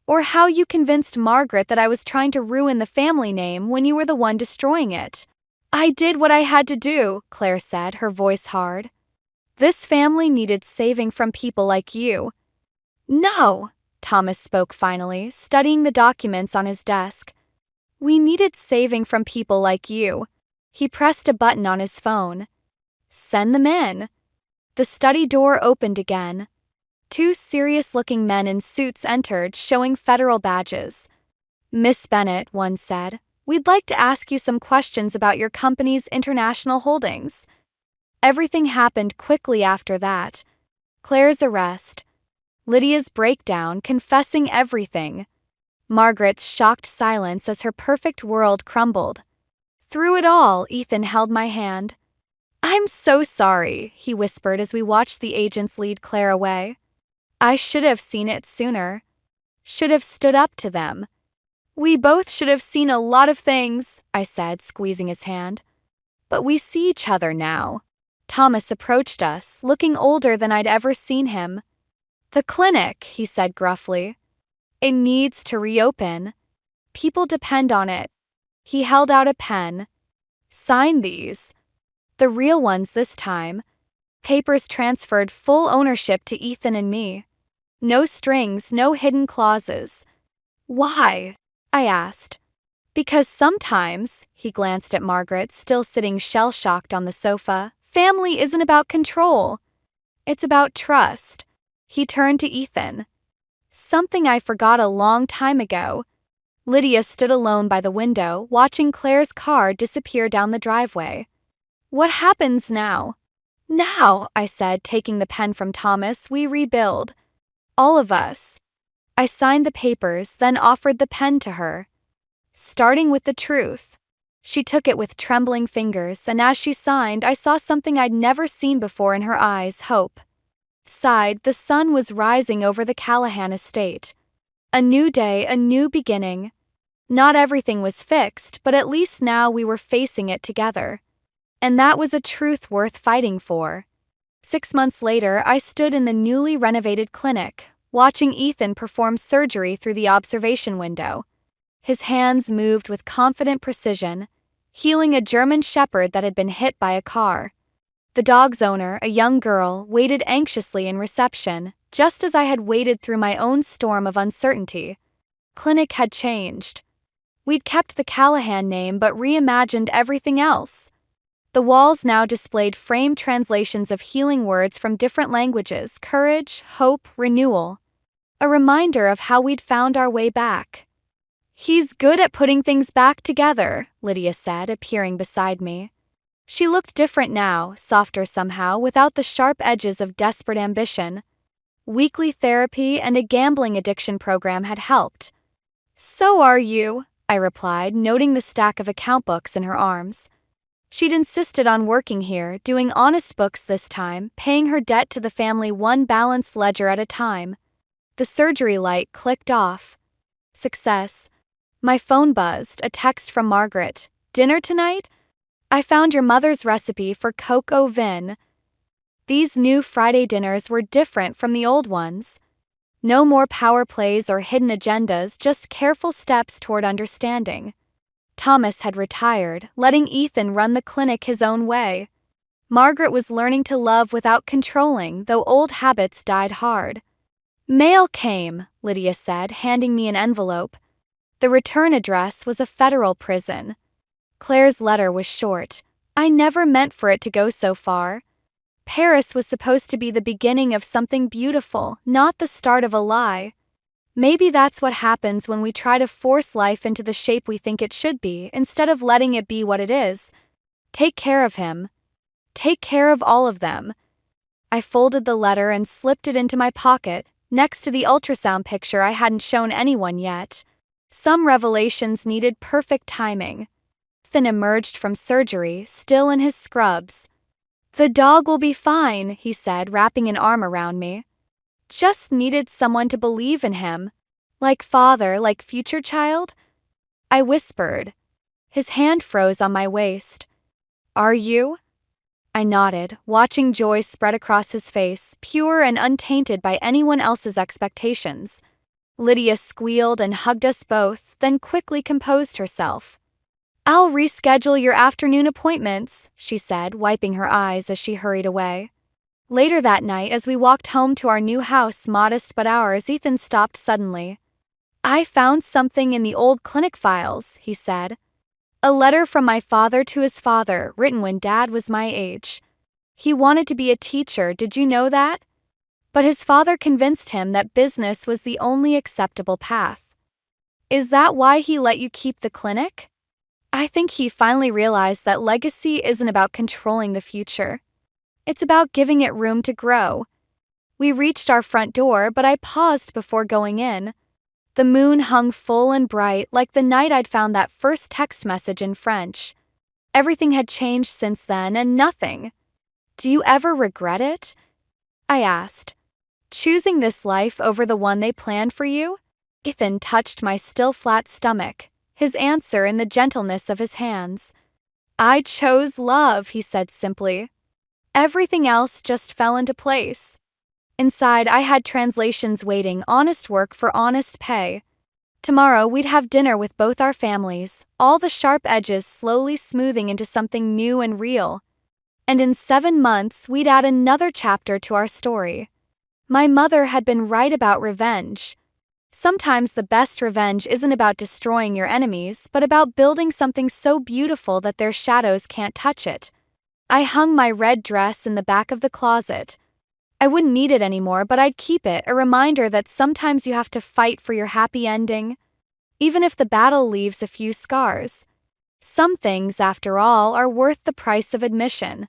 Or how you convinced Margaret that I was trying to ruin the family name when you were the one destroying it. I did what I had to do, Claire said, her voice hard. This family needed saving from people like you. No, Thomas spoke finally, studying the documents on his desk. We needed saving from people like you. He pressed a button on his phone. Send them in. The study door opened again. 2 serious-looking men in suits entered, showing federal badges. Miss Bennett, one said. We'd like to ask you some questions about your company's international holdings. Everything happened quickly after that. Claire's arrest, Lydia's breakdown, confessing everything, Margaret's shocked silence as her perfect world crumbled. Through it all, Ethan held my hand. "I'm so sorry," he whispered as we watched the agents lead Claire away. "I should have seen it sooner. Should have stood up to them." "We both should have seen a lot of things," I said, squeezing his hand. "But we see each other now." Thomas approached us, looking older than I'd ever seen him. "The clinic," he said gruffly. "It needs to reopen. People depend on it." He held out a pen. "Sign these." The real ones this time. Papers transferred full ownership to Ethan and me. No strings, no hidden clauses. "Why?" I asked. "Because sometimes," he glanced at Margaret, still sitting shell-shocked on the sofa, "family isn't about control. It's about trust." He turned to Ethan. "Something I forgot a long time ago." Lydia stood alone by the window, watching Claire's car disappear down the driveway. "What happens now?" "Now," I said, taking the pen from Thomas, "we rebuild. All of us." I signed the papers, then offered the pen to her. "Starting with the truth." She took it with trembling fingers, and as she signed, I saw something I'd never seen before in her eyes: hope. Side, the sun was rising over the Callahan estate. A new day, a new beginning. Not everything was fixed, but at least now we were facing it together. And that was a truth worth fighting for. 6 months later, I stood in the newly renovated clinic, watching Ethan perform surgery through the observation window. His hands moved with confident precision, healing a German shepherd that had been hit by a car. The dog's owner, a young girl, waited anxiously in reception, just as I had waited through my own storm of uncertainty. Clinic had changed. We'd kept the Callahan name but reimagined everything else. The walls now displayed framed translations of healing words from different languages: courage, hope, renewal. A reminder of how we'd found our way back. "He's good at putting things back together," Lydia said, appearing beside me. She looked different now, softer somehow, without the sharp edges of desperate ambition. Weekly therapy and a gambling addiction program had helped. "So are you," I replied, noting the stack of account books in her arms. She'd insisted on working here, doing honest books this time, paying her debt to the family one balanced ledger at a time. The surgery light clicked off. Success. My phone buzzed, a text from Margaret. "Dinner tonight? I found your mother's recipe for coq au vin." These new Friday dinners were different from the old ones. No more power plays or hidden agendas, just careful steps toward understanding. Thomas had retired, letting Ethan run the clinic his own way. Margaret was learning to love without controlling, though old habits died hard. "Mail came," Lydia said, handing me an envelope. The return address was a federal prison. Claire's letter was short. I never meant for it to go so far. Paris was supposed to be the beginning of something beautiful, not the start of a lie. Maybe that's what happens when we try to force life into the shape we think it should be, instead of letting it be what it is. Take care of him. Take care of all of them. I folded the letter and slipped it into my pocket, next to the ultrasound picture I hadn't shown anyone yet. Some revelations needed perfect timing. Ethan emerged from surgery, still in his scrubs. "The dog will be fine," he said, wrapping an arm around me. Just needed someone to believe in him. Like father, like future child? I whispered. His hand froze on my waist. "Are you?" I nodded, watching joy spread across his face, pure and untainted by anyone else's expectations. Lydia squealed and hugged us both, then quickly composed herself. "I'll reschedule your afternoon appointments," she said, wiping her eyes as she hurried away. Later that night, as we walked home to our new house, modest but ours, Ethan stopped suddenly. "I found something in the old clinic files," he said. "A letter from my father to his father, written when Dad was my age. He wanted to be a teacher, did you know that? But his father convinced him that business was the only acceptable path." "Is that why he let you keep the clinic?" I think he finally realized that legacy isn't about controlling the future. It's about giving it room to grow. We reached our front door, but I paused before going in. The moon hung full and bright, like the night I'd found that first text message in French. Everything had changed since then, and nothing. Do you ever regret it? I asked. Choosing this life over the one they planned for you? Ethan touched my still flat stomach, his answer in the gentleness of his hands. I chose love, he said simply. Everything else just fell into place. Inside, I had translations waiting, honest work for honest pay. Tomorrow, we'd have dinner with both our families, all the sharp edges slowly smoothing into something new and real. And in 7 months, we'd add another chapter to our story. My mother had been right about revenge. Sometimes the best revenge isn't about destroying your enemies, but about building something so beautiful that their shadows can't touch it. I hung my red dress in the back of the closet. I wouldn't need it anymore, but I'd keep it, a reminder that sometimes you have to fight for your happy ending, even if the battle leaves a few scars. Some things, after all, are worth the price of admission.